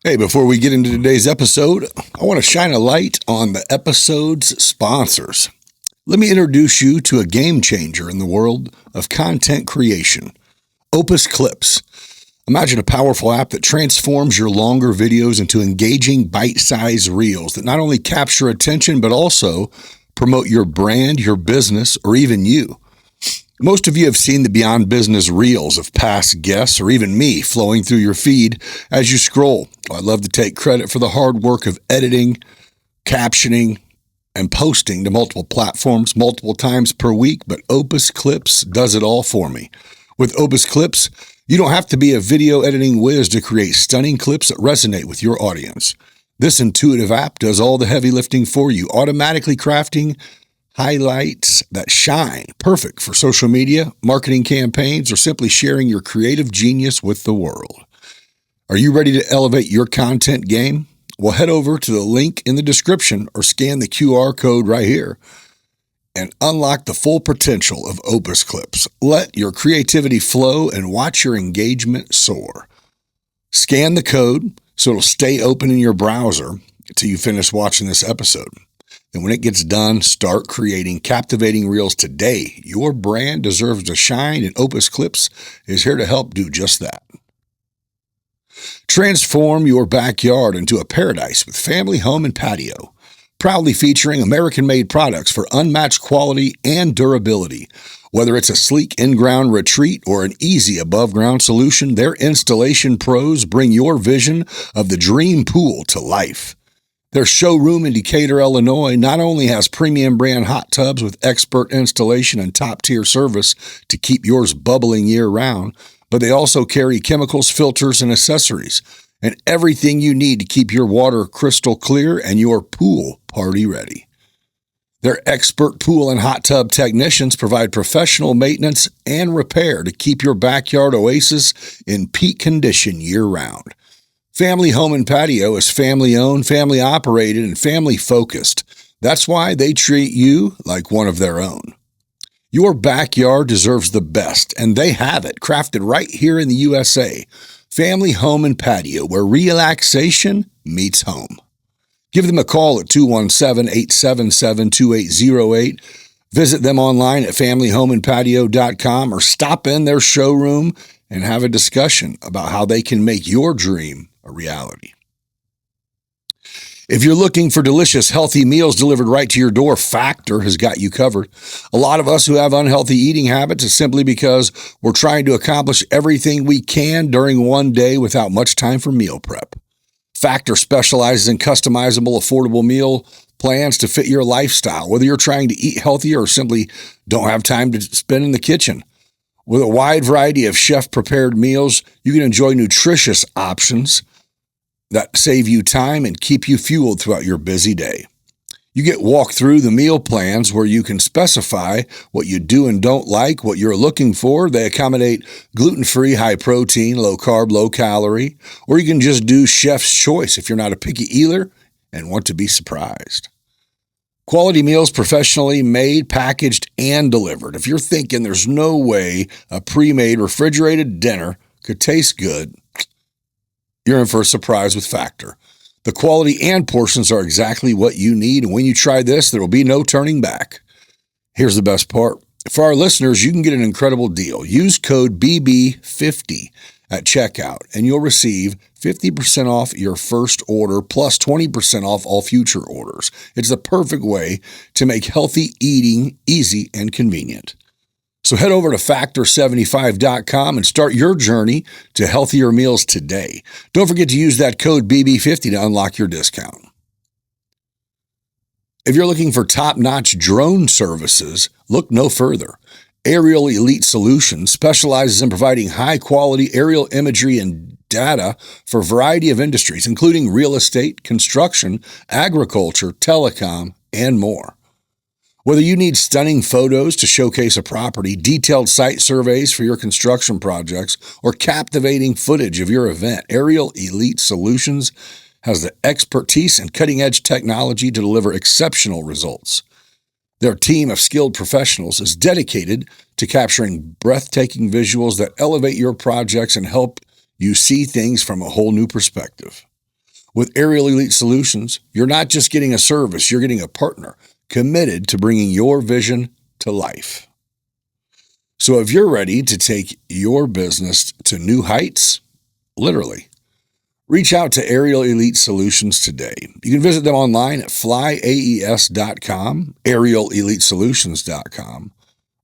Hey, before we get into today's episode, I want to shine a light on the episode's sponsors. Let me introduce you to a game changer in the world of content creation, Opus Clips. Imagine a powerful app that transforms your longer videos into engaging bite-sized reels that not only capture attention, but also promote your brand, your business, or even you. Most of you have seen the Beyond Business reels of past guests or even me flowing through your feed as you scroll. I love to take credit for the hard work of editing, captioning, and posting to multiple platforms multiple times per week, but Opus Clips does it all for me. With Opus Clips, you don't have to be a video editing whiz to create stunning clips that resonate with your audience. This intuitive app does all the heavy lifting for you, automatically crafting highlights that shine, perfect for social media, marketing campaigns, or simply sharing your creative genius with the world. Are you ready to elevate your content game? Well, head over to the link in the description or scan the QR code right here and unlock the full potential of Opus Clips. Let your creativity flow and watch your engagement soar. Scan the code so it'll stay open in your browser until you finish watching this episode. And when it gets done, start creating captivating reels today. Your brand deserves to shine, and Opus Clips is here to help do just that. Transform your backyard into a paradise with Family Home and Patio, proudly featuring American-made products for unmatched quality and durability. Whether it's a sleek in-ground retreat or an easy above-ground solution, their installation pros bring your vision of the dream pool to life. Their showroom in Decatur, Illinois, not only has premium brand hot tubs with expert installation and top-tier service to keep yours bubbling year-round, but they also carry chemicals, filters, and accessories, and everything you need to keep your water crystal clear and your pool party ready. Their expert pool and hot tub technicians provide professional maintenance and repair to keep your backyard oasis in peak condition year-round. Family Home and Patio is family-owned, family-operated, and family-focused. That's why they treat you like one of their own. Your backyard deserves the best, and they have it, crafted right here in the USA. Family Home and Patio, where relaxation meets home. Give them a call at 217-877-2808. Visit them online at familyhomeandpatio.com or stop in their showroom and have a discussion about how they can make your dream a reality. If you're looking for delicious, healthy meals delivered right to your door, Factor has got you covered. A lot of us who have unhealthy eating habits is simply because we're trying to accomplish everything we can during one day without much time for meal prep. Factor specializes in customizable, affordable meal plans to fit your lifestyle, whether you're trying to eat healthier or simply don't have time to spend in the kitchen. With a wide variety of chef-prepared meals, you can enjoy nutritious options that save you time and keep you fueled throughout your busy day. You get walk through the meal plans where you can specify what you do and don't like, what you're looking for. They accommodate gluten-free, high-protein, low-carb, low-calorie, or you can just do chef's choice if you're not a picky eater and want to be surprised. Quality meals professionally made, packaged, and delivered. If you're thinking there's no way a pre-made refrigerated dinner could taste good, you're in for a surprise with Factor. The quality and portions are exactly what you need, and when you try this, there will be no turning back. Here's the best part. For our listeners, you can get an incredible deal. Use code BB50 at checkout, and you'll receive 50% off your first order plus 20% off all future orders. It's the perfect way to make healthy eating easy and convenient. So head over to Factor75.com and start your journey to healthier meals today. Don't forget to use that code BB50 to unlock your discount. If you're looking for top-notch drone services, look no further. Aerial Elite Solutions specializes in providing high-quality aerial imagery and data for a variety of industries, including real estate, construction, agriculture, telecom, and more. Whether you need stunning photos to showcase a property, detailed site surveys for your construction projects, or captivating footage of your event, Aerial Elite Solutions has the expertise and cutting-edge technology to deliver exceptional results. Their team of skilled professionals is dedicated to capturing breathtaking visuals that elevate your projects and help you see things from a whole new perspective. With Aerial Elite Solutions, you're not just getting a service, you're getting a partner committed to bringing your vision to life. So if you're ready to take your business to new heights, literally, reach out to Aerial Elite Solutions today. You can visit them online at flyaes.com, aerialelitesolutions.com,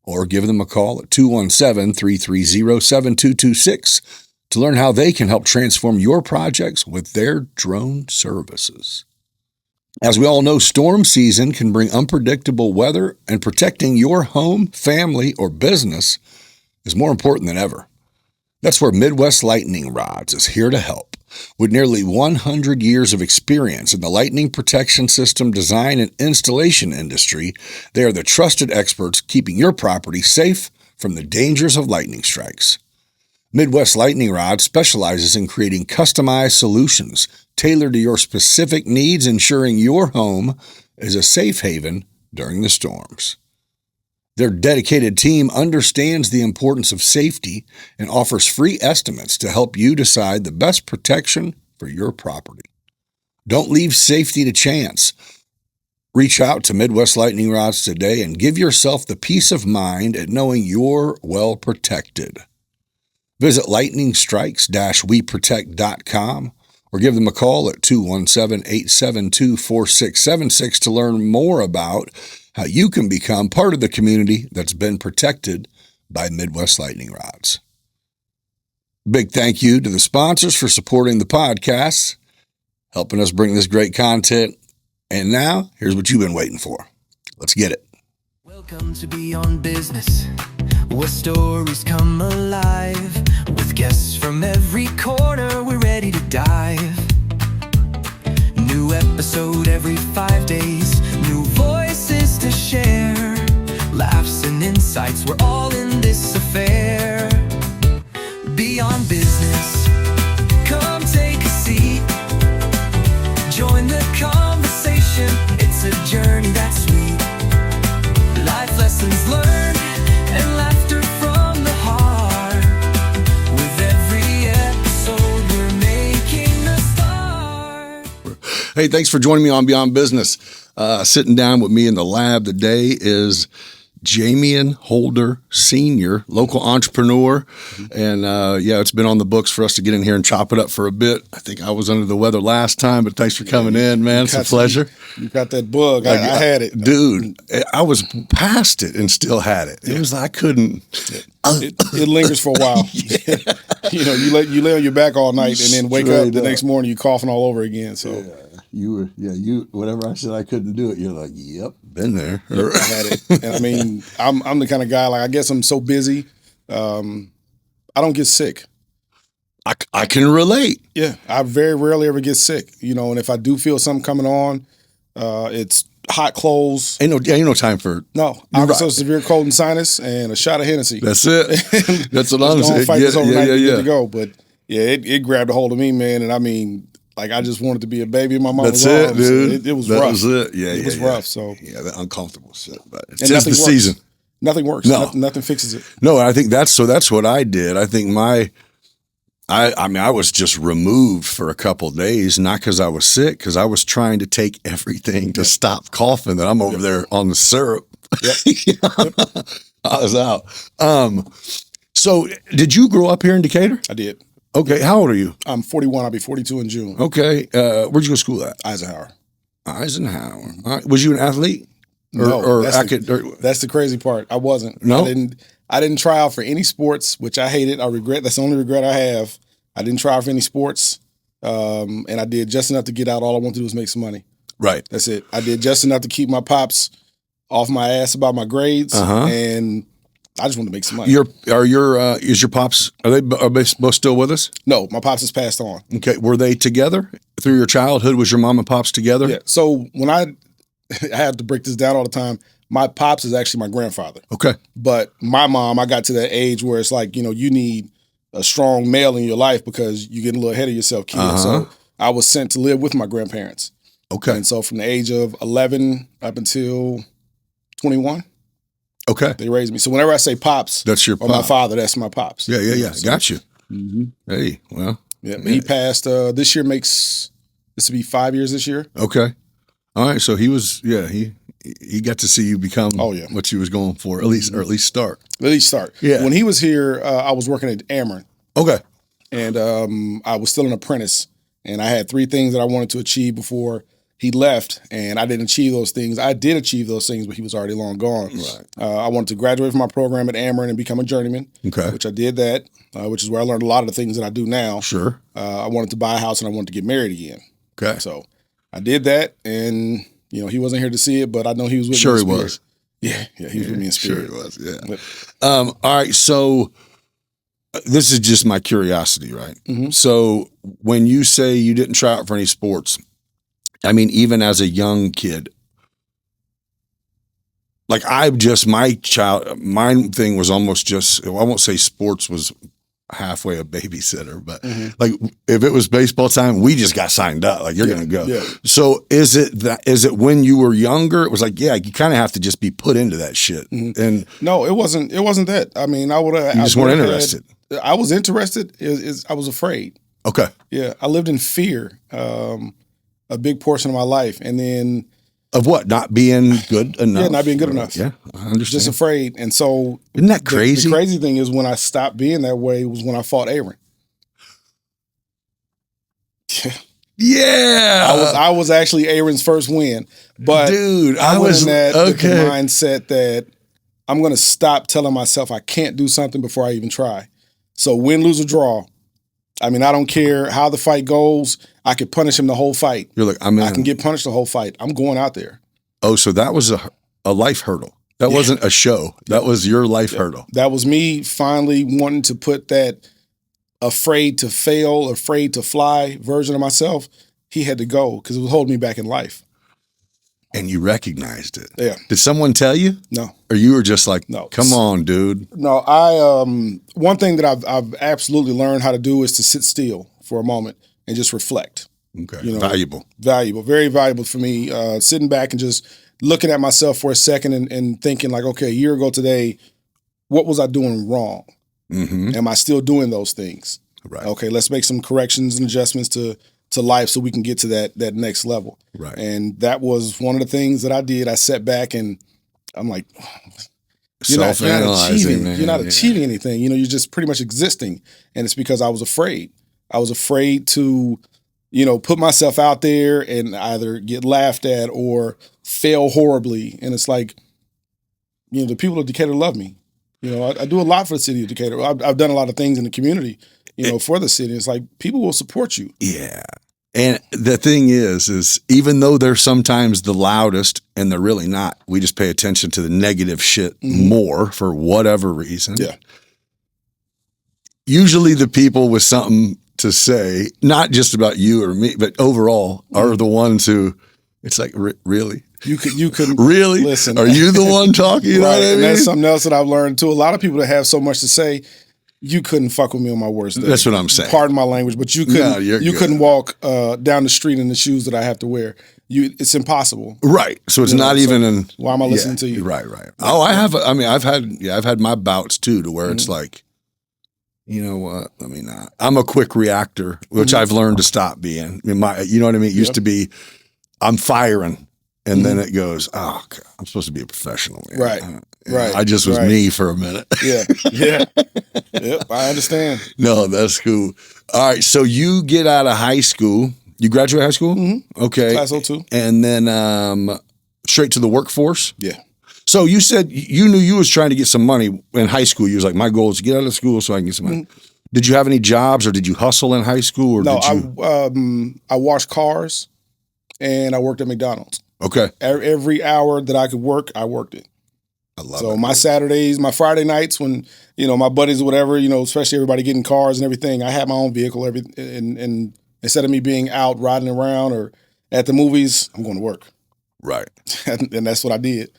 or give them a call at 217-330-7226 to learn how they can help transform your projects with their drone services. As we all know, storm season can bring unpredictable weather, and protecting your home, family, or business is more important than ever. That's where Midwest Lightning Rods is here to help. With nearly 100 years of experience in the lightning protection system design and installation industry, they are the trusted experts keeping your property safe from the dangers of lightning strikes. Midwest Lightning Rod specializes in creating customized solutions tailored to your specific needs, ensuring your home is a safe haven during the storms. Their dedicated team understands the importance of safety and offers free estimates to help you decide the best protection for your property. Don't leave safety to chance. Reach out to Midwest Lightning Rods today and give yourself the peace of mind at knowing you're well protected. Visit lightningstrikes-weprotect.com or give them a call at 217-872-4676 to learn more about how you can become part of the community that's been protected by Midwest Lightning Rods. Big thank you to the sponsors for supporting the podcast, helping us bring this great content. And now, here's what you've been waiting for. Let's get it. Welcome to Beyond Business, where stories come alive. With guests from every corner, we're ready to dive. New episode every 5 days, new voices to share. Laughs and insights, we're all in this affair. Beyond Business, come take a seat. Join the conversation, it's a journey that's sweet. Life lessons learned and laughter from the heart. With every episode, we're making a start. Hey, thanks for joining me on Beyond Business. Sitting down with me in the lab today is Jamian Holder Sr., local entrepreneur. And it's been on the books for us to get in here and chop it up for a bit. I think I was under the weather last time, but thanks for coming in, man. It's a pleasure. You got that bug. I had it. Dude, I was past it and still had it. It was like I couldn't. It lingers for a while. You lay on your back all night and then wake up the next morning, you coughing all over again. So you whatever I said I couldn't do it, you're like, yep, been there. I had it. And I mean, I'm the kind of guy, like, I guess I'm so busy. I don't get sick. I can relate. Yeah. I very rarely ever get sick, and if I do feel something coming on, it's hot clothes. Ain't no time for no. I have a severe cold and sinus and a shot of Hennessy. That's it. That's what I'm saying. Fight this overnight to go. But yeah, it grabbed a hold of me, man. And I mean, like, I just wanted to be a baby in my mama's arms. That's it, dude. It was rough. That was it. Yeah, it was rough. So that uncomfortable shit. But it's just the season. Nothing works. No. Nothing fixes it. No, I think that's what I did. I think I was just removed for a couple of days, not because I was sick, because I was trying to take everything to stop coughing that I'm over there on the syrup. Yep. I was out. So did you grow up here in Decatur? I did. Okay. How old are you? I'm 41. I'll be 42 in June. Okay. Where'd you go to school at? Eisenhower. All right. Was you an athlete? That's the crazy part. I wasn't. No? I didn't try out for any sports, which I hated. I regret. That's the only regret I have. I didn't try out for any sports, and I did just enough to get out. All I wanted to do was make some money. Right. That's it. I did just enough to keep my pops off my ass about my grades, and I just wanted to make some money. Is your pops, are they both still with us? No, my pops has passed on. Okay. Were they together through your childhood? Was your mom and pops together? Yeah. So when I have to break this down all the time, my pops is actually my grandfather. Okay. But my mom, I got to that age where it's like, you need a strong male in your life because you get a little ahead of yourself, kid. So I was sent to live with my grandparents. Okay. And so from the age of 11 up until 21, okay, they raised me. So whenever I say pops, that's your or my father, that's my pops. Yeah. So, got you. Mm-hmm. Hey, well. Yeah, he passed, this year makes This will be 5 years this year. Okay. All right. So he was, he got to see you become what you was going for, at least, or at least start. At least start. Yeah. When he was here, I was working at Ameren. Okay. And I was still an apprentice. And I had 3 things that I wanted to achieve before he left. And I didn't achieve those things. I did achieve those things, but he was already long gone. Right. I wanted to graduate from my program at Ameren and become a journeyman. Okay. Which I did that, which is where I learned a lot of the things that I do now. Sure. I wanted to buy a house and I wanted to get married again. Okay. So I did that, and he wasn't here to see it, but I know he was with me. Sure, in he spirit. was. Yeah, he was with me in spirit. Sure, he was. Yeah. But, all right. So this is just my curiosity, right? Mhm. So when you say you didn't try out for any sports, I mean, even as a young kid, like my thing was almost just, I won't say sports was halfway a babysitter, but like if it was baseball time, we just got signed up. Like you're going to go. Yeah. So is it when you were younger? It was like, you kind of have to just be put into that shit. And no, it wasn't that. I mean, I would have. you just weren't interested. I was interested. I was afraid. Okay. Yeah, I lived in fear a big portion of my life, and then of what? Not being good enough. Yeah, not being good enough. Yeah, I understand. Just afraid, and so isn't that crazy? The crazy thing is when I stopped being that way was when I fought Aaron. Yeah, I was actually Aaron's first win, but dude, I was in that with the okay. mindset that I'm going to stop telling myself I can't do something before I even try. So win, lose, or draw. I mean, I don't care how the fight goes. I could punish him the whole fight. You're like, I can get punished the whole fight. I'm going out there. Oh, so that was a life hurdle. That wasn't a show. That was your life hurdle. That was me finally wanting to put that afraid to fail, afraid to fly version of myself. He had to go because it was holding me back in life. And you recognized it. Yeah. Did someone tell you? No. Or you were just like, no. Come on, dude. No, one thing that I've absolutely learned how to do is to sit still for a moment and just reflect. Okay. Valuable, very valuable for me. Sitting back and just looking at myself for a second and thinking like, okay, a year ago today, what was I doing wrong? Mm-hmm. Am I still doing those things? Right. Okay, let's make some corrections and adjustments to life so we can get to that next level. Right. And that was one of the things that I did. I sat back and I'm like, you're not achieving anything. You're just pretty much existing. And it's because I was afraid. I was afraid to, put myself out there and either get laughed at or fail horribly. And it's like, the people of Decatur love me. I do a lot for the city of Decatur. I've done a lot of things in the community, for the city. It's like people will support you. Yeah. And the thing is even though they're sometimes the loudest and they're really not, we just pay attention to the negative shit more for whatever reason. Yeah. Usually the people with something to say, not just about you or me, but overall are the ones who it's like, really? You could really listen. Are you the one talking? You know what I mean? And that's something else that I've learned too. A lot of people that have so much to say, you couldn't fuck with me on my worst day. That's what I'm saying. Pardon my language, but you couldn't walk down the street in the shoes that I have to wear. It's impossible. Right. So it's not even why am I listening to you? Right. Oh, I've had my bouts too to where it's like, you know what? Let me not. I'm a quick reactor, which I've learned to stop being. You know what I mean? It used to be, I'm firing, and then it goes, oh, God, I'm supposed to be a professional. Man. Right. Right. I just was me for a minute. Yeah. Yep. I understand. No, that's cool. All right. So you get out of high school. You graduate high school? Mm-hmm. Okay. Class 02. And then straight to the workforce? Yeah. So you said you knew you was trying to get some money in high school. You was like, my goal is to get out of school so I can get some money. Mm-hmm. Did you have any jobs or did you hustle in high school? Or no, did you? I washed cars and I worked at McDonald's. Okay. Every hour that I could work, I worked it. I love it. So my Saturdays, my Friday nights when, my buddies or whatever, especially everybody getting cars and everything, I had my own vehicle and instead of me being out riding around or at the movies, I'm going to work. Right. and that's what I did.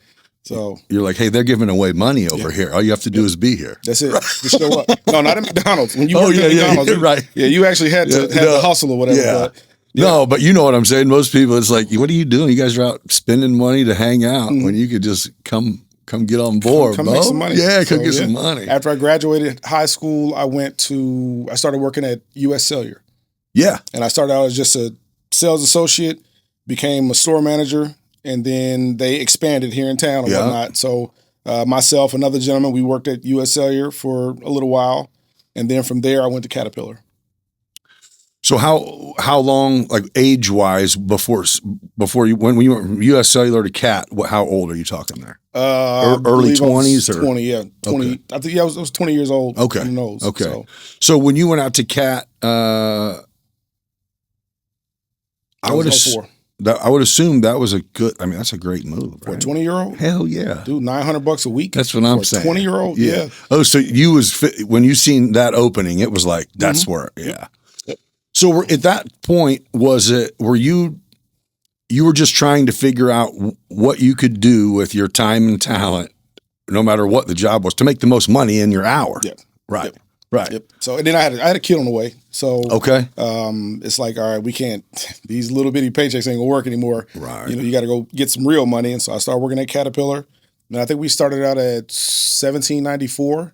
So you're like, hey, they're giving away money over here. All you have to do is be here. That's it. Just show up. No, not at McDonald's. When you worked at McDonald's, right. Yeah, you actually had to have the hustle or whatever. Yeah. But, no, but you know what I'm saying. Most people, it's like, what are you doing? You guys are out spending money to hang out when you could just come get on board. Come bro. make some money. Yeah, come get some money. After I graduated high school, I started working at U.S. Cellular. Yeah. And I started out as just a sales associate, became a store manager, and then they expanded here in town and whatnot. So myself, another gentleman, we worked at U.S. Cellular for a little while, and then from there I went to Caterpillar. So how long, like age wise, before you when we went from U.S. Cellular to Cat, how old are you talking there? Early 20s or 20? Yeah, 20. Okay. I think I was 20 years old. Okay. Who knows? Okay. So when you went out to Cat, I would assume that was a good. I mean, that's a great move for a 20-year-old. Hell yeah, dude! $900 a week. That's what I'm saying. 20-year-old. Yeah. Oh, so when you seen that opening, it was like that's where. Yeah. Yep. So at that point, were you were just trying to figure out what you could do with your time and talent, no matter what the job was, to make the most money in your hour? Yeah. Right. Yep. Right. Yep. So and then I had a kid on the way. So okay. It's like, all right, we can't. These little bitty paychecks ain't gonna work anymore. Right. You got to go get some real money. And so I started working at Caterpillar. And I think we started out at $17.94.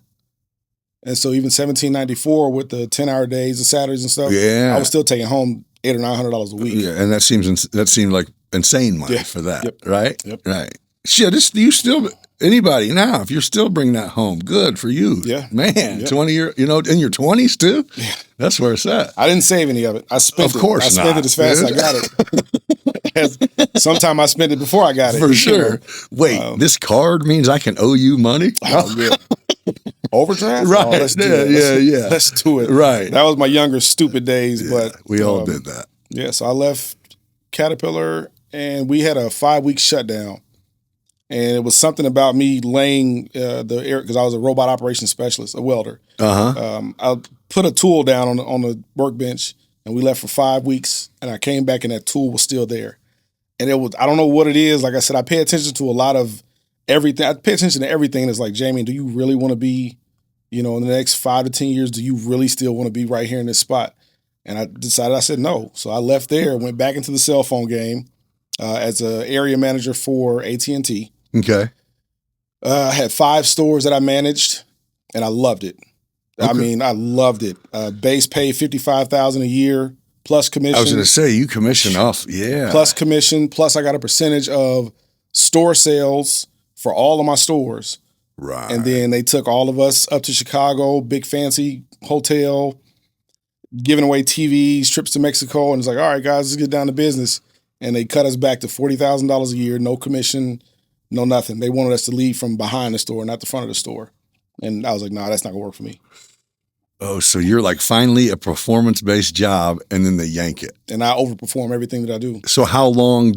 And so even $17.94 with the 10-hour days, the Saturdays and stuff, I was still taking home $800 or $900 a week. Yeah, and that seemed like insane money for that, right? Yep. Right. Shit, you still anybody now if you're still bringing that home, good for you. Yeah, man, 20 years, in your 20s too. Yeah, that's where it's at. I didn't save any of it. I spent it. Of course, I spent it as fast as I got it. Sometime I spent it before I got it. For sure. Wait, this card means I can owe you money? Oh, yeah. Overdraft? Right. Oh, let's do it. Let's do it. Right. That was my younger stupid days, but we all did that. Yeah, so I left Caterpillar and we had a 5-week shutdown. And it was something about me laying the air because I was a robot operations specialist, a welder. I put a tool down on the workbench and we left for 5 weeks and I came back and that tool was still there. And it was, I don't know what it is. Like I said, I pay attention to a lot of everything. I pay attention to everything. And it's like, Jamie, do you really want to be, in the next 5 to 10 years, do you really still want to be right here in this spot? And I said no. So I left there, went back into the cell phone game as an area manager for AT&T. Okay. I had 5 stores that I managed, and I loved it. Okay. I mean, I loved it. Base pay $55,000 a year plus commission. I was going to say you commission off, yeah. Plus commission, plus I got a percentage of store sales for all of my stores. Right. And then they took all of us up to Chicago, big fancy hotel, giving away TVs, trips to Mexico, and it's like, all right, guys, let's get down to business. And they cut us back to $40,000 a year, no commission. No, nothing. They wanted us to lead from behind the store, not the front of the store. And I was like, nah, that's not going to work for me. Oh, so you're like finally a performance-based job and then they yank it. And I overperform everything that I do. So how long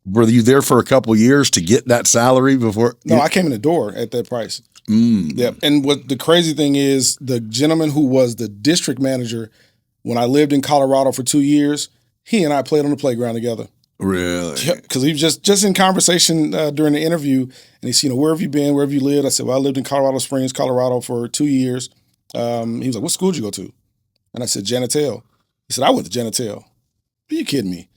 were you there for a couple of years to get that salary before? No, I came in the door at that price. Yep. And what the crazy thing is, the gentleman who was the district manager when I lived in Colorado for 2 years, he and I played on the playground together. Really? Yep. Because he was just in conversation during the interview, and he said, where have you been? Where have you lived? I said, well, I lived in Colorado Springs, Colorado for 2 years. He was like, what school did you go to? And I said, Janitel. He said, I went to Janitel. Are you kidding me?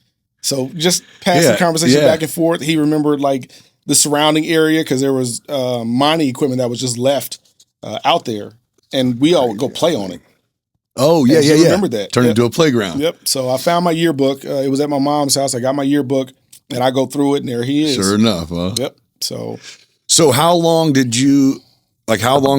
So just passing the conversation back and forth. He remembered like the surrounding area because there was mining equipment that was just left out there, and we all would go play on it. Oh, yeah. Remember that. Turned into a playground. Yep. So I found my yearbook. It was at my mom's house. I got my yearbook, and I go through it, and there he is. Sure enough, huh? Yep. So how long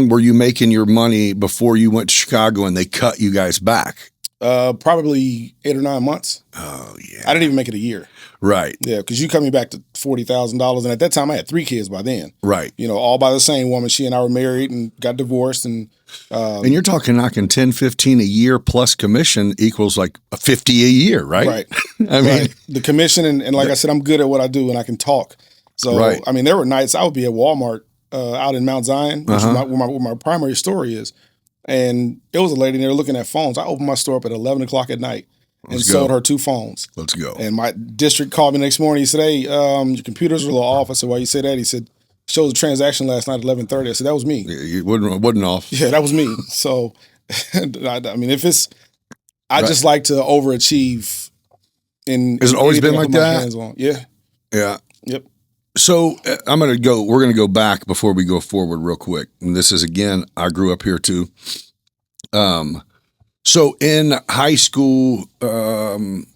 were you making your money before you went to Chicago and they cut you guys back? Probably 8 or 9 months. Oh, yeah. I didn't even make it a year. Right. Yeah, because you coming back to $40,000, and at that time I had 3 kids by then. Right. All by the same woman. She and I were married and got divorced, and you're talking knocking 10, 15 a year plus commission equals like a 50 a year, right? Right. I mean, the commission, and like I said, I'm good at what I do, and I can talk. So I mean, there were nights I would be at Walmart out in Mount Zion, which is where my primary store is. And it was a lady in there looking at phones. I opened my store up at 11 o'clock at night and sold her 2 phones. Let's go. And my district called me the next morning. He said, hey, your computers are a little off. I said, why you say that? He said, showed a transaction last night at 11:30. I said, that was me. Yeah, it wasn't off. Yeah, that was me. So, I mean, I just like to overachieve. Has it always been like that? Yeah. Yeah. Yep. So we're going to go back before we go forward real quick. And this is, again, I grew up here too. So in high school, when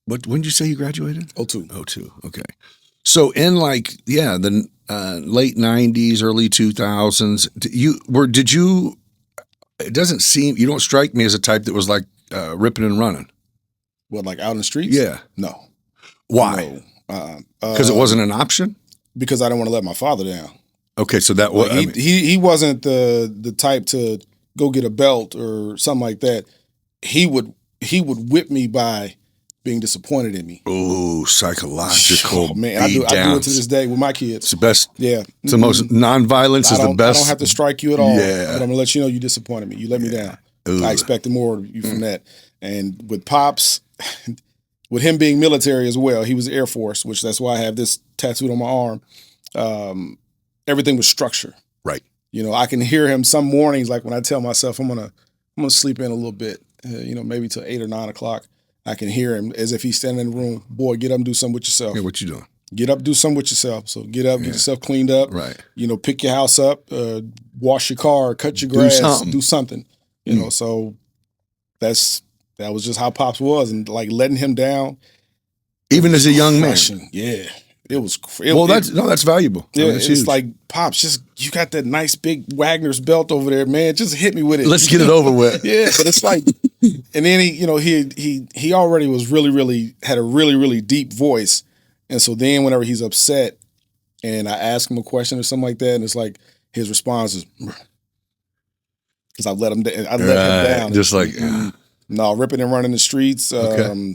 did you say you graduated? 02. 02. Okay. So in the late 90s, early 2000s, it doesn't seem, you don't strike me as a type that was like ripping and running. What, like out in the streets? Yeah. No. Why? No. Because it wasn't an option? Because I didn't want to let my father down. Okay, so that was he wasn't the type to go get a belt or something like that. He would whip me by being disappointed in me. Oh, psychological. Oh, man, I do it to this day with my kids. It's the best. Yeah, it's the most nonviolence is the best. I don't have to strike you at all. Yeah, but I'm gonna let you know you disappointed me. You let me down. Ooh. I expected more of you from that. And with Pops, with him being military as well, he was Air Force, which that's why I have this tattooed on my arm. Everything was structure. Right. You know, I can hear him some mornings, like when I tell myself I'm gonna sleep in a little bit, maybe till 8 or 9 o'clock. I can hear him as if he's standing in the room. Boy, get up and do something with yourself. Yeah, what you doing? Get up, do something with yourself. So get up, get yourself cleaned up. Right. Pick your house up, wash your car, cut your grass, do something. So that was just how Pops was, and like letting him down. Even as a young man. Yeah. It was that's valuable. Yeah, it's huge. Like, Pops, you got that nice big Wagner's belt over there, man. Just hit me with it. Let's get it over with. Yeah, but it's like, and then he already was really had a really deep voice, and so then whenever he's upset, and I ask him a question or something like that, and it's like his response is, because I let him down. Just like no, ripping and running the streets, okay.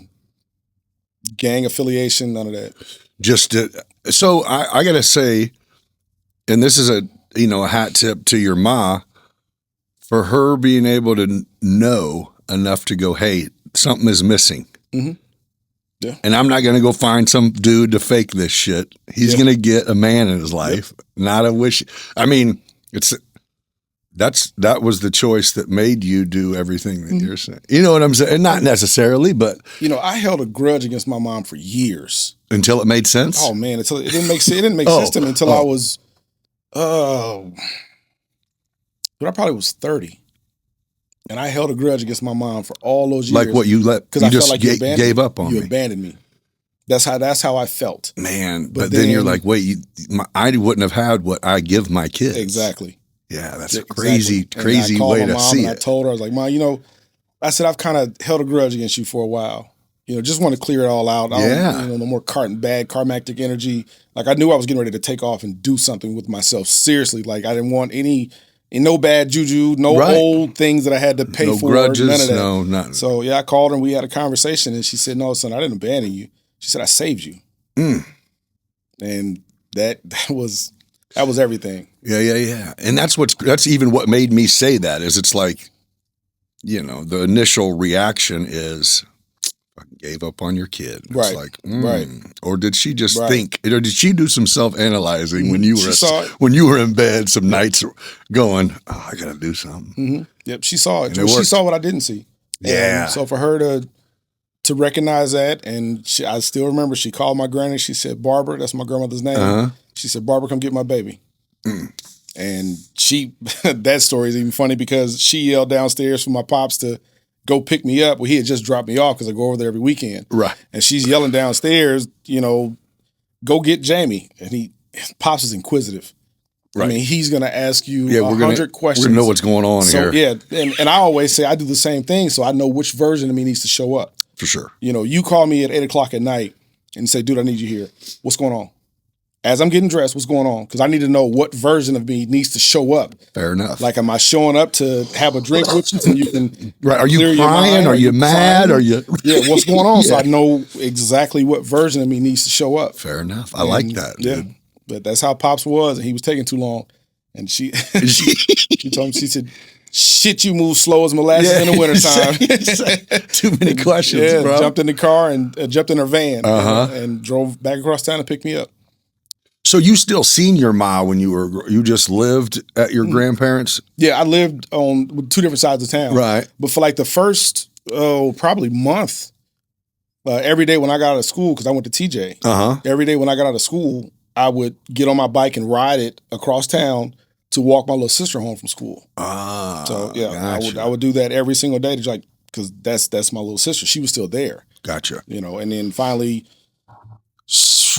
Gang affiliation, none of that. So I gotta say, and this is a hat tip to your ma, for her being able to know enough to go, hey, something is missing. Mm-hmm. Yeah. And I'm not gonna go find some dude to fake this shit. He's gonna get a man in his life, not a wish. I mean, that was the choice that made you do everything that you're saying. You know what I'm saying? Not necessarily, but I held a grudge against my mom for years. Until it made sense? Oh man, until it didn't make sense. It didn't make sense to me until I was but I probably was 30. And I held a grudge against my mom for all those years. Like what you felt like you gave up on me. You abandoned me. That's how I felt. Man, but then you're like, wait, I wouldn't have had what I give my kids. Exactly. Yeah, that's a crazy way to see it. I told her, I was like, Mom, I said, I've kind of held a grudge against you for a while. Just want to clear it all out. No more karmatic energy. Like I knew I was getting ready to take off and do something with myself. Seriously, like I didn't want no bad juju, no old things that I had to pay for. Grudges, none of that. No, nothing. So I called her and we had a conversation, and she said, "No, son, I didn't abandon you." She said, "I saved you." And that was everything. Yeah. And that's even what made me say that is it's like, the initial reaction is I gave up on your kid. It's right. Like, right. Or did she just think, or did she do some self-analyzing when you were in bed some nights going, I got to do something. Mm-hmm. Yep. She saw it. She saw what I didn't see. Yeah. And so for her to recognize that, and I still remember she called my granny. She said, Barbara, that's my grandmother's name. Uh-huh. She said, Barbara, come get my baby. And that story is even funny because she yelled downstairs for my pops to go pick me up. Well, he had just dropped me off because I go over there every weekend. Right. And she's yelling downstairs, go get Jamie. And Pops is inquisitive. Right. I mean, he's going to ask you 100 questions. We're going to know what's going on here. Yeah. And I always say I do the same thing, so I know which version of me needs to show up. For sure. You call me at 8 o'clock at night and say, dude, I need you here. What's going on? As I'm getting dressed, what's going on? Because I need to know what version of me needs to show up. Fair enough. Like, am I showing up to have a drink with you so you can right? Are you crying? Are you mad? Are you? Yeah. What's going on? So I know exactly what version of me needs to show up. Fair enough. I like that. Yeah. Dude. But that's how Pops was, and he was taking too long. And she told him, she said, "Shit, you move slow as molasses in the wintertime." Too many questions, bro. Jumped in the car and jumped in her van and drove back across town to pick me up. So you still seen your ma when you just lived at your grandparents'? Yeah, I lived on two different sides of town. Right. But for like the first, probably month, every day when I got out of school, because I went to TJ, every day when I got out of school, I would get on my bike and ride it across town to walk my little sister home from school. So yeah, gotcha. I would do that every single day, to because that's my little sister. She was still there. Gotcha. And then finally,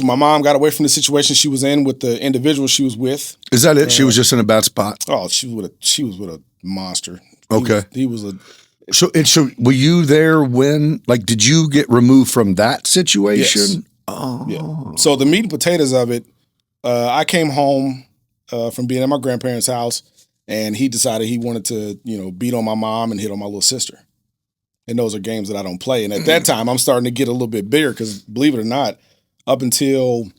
my mom got away from the situation she was in with the individual she was with. Is that it? She was just in a bad spot. Oh, she was with a monster. Okay. He was a. So were you there when, did you get removed from that situation? Yes. Oh. Yeah. So the meat and potatoes of it, I came home from being at my grandparents' house, and he decided he wanted to, beat on my mom and hit on my little sister. And those are games that I don't play. And at that time, I'm starting to get a little bit bigger because, believe it or not, up until,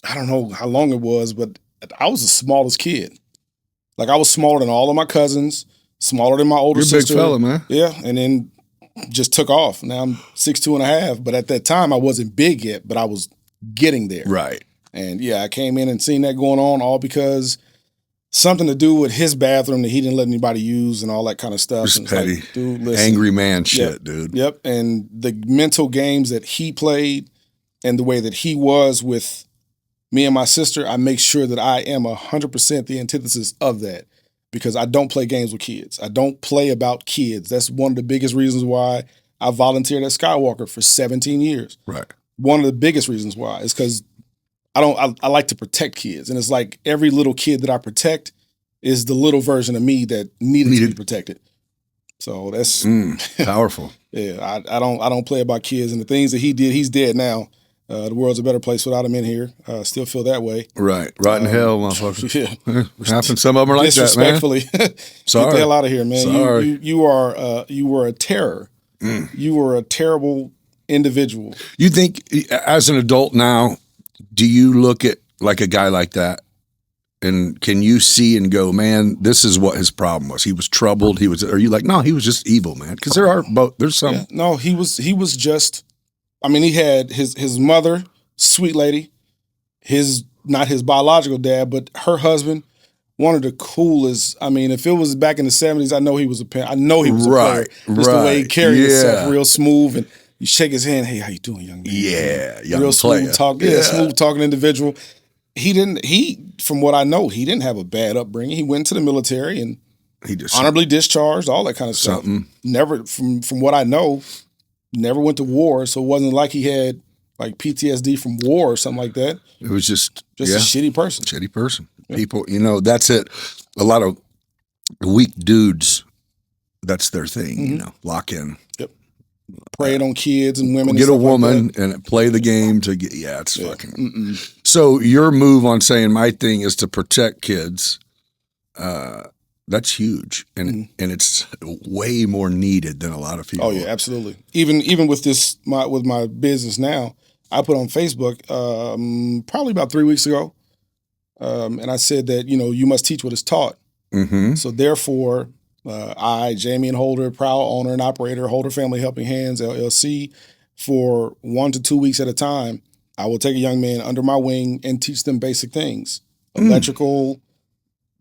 I don't know how long it was, but I was the smallest kid. I was smaller than all of my cousins, smaller than my older sister. You're a big fella, man. Yeah, and then just took off. Now I'm 6'2.5", but at that time I wasn't big yet, but I was getting there. Right. And yeah, I came in and seen that going on, all because something to do with his bathroom that he didn't let anybody use and all that kind of stuff. Just and petty, dude, listen, angry man shit, dude. Yep. And the mental games that he played and the way that he was with me and my sister, I make sure that I am 100% the antithesis of that, because I don't play games with kids. I don't play about kids. That's one of the biggest reasons why I volunteered at Skywalker for 17 years. Right. One of the biggest reasons why is because I like to protect kids. And it's like every little kid that I protect is the little version of me that needed to be protected. So that's powerful. Yeah, I don't play about kids, and the things that he did, he's dead now. The world's a better place without him in here. Still feel that way. Right. Right in hell, motherfucker. Yeah. Happens. Some of them are like that, man. Disrespectfully. Sorry. Get the hell out of here, man. Sorry. You were a terror. You were a terrible individual. You think, as an adult now, do you look at a guy like that, and can you see and go, man, this is what his problem was? He was troubled. Are you like, no, he was just evil, man? Because there's some. Yeah, no, he was just. I mean, he had his mother, sweet lady, not his biological dad, but her husband, one of the coolest. I mean, if it was back in the 70s, I know he was a player. Just the way he carried himself, real smooth, and you shake his hand. Hey, how you doing, young man? Yeah, young real player. Smooth talk. Yeah, smooth talking individual. From what I know, he didn't have a bad upbringing. He went to the military and he just honorably discharged, all that kind of stuff. Never, from what I know, never went to war, so it wasn't like he had PTSD from war or something like that. It was just a shitty person. Shitty person. Yeah. People, that's it. A lot of weak dudes, that's their thing, lock in. Yep. Preyed on kids and women. Get a woman and play the game to get, it's fucking. Mm-mm. So your move on saying my thing is to protect kids, that's huge, and it's way more needed than a lot of people. Oh yeah, absolutely. Even with with my business now, I put on Facebook probably about 3 weeks ago, and I said that you must teach what is taught. Mm-hmm. So therefore, I, Jamie and Holder, proud owner and operator, Holder Family Helping Hands LLC, for 1 to 2 weeks at a time, I will take a young man under my wing and teach them basic things, electrical.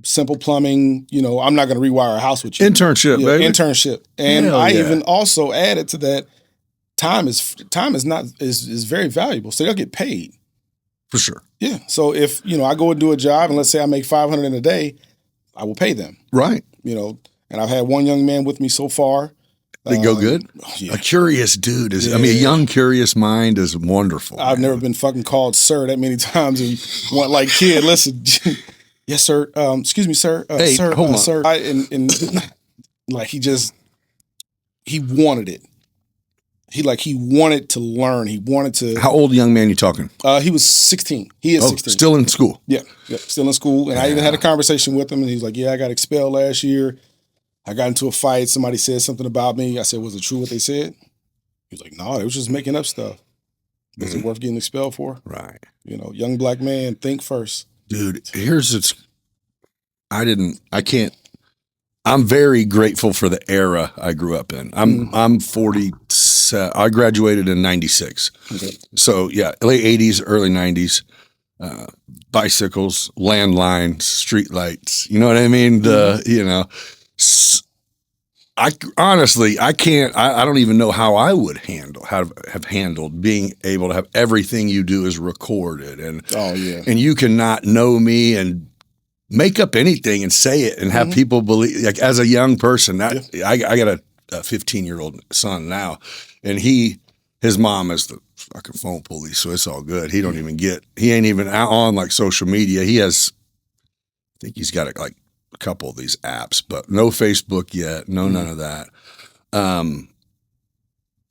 Simple plumbing, I'm not going to rewire a house with you. Internship, baby. Internship. And even also added to that, time is very valuable. So they'll get paid. For sure. Yeah. So if, I go and do a job and let's say I make $500 in a day, I will pay them. Right. And I've had one young man with me so far. They go good? Yeah. A curious dude is, a young curious mind is wonderful. I've never been fucking called sir that many times and want kid, listen. Yes, sir. Excuse me, sir. Hey, sir, hold on. Sir. He wanted it. He wanted to learn. He wanted to. How old young man you talking? He was 16. He is 16. Still in school. Yeah, still in school. And I even had a conversation with him, and he was like, "Yeah, I got expelled last year. I got into a fight. Somebody said something about me." I said, "Was it true what they said?" He was like, "No, they was just making up stuff. Was it worth getting expelled for?" Right. Young black man, think first. Dude, I'm very grateful for the era I grew up in. I'm 47. I graduated in 96. Okay. So yeah, late 80s, early 90s, bicycles, landlines, street lights. You know what I mean? I honestly, I don't even know how I would have handled being able to have everything you do is recorded and and you cannot know me and make up anything and say it and have people believe. Like as a young person, I got a 15-year-old son now, and his mom is the fucking phone police, so it's all good. He ain't even out on like social media. I think he's got like a couple of these apps, but no Facebook yet, none of that. And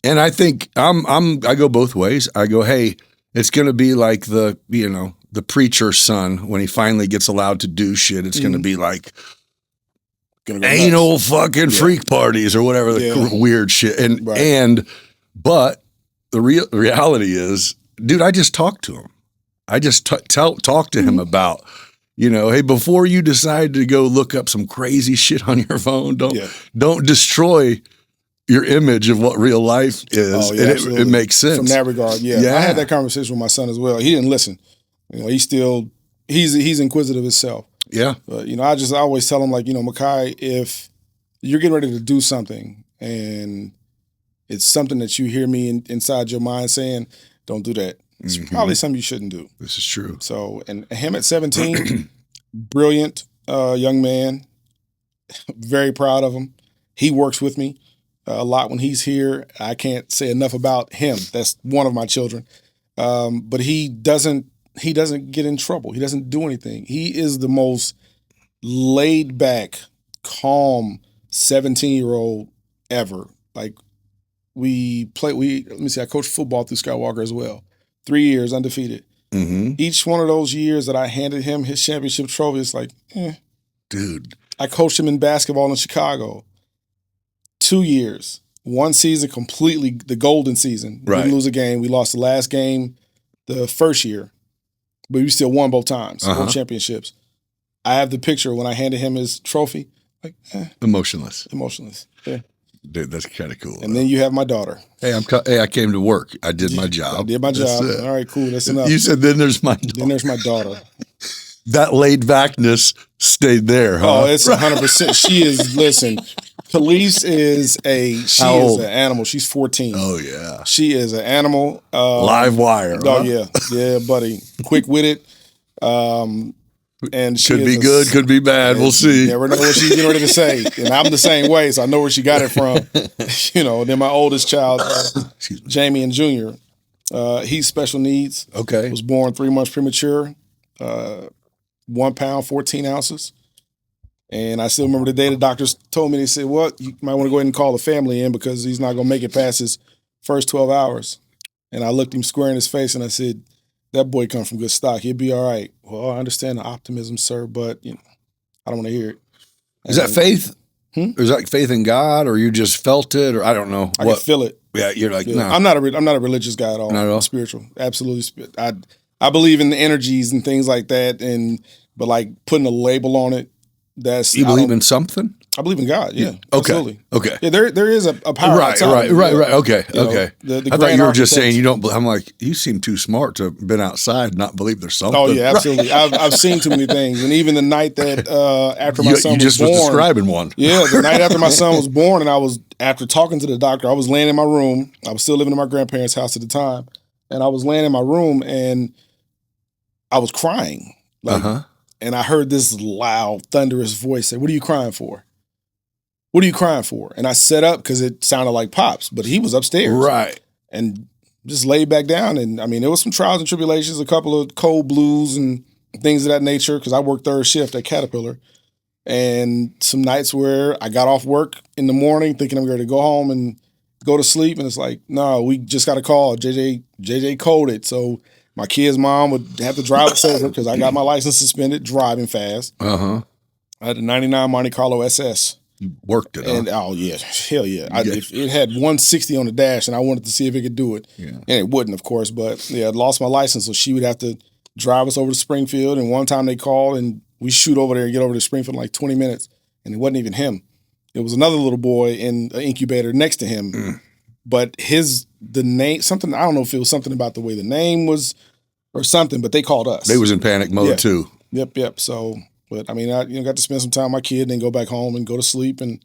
I think I go both ways. I go, hey, it's going to be like the preacher's son when he finally gets allowed to do shit. It's going to be like anal fucking freak parties or whatever the weird shit. But the reality is, dude, I just talked to him. I just talk to him about, hey, before you decide to go look up some crazy shit on your phone, don't destroy your image of what real life is. Oh, yeah, and it makes sense. From that regard, I had that conversation with my son as well. He didn't listen. He's inquisitive himself. Yeah. But, I always tell him, like, Makai, if you're getting ready to do something and it's something that you hear me inside your mind saying, don't do that. It's probably something you shouldn't do. This is true. So, and him at 17, brilliant young man, very proud of him. He works with me a lot when he's here. I can't say enough about him. That's one of my children. But he doesn't get in trouble. He doesn't do anything. He is the most laid back, calm 17-year-old ever. Like I coached football through Skywalker as well. 3 years undefeated. Each one of those years that I handed him his championship trophy, it's like, dude. I coached him in basketball in Chicago. 2 years, one season completely, the golden season. We didn't lose a game. We lost the last game the first year, but we still won both times, both championships. I have the picture when I handed him his trophy. Like, Emotionless. Yeah. Dude, that's kind of cool. And then you have my daughter. Hey, I came to work. I did my job. I did my job. All right, cool. That's enough. You said, then there's my daughter. Then there's my daughter. That laid backness stayed there, huh? Oh, it's 100%. She is, listen, Khalees is an animal. She's 14. Oh, yeah. She is an animal. Live wire. Oh, yeah. Yeah, buddy. Quick-witted. And she could be good, could be bad. We'll see. You never know what she's getting ready to say. And I'm the same way, so I know where she got it from. Then my oldest child, Jamie and Junior, he's special needs. Okay. Was born 3 months premature, 1 pound, 14 ounces. And I still remember the day the doctors told me, they said, well, you might want to go ahead and call the family in because he's not going to make it past his first 12 hours. And I looked him square in his face and I said, that boy comes from good stock. He'll be all right. Well, I understand the optimism, sir, but I don't want to hear it. Is that faith? Is that faith in God, or you just felt it, or I don't know? I can feel it. Yeah, you're like, no. I'm not a religious guy at all. Not at all. I'm spiritual, absolutely. I believe in the energies and things like that, but like putting a label on it. You believe in something? I believe in God. Yeah. Okay. Absolutely. Okay. Yeah, there is a power. Right. Okay. Okay. I thought you were just saying you don't. I'm like, you seem too smart to have been outside and not believe there's something. Oh yeah, absolutely. I've seen too many things, and even the night that after my son was born, was describing one. Yeah, the night after my son was born, and after talking to the doctor, I was laying in my room. I was still living in my grandparents' house at the time, and I was laying in my room, and I was crying. And I heard this loud, thunderous voice say, "What are you crying for? What are you crying for?" And I sat up because it sounded like Pops, but he was upstairs. Right. And just laid back down. And I mean, there was some trials and tribulations, a couple of cold blues and things of that nature, because I worked third shift at Caterpillar. And some nights where I got off work in the morning thinking I'm going to go home and go to sleep. And it's like, no, we just got a call. JJ coded. So my kid's mom would have to drive us over because I got my license suspended driving fast. I had a 99 Monte Carlo SS. You worked it, and oh yeah, hell yeah! It had 160 on the dash, and I wanted to see if it could do it, and it wouldn't, of course. But yeah, I lost my license, so she would have to drive us over to Springfield. And one time they called, and we shoot over there and get over to Springfield in like 20 minutes, and it wasn't even him. It was another little boy in an incubator next to him, but the name, something, I don't know if it was something about the way the name was or something, but they called us. They was in panic mode too. Yep. So. But I mean, I got to spend some time with my kid, and then go back home and go to sleep and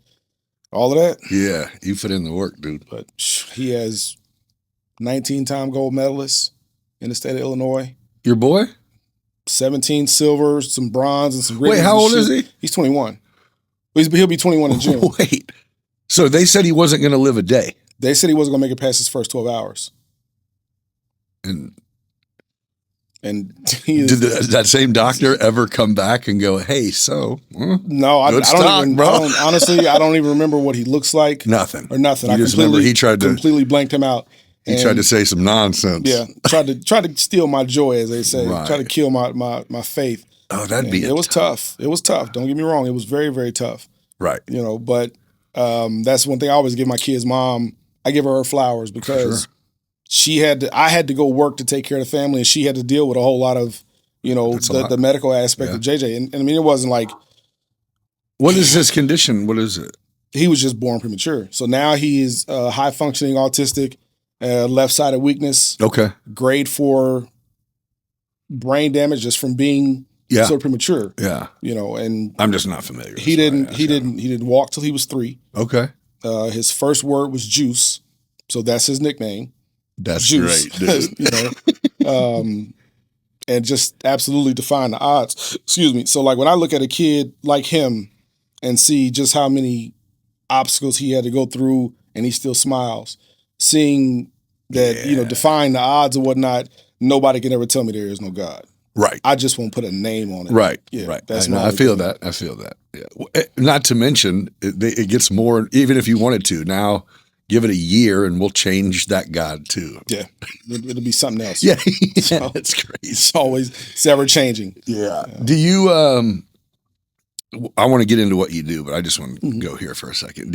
all of that. Yeah, you put in the work, dude. But he has 19-time gold medalists in the state of Illinois. Your boy? 17 silver, some bronze, and some ribbons. Wait, how old is he? He's 21. He'll be 21 in June. Wait. So they said he wasn't going to live a day. They said he wasn't going to make it past his first 12 hours. And he is, did that same doctor ever come back and go, hey, so? No, I don't honestly, I don't even remember what he looks like. Nothing. Or nothing. You just remember he tried to completely blanked him out. He tried to say some nonsense. Yeah, tried to steal my joy, as they say. Right. Try to kill my faith. Oh, that'd be it was tough. It was tough. Don't get me wrong. It was very, very tough. Right. But that's one thing I always give my kid's mom. I give her flowers because I had to go work to take care of the family, and she had to deal with a whole lot of, the medical aspect of JJ. And I mean, it wasn't like. What is his condition? What is it? He was just born premature. So now he is high functioning autistic, left-sided weakness. Okay. Grade 4 brain damage just from being so premature. Yeah. And I'm just not familiar. He didn't walk till he was 3. Okay. His first word was juice. So that's his nickname. That's juice. Great, dude. And just absolutely defying the odds. Excuse me. So like when I look at a kid like him and see just how many obstacles he had to go through and he still smiles, seeing that, defying the odds and whatnot, nobody can ever tell me there is no God. Right. I just won't put a name on it. Right. Yeah. Right. That's I feel that. I feel that. Yeah. Not to mention, it gets more, even if you wanted to, now give it a year and we'll change that God too. Yeah. It'll be something else. Yeah. So, it's crazy. It's ever changing. Yeah. Do you, I want to get into what you do, but I just want to go here for a second.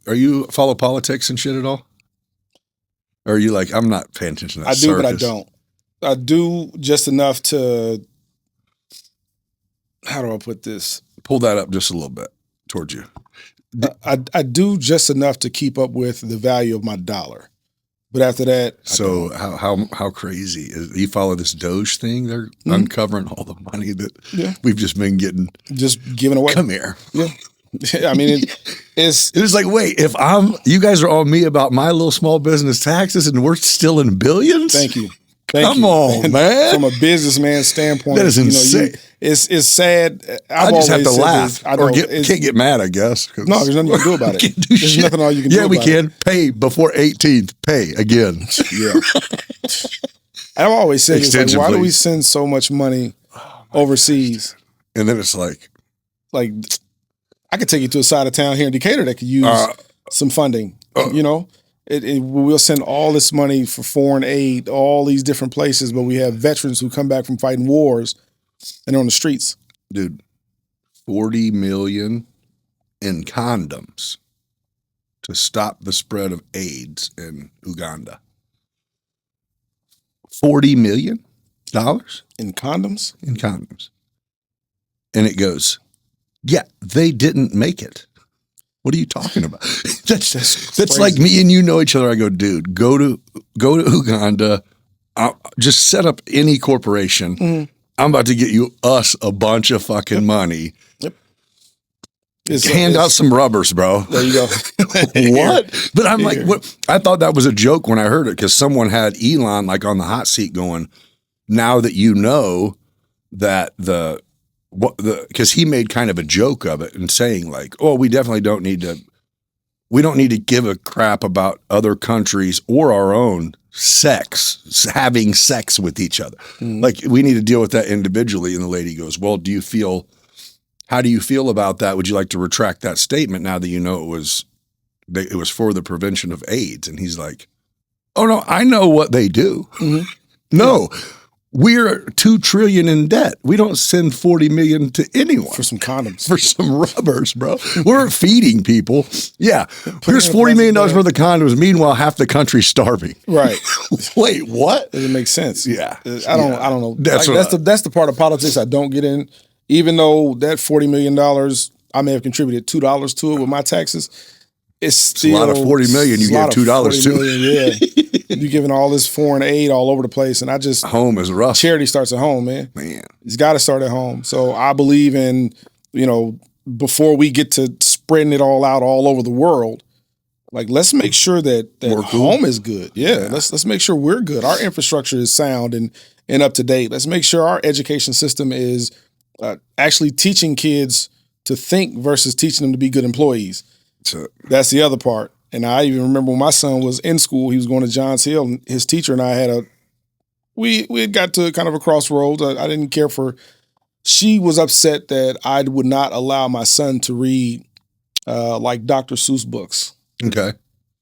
Are you follow politics and shit at all? Or are you like, I'm not paying attention to that I do, circus? but I don't. I do just enough to, how do I put this? Pull that up just a little bit towards you. I do just enough to keep up with the value of my dollar. But after that, so how crazy is you follow this Doge thing? They're uncovering all the money that we've just been giving away. Come here. Yeah. I mean, it's like, wait, if you guys are on me about my little small business taxes and we're still in billions? Thank you. Come on, man. From a businessman standpoint, that is insane. It's sad. I just have to laugh can't get mad, I guess. No, there's nothing you can do about it. There's nothing all you can do about it. Yeah, we can. Pay before 18th. Pay again. Yeah. I've always said, it's like, why do we send so much money overseas? And then it's like I could take you to a side of town here in Decatur that could use some funding, we'll send all this money for foreign aid, all these different places, but we have veterans who come back from fighting wars and they're on the streets. Dude, $40 million in condoms to stop the spread of AIDS in Uganda. $40 million in condoms? In condoms. And it goes, yeah, they didn't make it. What are you talking about? That's like me and you know each other. I go, dude, go to Uganda. Just set up any corporation. Mm-hmm. I'm about to get us a bunch of fucking money. Yep. Hand out some rubbers, bro. There you go. What? But I'm like, what? I thought that was a joke when I heard it because someone had Elon like on the hot seat going, now that you know that because he made kind of a joke of it and saying like, oh, we don't need to give a crap about other countries or our own having sex with each other. Mm. Like we need to deal with that individually. And the lady goes, well, how do you feel about that? Would you like to retract that statement now that you know it was for the prevention of AIDS? And he's like, oh no, I know what they do. Mm-hmm. No. Yeah. We're $2 trillion in debt. We don't send $40 million to anyone for some condoms, for some rubbers, bro. We're feeding people. Yeah, here's $40 million worth of condoms. Meanwhile, half the country's starving. Right. Wait, what? Doesn't make sense. Yeah, I don't know. That's the part of politics I don't get in. Even though that $40 million, I may have contributed $2 to it with my taxes. It's still a lot of $40 million. You give $2 to. Yeah. You're giving all this foreign aid all over the place. And home is rough. Charity starts at home, man. It's got to start at home. So I believe in, before we get to spreading it all out all over the world, like, let's make sure that home is good. Yeah. Let's make sure we're good. Our infrastructure is sound and and up to date. Let's make sure our education system is actually teaching kids to think versus teaching them to be good employees. That's the other part. And I even remember when my son was in school, he was going to Johns Hill, and his teacher and I had we had got to kind of a crossroads. I didn't care for. She was upset that I would not allow my son to read like Dr. Seuss books. Okay.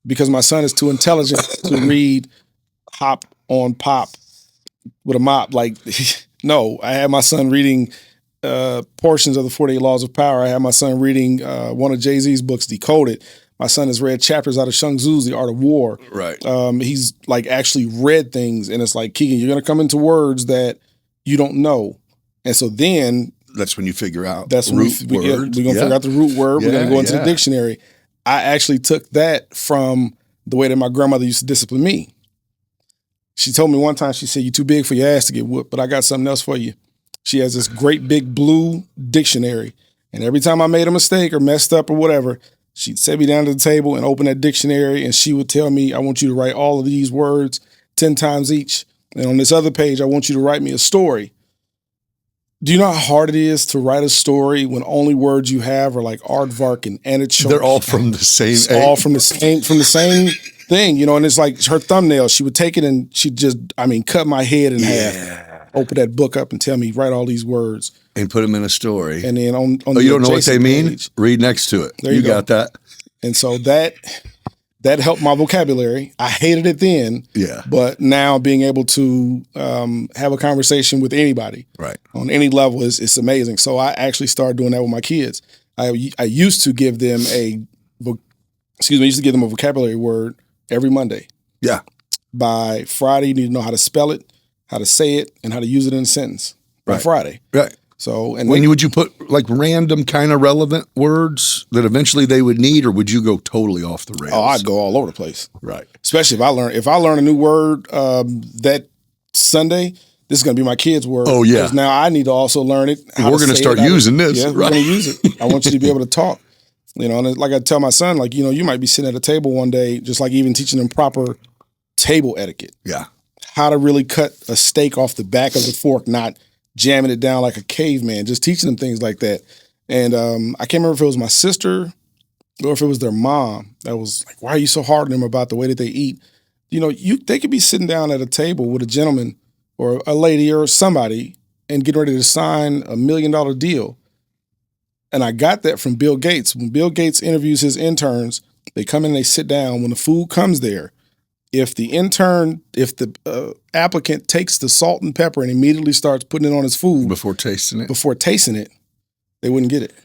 Because my son is too intelligent to read Hop on Pop with a mop. Like, no, I had my son reading portions of the 48 Laws of Power. I had my son reading one of Jay-Z's books, Decoded. My son has read chapters out of Sun Tzu's The Art of War. Right. He's like actually read things, and it's like, Keegan, you're going to come into words that you don't know. And so then that's when you figure out that's when we're going to figure out the root word. We're going to go into the dictionary. I actually took that from the way that my grandmother used to discipline me. She told me one time, she said, "You're too big for your ass to get whooped, but I got something else for you." She has this great big blue dictionary. And every time I made a mistake or messed up or whatever, she'd set me down to the table and open that dictionary, and she would tell me, "I want you to write all of these words 10 times each. And on this other page, I want you to write me a story." Do you know how hard it is to write a story when only words you have are like aardvark and anachorn? They're all from the same. It's all from the same thing, you know. And it's like her thumbnail. She would take it and she'd just, cut my head in half. Open that book up and tell me, write all these words and put them in a story. And then on you don't know what they mean? Read next to it. There you got that. And so that helped my vocabulary. I hated it then. Yeah. But now being able to have a conversation with anybody on any level is amazing. So I actually started doing that with my kids. I used to give them a vocabulary word every Monday. Yeah. By Friday, you need to know how to spell it, how to say it, and how to use it in a sentence. By Friday. Right. So, and would you put like random kind of relevant words that eventually they would need, or would you go totally off the rails? Oh, I'd go all over the place. Right. Especially if I learn a new word that Sunday, this is going to be my kid's word. Oh yeah. Because now I need to also learn it. We're going to start using this. Yeah, we're going to use it. I want you to be able to talk. You know, and like I tell my son, like, you know, you might be sitting at a table one day, just like even teaching them proper table etiquette. Yeah. How to really cut a steak off the back of the fork, not jamming it down like a caveman, just teaching them things like that. And I can't remember if it was my sister or if it was their mom that was like, "Why are you so hard on them about the way that they eat?" You know, they could be sitting down at a table with a gentleman or a lady or somebody and getting ready to sign $1 million deal. And I got that from Bill Gates. When Bill Gates interviews his interns, they come in and they sit down. When the food comes there, if the applicant takes the salt and pepper and immediately starts putting it on his food before tasting it, they wouldn't get it.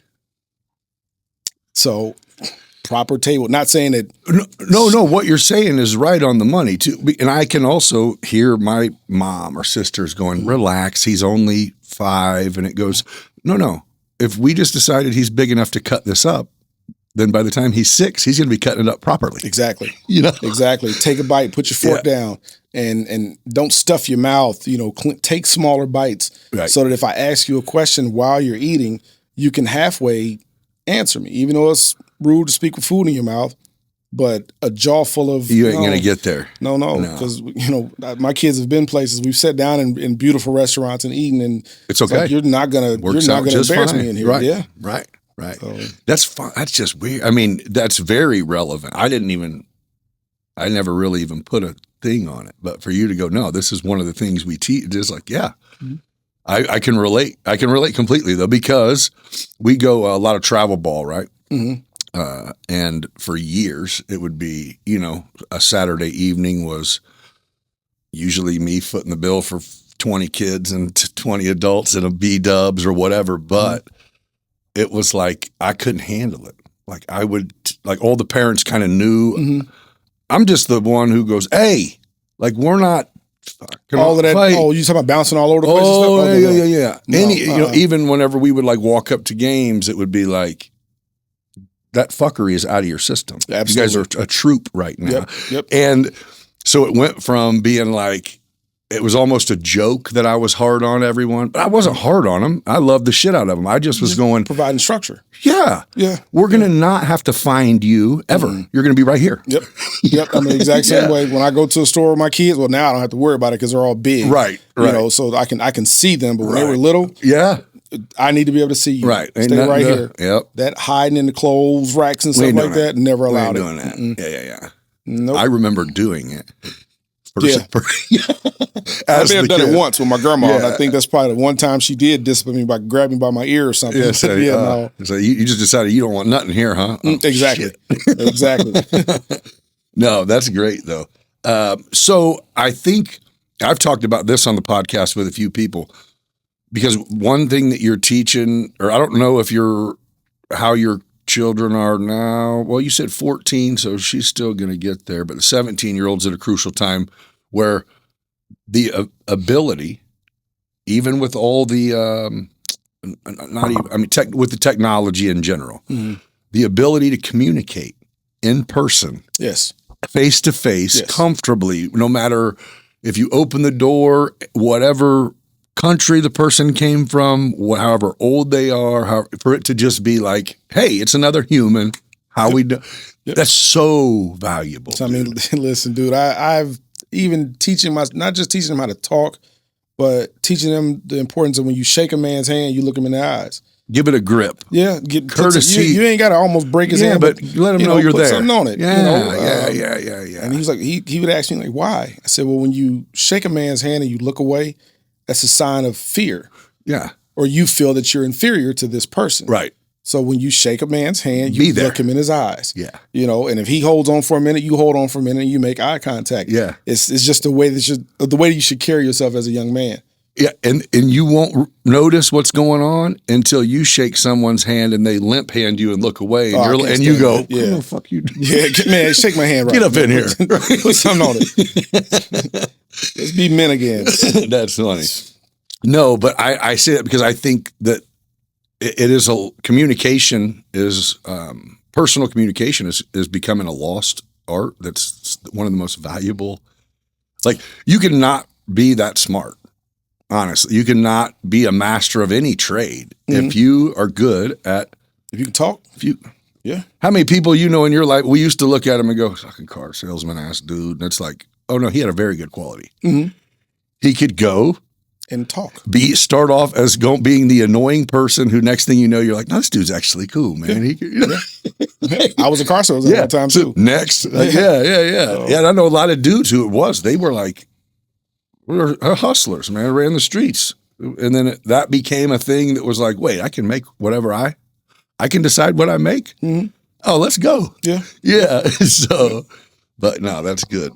So proper table, not saying that. No, what you're saying is right on the money too. And I can also hear my mom or sisters going, "Relax, he's only 5." And it goes, no. If we just decided he's big enough to cut this up, then by the time he's 6, he's going to be cutting it up properly. Exactly. You know? Exactly. Take a bite, put your fork down, and don't stuff your mouth. You know, take smaller bites so that if I ask you a question while you're eating, you can halfway answer me, even though it's rude to speak with food in your mouth. But a jaw full of you ain't going to get there. No, because you know my kids have been places. We've sat down in beautiful restaurants and eaten, and it's okay. Like, you're not gonna embarrass me in here. Right. Yeah. Right. So, that's fun. That's just weird. I mean, that's very relevant. I never really even put a thing on it. But for you to go, no, this is one of the things we teach. It's like, yeah, I can relate. I can relate completely though, because we go a lot of travel ball, right? Mm-hmm. And for years it would be, you know, a Saturday evening was usually me footing the bill for 20 kids and 20 adults and a B-dubs or whatever. But it was like, I couldn't handle it. Like I would, like all the parents kind of knew. Mm-hmm. I'm just the one who goes, "Hey, like we're not all of that." Fight. Oh, you talking about bouncing all over the place? Oh, yeah. No, you know, even whenever we would like walk up to games, it would be like, that fuckery is out of your system. Absolutely. You guys are a troop right now. Yep. And so it went from being like, it was almost a joke that I was hard on everyone, but I wasn't hard on them. I loved the shit out of them. I just was going providing structure. Yeah. We're going to not have to find you ever. You're going to be right here. Yep. I'm the exact same way. When I go to a store with my kids, well, now I don't have to worry about it because they're all big. Right. You know, so I can see them. But when they were little, I need to be able to see you. Right. Stay right here. Yep. That hiding in the clothes racks and stuff like that, never allowed doing that. Yeah. Nope. I remember doing it. I've done it once with my grandma, and I think that's probably the one time she did discipline me by grabbing me by my ear or something. So you just decided you don't want nothing here, huh? Exactly. Exactly. No, that's great though. So I think I've talked about this on the podcast with a few people, because one thing that you're teaching, or I don't know if how your children are now. Well, you said 14, so she's still going to get there. But the 17-year-old's at a crucial time where the ability, even with all the, with the technology in general, the ability to communicate in person, face to face, comfortably, no matter if you open the door, whatever country the person came from, however old they are, for it to just be like, hey, it's another human. How we do? That's so valuable. So, I mean, listen, dude, I've even not just teaching them how to talk, but teaching them the importance of when you shake a man's hand, you look him in the eyes. Give it a grip. Yeah. Courtesy. You ain't got to almost break his hand, but let him know you're put there. Something on it. Yeah. And he was like, he would ask me like, why? I said, well, when you shake a man's hand and you look away, that's a sign of fear. Yeah. Or you feel that you're inferior to this person. Right. So when you shake a man's hand, you look him in his eyes. Yeah. You know, and if he holds on for a minute, you hold on for a minute and you make eye contact. Yeah. It's just the way you should carry yourself as a young man. Yeah. And you won't notice what's going on until you shake someone's hand and they limp hand you and look away and you go, what the fuck you do? Yeah, man, shake my hand right. Get up in here. Put something on it. Let's be men again. That's funny. No, but I say that because I think that it is personal communication is becoming a lost art. That's one of the most valuable. Like, you can not be that smart. Honestly, you cannot be a master of any trade if you are good at. If you can talk. How many people in your life, we used to look at him and go, fucking car salesman ass dude. And it's like, oh no, he had a very good quality. He could go and talk. Start off as being the annoying person who next thing you know, you're like, no, this dude's actually cool, man. I was a car salesman at that time too. Next. Yeah. And I know a lot of dudes who they were like, we're hustlers, man, ran the streets. And then that became a thing that was like, wait, I can make whatever I can decide what I make. Oh, let's go. Yeah. So, but no, that's good.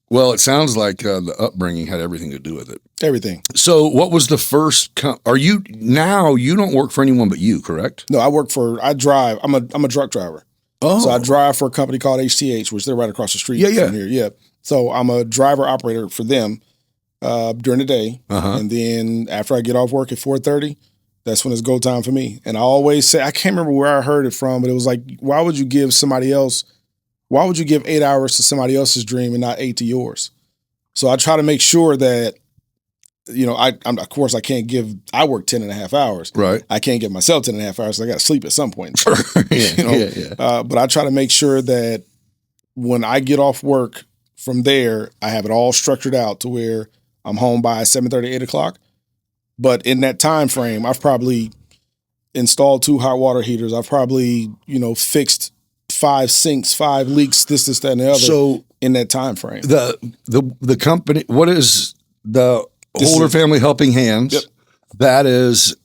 Well, it sounds like the upbringing had everything to do with it. Everything. So what was the first, you don't work for anyone but you, correct? No, I drive. I'm a truck driver. Oh. So I drive for a company called HTH, which they're right across the street from here. Yeah. So I'm a driver operator for them during the day. And then after I get off work at 4:30, that's when it's go time for me. And I always say, I can't remember where I heard it from, but it was like, why would you give 8 hours to somebody else's dream and not 8 to yours? So I try to make sure that, of course I work 10 and a half hours. Right. I can't give myself 10 and a half hours. So I got to sleep at some point. But I try to make sure that when I get off work from there, I have it all structured out to where I'm home by 7:30, 8 o'clock. But in that time frame, I've probably installed 2 hot water heaters. I've probably, fixed 5 sinks, 5 leaks, this, that, and the other. So in that time frame, the company, what is the Holder Family Helping Hands? Yep. That is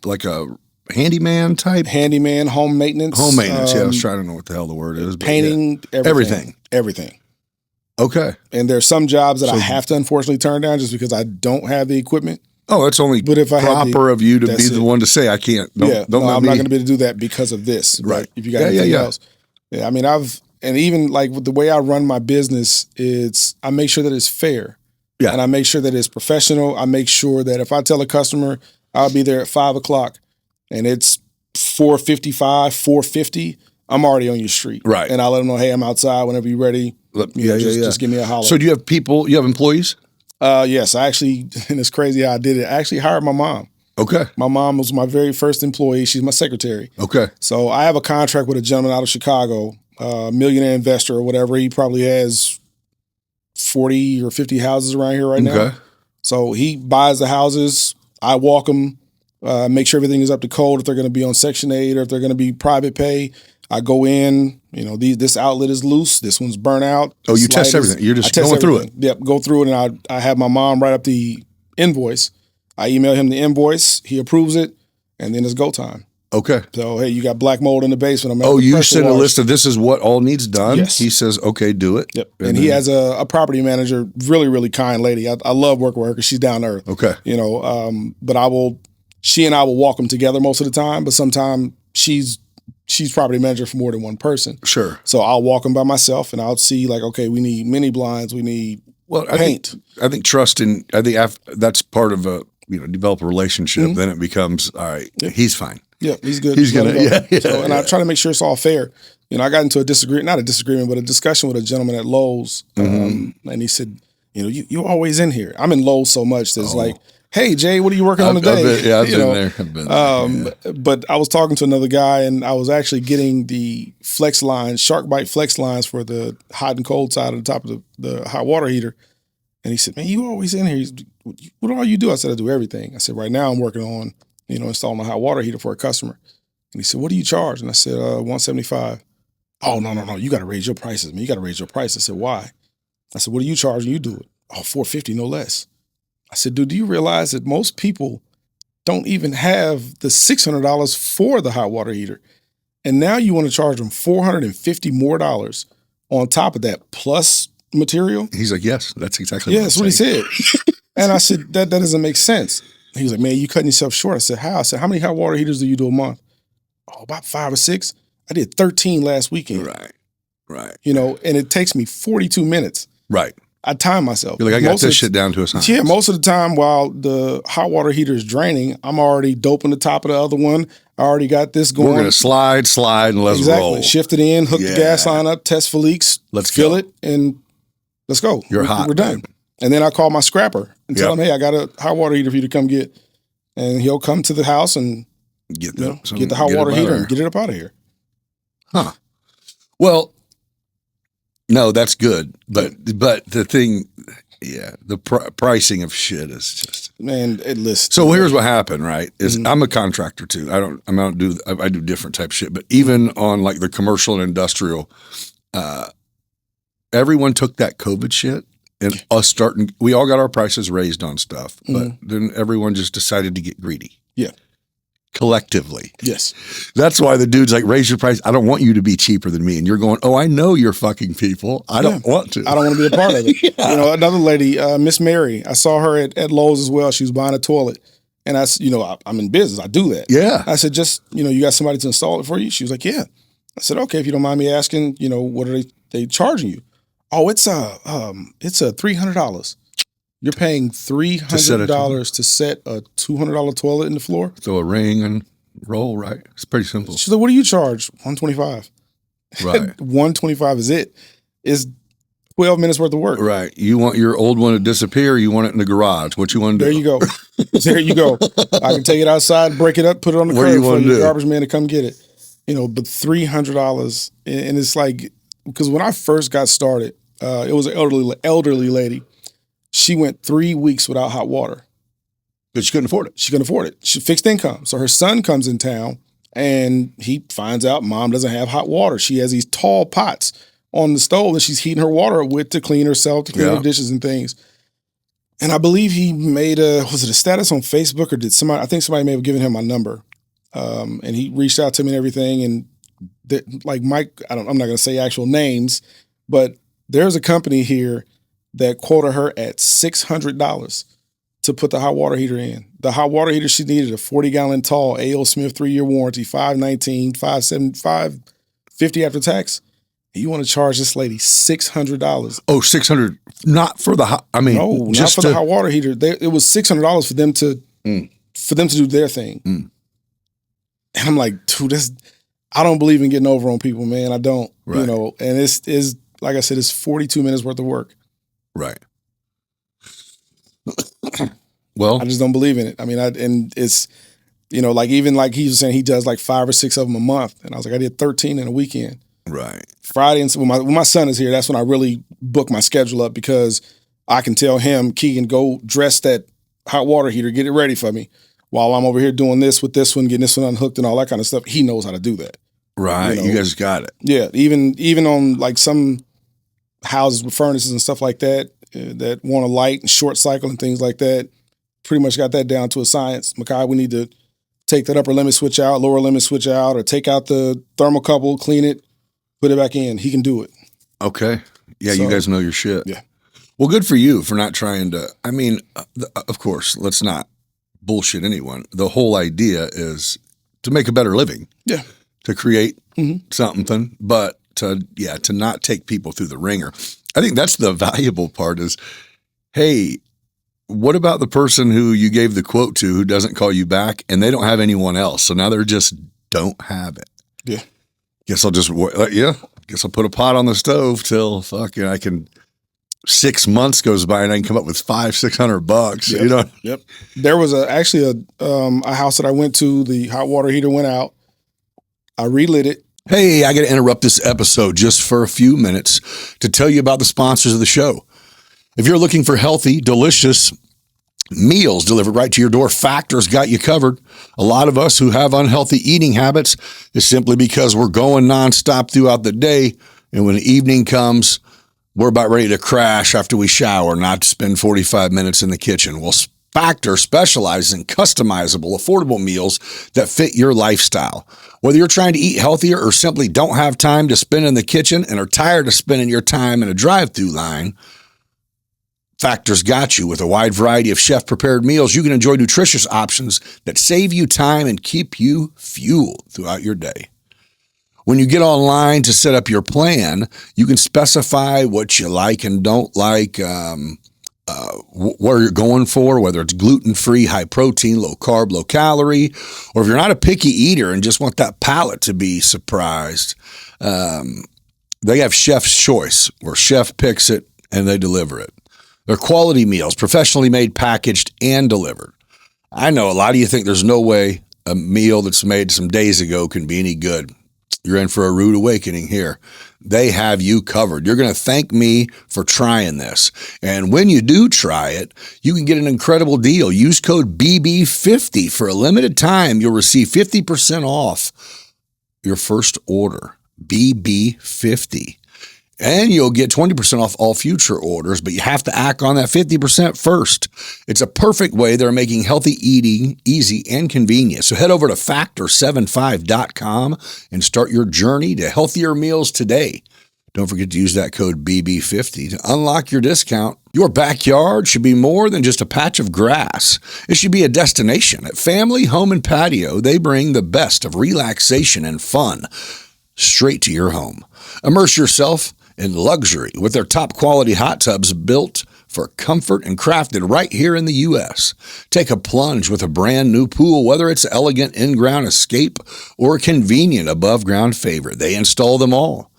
like a handyman type, home maintenance. Yeah, I was trying to know what the hell the word is. But painting, everything. Okay. And there's some jobs that I have to unfortunately turn down just because I don't have the equipment. Oh, it's only proper of you to be the one to say I can't. I'm not going to be able to do that because of this. Right. If you got anything else. Yeah, I mean, and even like with the way I run my business, I make sure that it's fair. Yeah. And I make sure that it's professional. I make sure that if I tell a customer I'll be there at 5 o'clock and it's 4:55, 4:50, I'm already on your street. Right. And I'll let them know, hey, I'm outside whenever you're ready. Just give me a holler. So do you have people? You have employees? Yes, I actually, and it's crazy how I did it. I actually hired my mom. Okay. My mom was my very first employee. She's my secretary. Okay. So I have a contract with a gentleman out of Chicago, millionaire investor or whatever. He probably has 40 or 50 houses around here right now. So he buys the houses. I walk them, make sure everything is up to code. If they're going to be on Section 8 or if they're going to be private pay, I go in. This outlet is loose. This one's burnt out. Oh, you test everything. You're just going through it. Yep, go through it, and I have my mom write up the invoice. I email him the invoice. He approves it, and then it's go time. Okay. So, hey, you got black mold in the basement. You send a list of this is what all needs done? Yes. He says, okay, do it. Yep. And he has a property manager, really, really kind lady. I love working with her because she's down to earth. Okay. But she and I will walk them together most of the time, but sometimes she's property manager for more than one person. Sure. So I'll walk them by myself, and I'll see okay, we need mini blinds, we need paint. I think trust that's part of a develop a relationship. Then it becomes all right. Yep. He's fine. Yeah, he's good. He's gonna. And I try to make sure it's all fair. I got into a disagreement, but a discussion with a gentleman at Lowe's, and he said, you're always in here. I'm in Lowe's so much that it's like, hey, Jay, what are you working on today? I've been there. But I was talking to another guy, and I was actually getting the flex lines, Shark Bite flex lines for the hot and cold side of the top of the hot water heater. And he said, man, you always in here. What do all you do? I said, I do everything. I said, right now I'm working on, installing a hot water heater for a customer. And he said, what do you charge? And I said, $175. Oh, no. You got to raise your prices, man. You got to raise your price. I said, why? I said, what do you charge? And you do it. Oh, $450, no less. I said, dude, do you realize that most people don't even have the $600 for the hot water heater? And now you want to charge them $450 more on top of that plus material? He's like, yes, that's exactly that's what he said. And I said, that doesn't make sense. He was like, man, you cutting yourself short. I said, how? I said, how many hot water heaters do you do a month? Oh, about 5 or 6. I did 13 last weekend. Right. And it takes me 42 minutes. Right. I time myself. You're like, I got this shit down to a science. Yeah, most of the time while the hot water heater is draining, I'm already doping the top of the other one. I already got this going. We're going to slide, and let's roll. Shift it in, hook the gas line up, test for leaks, fill it, and let's go. You're hot. We're done. Man. And then I call my scrapper and tell him, hey, I got a hot water heater for you to come get. And he'll come to the house and get the hot water heater and get it up out of here. Huh. Well, no, that's good. But the thing, the pricing of shit is just, man. Listen. So here's what happened, right? Is I'm a contractor too. I do different type of shit. But even on like the commercial and industrial, everyone took that COVID shit and we all got our prices raised on stuff. But then everyone just decided to get greedy. Yeah. Collectively. Yes. That's why the dude's like, raise your price. I don't want you to be cheaper than me. And you're going, oh, I know you're fucking people. I don't want to. I don't want to be a part of it. Another lady, Miss Mary, I saw her at Lowe's as well. She was buying a toilet. And I'm in business. I do that. Yeah. I said, just, you got somebody to install it for you? She was like, yeah. I said, okay, if you don't mind me asking, what are they charging you? Oh, it's $300. You're paying $300 to set a $200 toilet in the floor? So a ring and roll, right? It's pretty simple. She's like, what do you charge? $125. Right. $125 is it. It's 12 minutes worth of work. Right. You want your old one to disappear, you want it in the garage. What you want to do? There you go. There you go. I can take it outside, break it up, put it on the curb for your garbage man to come get it. But $300, and it's like, because when I first got started, it was an elderly lady. She went 3 weeks without hot water. Because she couldn't afford it. She couldn't afford it. She fixed income. So her son comes in town and he finds out mom doesn't have hot water. She has these tall pots on the stove that she's heating her water with to clean herself, to clean her dishes and things. And I believe he made was it a status on Facebook or I think somebody may have given him my number. And he reached out to me and everything. And like Mike, I'm not going to say actual names, but there's a company here that quoted her at $600 to put the hot water heater in. The hot water heater she needed, a 40-gallon tall A.O. Smith 3-year warranty, $519, $550 after tax. And you want to charge this lady $600? Oh, $600, not for the hot. I mean, no, just not for the hot water heater. It was $600 for them to do their thing. And I'm like, dude, I don't believe in getting over on people, man. I don't. Right. And it's like I said, it's 42 minutes worth of work. Right. Well, I just don't believe in it. I mean, and it's, like even like he was saying, he does like 5 or 6 of them a month. And I was like, I did 13 in a weekend. Right. Friday, and so when my son is here, that's when I really book my schedule up, because I can tell him, Keegan, go dress that hot water heater, get it ready for me. While I'm over here doing this with this one, getting this one unhooked and all that kind of stuff, he knows how to do that. Right. You guys got it. Yeah. Even on like some houses with furnaces and stuff like that, that want a light and short cycle and things like that, pretty much got that down to a science. Makai, we need to take that upper limit switch out, lower limit switch out, or take out the thermocouple, clean it, put it back in. He can do it. Okay. Yeah, so, you guys know your shit. Yeah. Well, good for you for not trying to, I mean, of course, let's not bullshit anyone. The whole idea is to make a better living. Yeah. To create something, but to not take people through the ringer. I think that's the valuable part is, hey, what about the person who you gave the quote to who doesn't call you back and they don't have anyone else? So now they're just don't have it. Yeah. Guess I'll just, guess I'll put a pot on the stove till I can, 6 months goes by and I can come up with $500-$600, Yep. Yep. There was actually a house that I went to, the hot water heater went out. I relit it. Hey, I got to interrupt this episode just for a few minutes to tell you about the sponsors of the show. If you're looking for healthy, delicious meals delivered right to your door, Factor's got you covered. A lot of us who have unhealthy eating habits is simply because we're going nonstop throughout the day. And when the evening comes, we're about ready to crash after we shower, not to spend 45 minutes in the kitchen. Well, Factor specializes in customizable, affordable meals that fit your lifestyle. Whether you're trying to eat healthier or simply don't have time to spend in the kitchen and are tired of spending your time in a drive-through line, Factor's got you with a wide variety of chef-prepared meals. You can enjoy nutritious options that save you time and keep you fueled throughout your day. When you get online to set up your plan, you can specify what you like and don't like, what you're going for, whether it's gluten-free, high protein, low carb, low calorie, or if you're not a picky eater and just want that palate to be surprised, they have Chef's Choice, where chef picks it and they deliver it. They're quality meals, professionally made, packaged, and delivered. I know a lot of you think there's no way a meal that's made some days ago can be any good. You're in for a rude awakening here. They have you covered. You're going to thank me for trying this. And when you do try it, you can get an incredible deal. Use code BB50 for a limited time. You'll receive 50% off your first order. BB50. And you'll get 20% off all future orders, but you have to act on that 50% first. It's a perfect way they're making healthy eating easy and convenient. So head over to factor75.com and start your journey to healthier meals today. Don't forget to use that code BB50 to unlock your discount. Your backyard should be more than just a patch of grass. It should be a destination. At Family Home and Patio, they bring the best of relaxation and fun straight to your home. Immerse yourself in luxury with their top quality hot tubs built for comfort and crafted right here in the U.S. Take a plunge with a brand new pool, whether it's elegant in-ground escape or a convenient above-ground favorite. They install them all.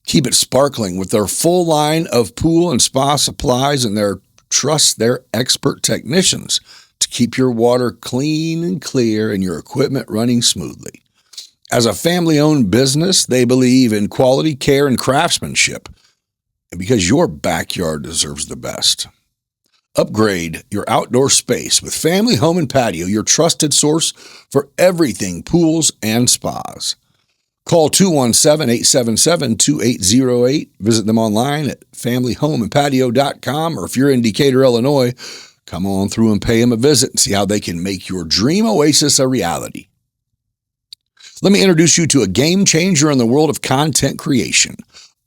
Keep it sparkling with their full line of pool and spa supplies, and trust their expert technicians to keep your water clean and clear and your equipment running smoothly. As a family-owned business, they believe in quality care and craftsmanship, and because your backyard deserves the best. Upgrade your outdoor space with Family Home and Patio, your trusted source for everything pools and spas. Call 217-877-2808. Visit them online at familyhomeandpatio.com, or if you're in Decatur, Illinois, come on through and pay them a visit and see how they can make your dream oasis a reality. Let me introduce you to a game changer in the world of content creation,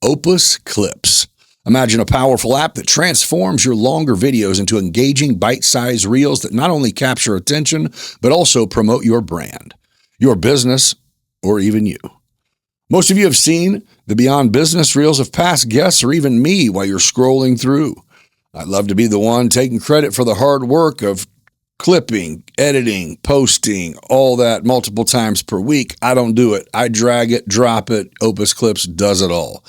Opus Clips. Imagine a powerful app that transforms your longer videos into engaging bite-sized reels that not only capture attention, but also promote your brand, your business, or even you. Most of you have seen the Beyond Business reels of past guests or even me while you're scrolling through. I'd love to be the one taking credit for the hard work of clipping, editing, posting, all that multiple times per week. I don't do it. I drag it, drop it. Opus Clips does it all.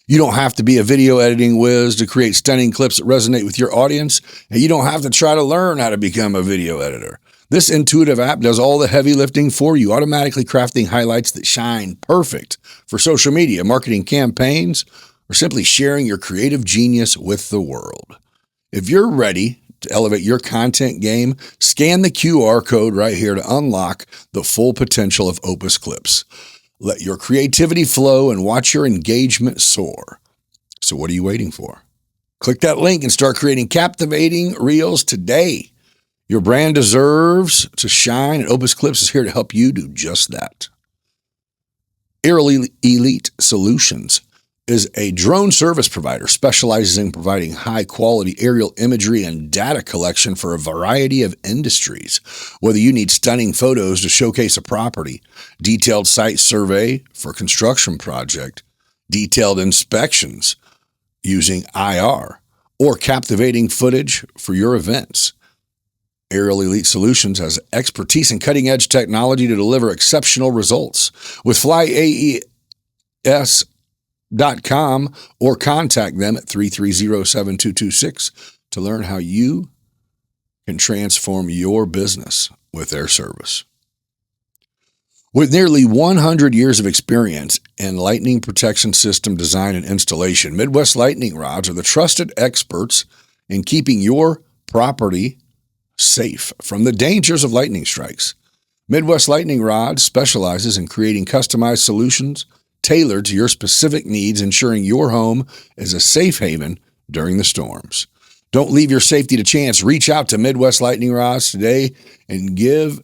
You don't have to be a video editing whiz to create stunning clips that resonate with your audience, and you don't have to try to learn how to become a video editor. This intuitive app does all the heavy lifting for you, automatically crafting highlights that shine perfect for social media, marketing campaigns, or simply sharing your creative genius with the world. If you're ready to elevate your content game, scan the QR code right here to unlock the full potential of Opus Clips. Let your creativity flow and watch your engagement soar. So what are you waiting for? Click that link and start creating captivating reels today. Your brand deserves to shine, and Opus Clips is here to help you do just that. Aerial Elite Solutions is a drone service provider specializes in providing high-quality aerial imagery and data collection for a variety of industries. Whether you need stunning photos to showcase a property, detailed site survey for a construction project, detailed inspections using IR, or captivating footage for your events, Aerial Elite Solutions has expertise in cutting-edge technology to deliver exceptional results. With FlyAES.com or contact them at 330-7226 to learn how you can transform your business with their service. With nearly 100 years of experience in lightning protection system design and installation, Midwest Lightning Rods are the trusted experts in keeping your property safe from the dangers of lightning strikes. Midwest Lightning Rods specializes in creating customized solutions tailored to your specific needs, ensuring your home is a safe haven during the storms. Don't leave your safety to chance. Reach out to Midwest Lightning Rods today and give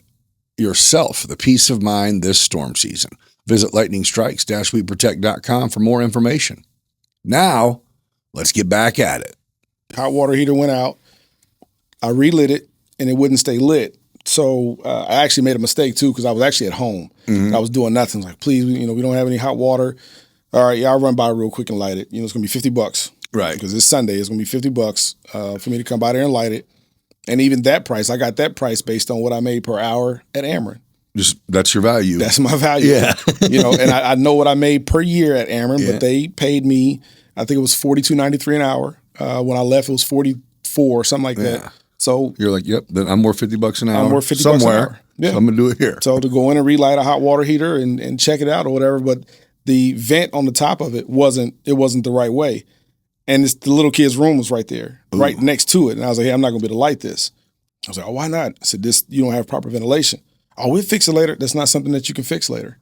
yourself the peace of mind this storm season. Visit lightningstrikes-weprotect.com for more information. Now, let's get back at it. Hot water heater went out. I relit it, and it wouldn't stay lit. So I actually made a mistake, too, because I was actually at home. I was doing nothing. I was like, please, we don't have any hot water. All right, I'll run by real quick and light it. It's going to be $50. Right. Because it's Sunday. It's going to be $50 for me to come by there and light it. And even that price, I got that price based on what I made per hour at Ameren. That's your value. That's my value. Yeah. And I know what I made per year at Ameren, but they paid me, I think it was $42.93 an hour. When I left, it was $44, something like that. So you're like, yep, then I'm worth $50 an hour. I'm worth $50 somewhere. an hour. Yeah. So I'm gonna do it here. So to go in and relight a hot water heater and check it out or whatever, but the vent on the top of it wasn't the right way. And the little kid's room was right there, right next to it. And I was like, hey, I'm not gonna be able to light this. I was like, oh, why not? I said, you don't have proper ventilation. Oh, we'll fix it later. That's not something that you can fix later.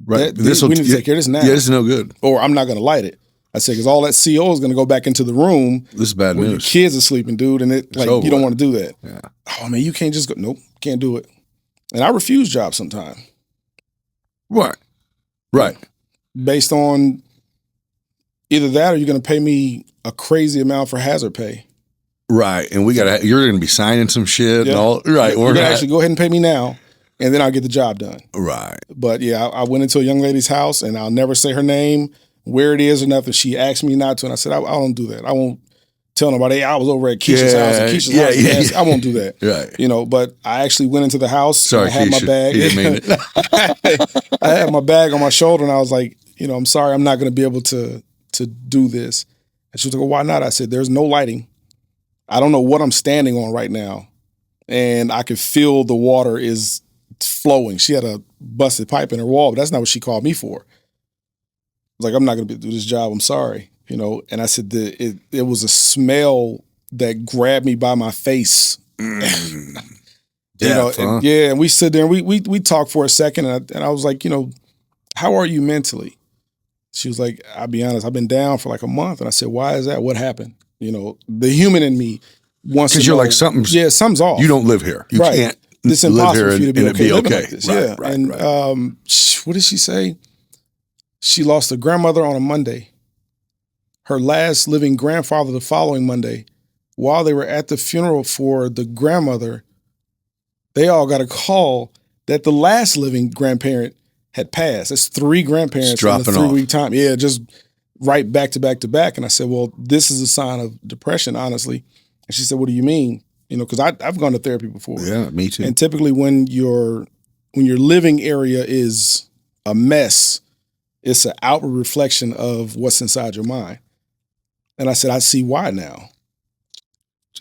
Right. We need to take care of this now. Yeah, this is no good. Or I'm not gonna light it. I said, because all that CO is going to go back into the room. This is bad news. Your kids are sleeping, dude, and you don't want to do that. Yeah. Oh, man, you can't just go. Nope, can't do it. And I refuse jobs sometimes. Right. Based on either that or you're going to pay me a crazy amount for hazard pay. Right. And you're going to be signing some shit and all. Right. You're going to actually go ahead and pay me now, and then I'll get the job done. Right. But yeah, I went into a young lady's house, and I'll never say her name, where it is or nothing. She asked me not to, and I said, I don't do that. I won't tell nobody, hey, I was over at Keisha's house, and Keisha's house. I won't do that. Right. But I actually went into the house. Sorry, I had Keisha. my bag. I had my bag on my shoulder, and I was like, I'm sorry, I'm not going to be able to do this. And she was like, well, why not? I said, there's no lighting. I don't know what I'm standing on right now. And I could feel the water is flowing. She had a busted pipe in her wall, but that's not what she called me for. I was like, I'm not going to do this job. I'm sorry. And I said, it was a smell that grabbed me by my face. Death, and we sit there and we talked for a second, and I was like, how are you mentally? She was like, I'll be honest, I've been down for like a month. And I said, why is that? What happened? The human in me wants to know. Because you're like, something's off. You don't live here. You can't it's impossible for you to be okay. Living like this. Right, what did she say? She lost a grandmother on a Monday. Her last living grandfather the following Monday. While they were at the funeral for the grandmother, they all got a call that the last living grandparent had passed. That's 3 grandparents in a 3-week time. Yeah, just right back to back to back. And I said, well, this is a sign of depression, honestly. And she said, what do you mean? Because I've gone to therapy before. Yeah, me too. And typically when your living area is a mess, It's an outward reflection of what's inside your mind. And I said, I see why now.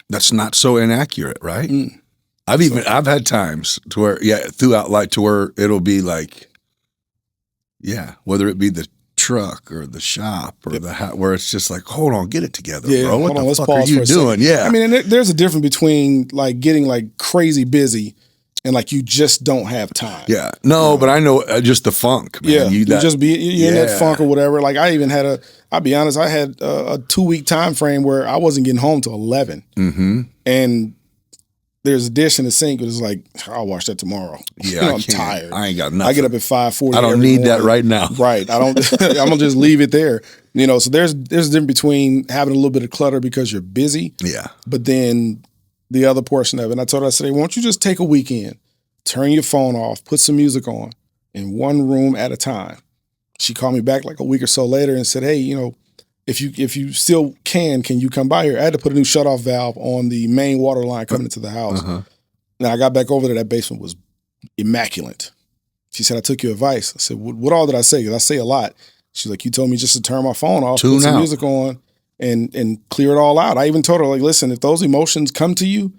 That's not so inaccurate, right? Mm. I've had times to where, throughout like to where it'll be like, whether it be the truck or the shop or the house, where it's just like, hold on, get it together, bro. What the fuck are you doing? Yeah. I mean, and there's a difference between like getting like crazy busy and like you just don't have time. Yeah. No, but I know just the funk, man. Yeah. You're in that funk or whatever. Like I even had I'll be honest, I had a 2-week time frame where I wasn't getting home till 11. Mm-hmm. And there's a dish in the sink, but it's like, I'll wash that tomorrow. Yeah, I'm tired. I ain't got nothing. I get up at 5:40. I don't need that right now. Right. I don't. I'm gonna just leave it there. So there's a difference between having a little bit of clutter because you're busy. Yeah. But then the other portion of it, and I told her, I said, hey, won't you just take a weekend, turn your phone off, put some music on in one room at a time. She called me back like a week or so later and said, hey, if you still can you come by here? I had to put a new shutoff valve on the main water line coming into the house. Uh-huh. Now I got back over there, that basement was immaculate. She said, I took your advice. I said, what all did I say? Because I say a lot. She's like, you told me just to turn my phone off, put some music on, and clear it all out. I even told her, like, listen, if those emotions come to you,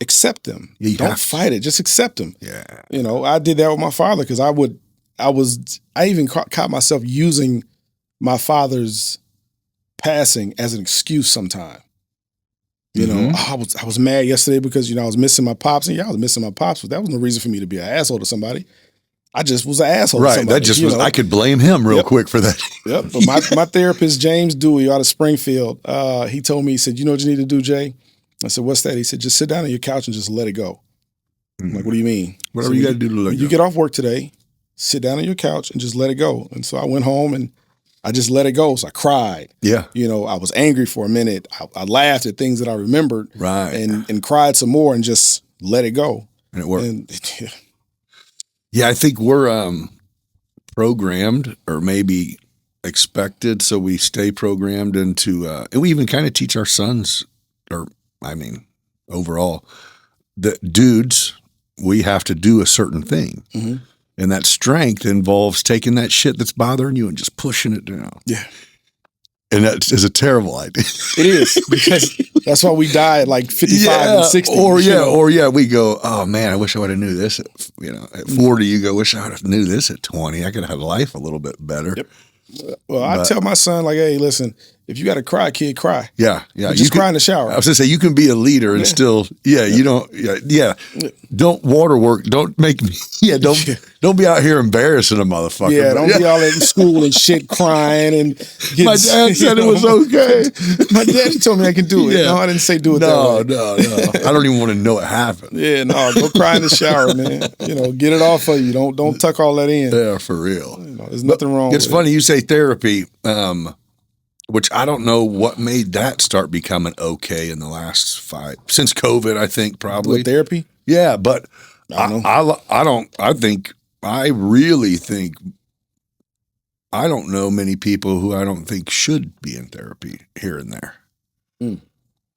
accept them. Don't fight it. Just accept them. Yeah. I did that with my father because I even caught myself using my father's passing as an excuse sometime. I was mad yesterday because, I was missing my pops, and I was missing my pops, but that was no reason for me to be an asshole to somebody. I just was an asshole to somebody. That just was, I could blame him real quick for that. Yep. But my therapist, James Dewey, out of Springfield, he told me, he said, you know what you need to do, Jay? I said, what's that? He said, just sit down on your couch and just let it go. I'm like, what do you mean? Whatever you got to do to let it go. You get off work today, sit down on your couch and just let it go. And so I went home and I just let it go. So I cried. Yeah. I was angry for a minute. I laughed at things that I remembered. Right. And cried some more and just let it go. And it worked. Yeah, I think we're programmed or maybe expected, so we stay programmed into, and we even kind of teach our sons, overall, that dudes, we have to do a certain thing. Mm-hmm. And that strength involves taking that shit that's bothering you and just pushing it down. Yeah. And that is a terrible idea. It is, because that's why we die at like 55 and 60. Or we go, oh man, I wish I would have knew this. At 40, you go, wish I would have knew this at 20. I could have had life a little bit better. Yep. Well, I tell my son, like, hey, listen, if you got to cry, kid, cry. Yeah. Just cry in the shower. I was going to say, you can be a leader and still, you don't, don't water work. Don't make me, don't be out here embarrassing a motherfucker. Yeah, don't be all in school and shit crying and my dad said it was okay. My daddy told me I can do it. Yeah. No, I didn't say do it that way. No. I don't even want to know it happened. Yeah, no, go cry in the shower, man. Get it off of you. Don't tuck all that in. Yeah, for real. There's nothing wrong with it. It's funny you say therapy, which I don't know what made that start becoming okay in the last since COVID, I think probably. With therapy? Yeah, but I really think I don't know many people who I don't think should be in therapy here and there. Mm.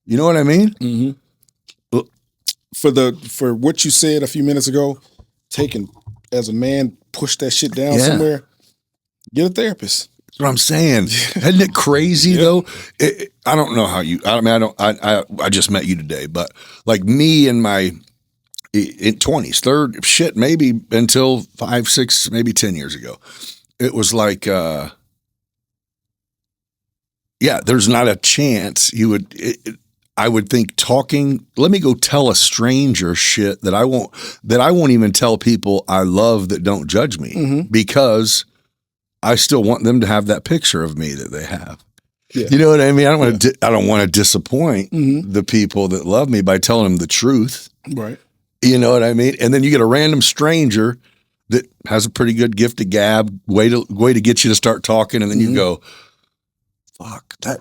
You know what I mean? Mm-hmm. For what you said a few minutes ago, taking as a man, push that shit down somewhere, get a therapist. That's what I'm saying. Isn't it crazy though? I don't know how you. I just met you today, but like me in my 20s, maybe until 5, 6, maybe 10 years ago, it was like, there's not a chance you would. I would think talking. Let me go tell a stranger shit that I won't even tell people I love that don't judge me because I still want them to have that picture of me that they have. Yeah. You know what I mean? I don't want to disappoint the people that love me by telling them the truth. Right. You know what I mean? And then you get a random stranger that has a pretty good gift of gab, way to get you to start talking, and then you go, "Fuck, that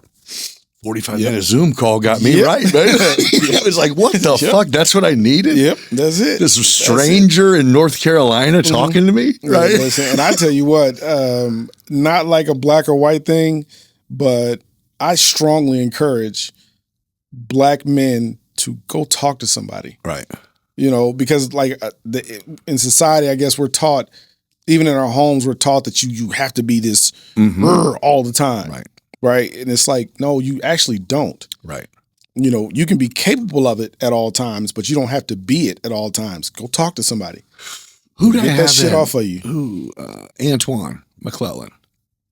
45-minute Zoom call got me right, man." I was like, "What the fuck? That's what I needed." Yep, that's it. This stranger in North Carolina talking to me, right? Listen, and I tell you what, not like a black or white thing, but I strongly encourage black men to go talk to somebody, right? Because like in society, I guess we're taught even in our homes, we're taught that you have to be this all the time. Right. Right. And it's like, no, you actually don't. Right. You know, you can be capable of it at all times, but you don't have to be it at all times. Go talk to somebody. Who did I get have that shit off of you? Who? Antoine McClellan.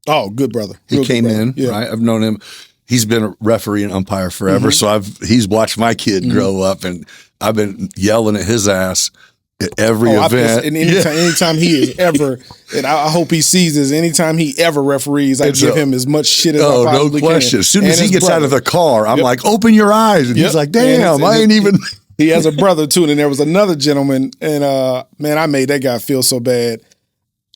Oh, good brother. He came in, right? I've known him. He's been a referee and umpire forever, so he's watched my kid grow up, and I've been yelling at his ass at every event. And anytime he is ever, and I hope he sees this, anytime he ever referees, I give him as much shit as I possibly can. No question. As soon as he gets out of the car, I'm like, open your eyes. And he's like, damn, I ain't even. He has a brother too, and there was another gentleman, and man, I made that guy feel so bad.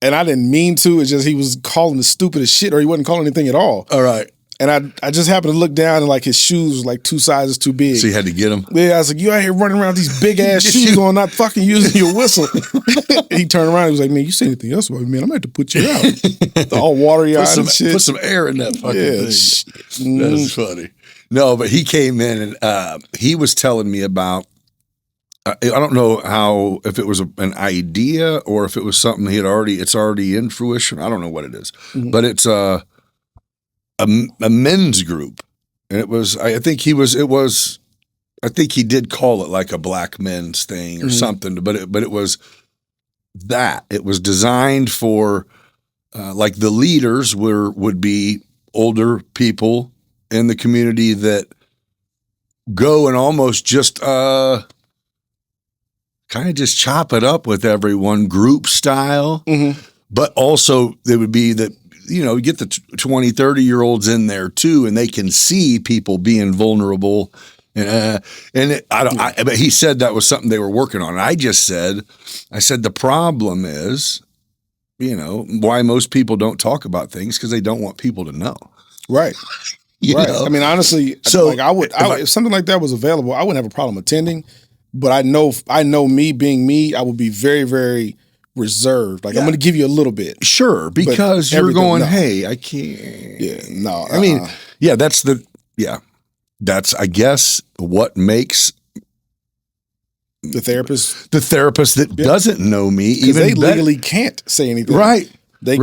And I didn't mean to. It's just he was calling the stupidest shit, or he wasn't calling anything at all. All right. And I just happened to look down, and like his shoes was like 2 sizes too big. So you had to get him? Yeah, I was like, you out here running around with these big ass shoes on, not fucking using your whistle. He turned around, he was like, man, you say anything else about me, man, I'm gonna have to put you out. All watery eyed and shit. Put some air in that fucking thing. That's funny. No, but he came in and he was telling me about, I don't know if it was an idea or if it was something it's already in fruition. I don't know what it is, but it's a men's group. And I think he did call it like a black men's thing or something, but it was that. It was designed for, like the leaders would be older people in the community that go and almost just, kind of just chop it up with everyone, group style, but also it would be that, you get the 20, 30-year-olds in there too, and they can see people being vulnerable. But he said that was something they were working on. And I said, the problem is, why most people don't talk about things because they don't want people to know. Right. Right. I mean, honestly, if something like that was available, I wouldn't have a problem attending. But I know me being me, I would be very, very reserved. Like I'm going to give you a little bit, sure, because you're going, hey, I can't. Yeah, no. I mean, that's I guess what makes the therapist that doesn't know me even they legally can't say anything, right? They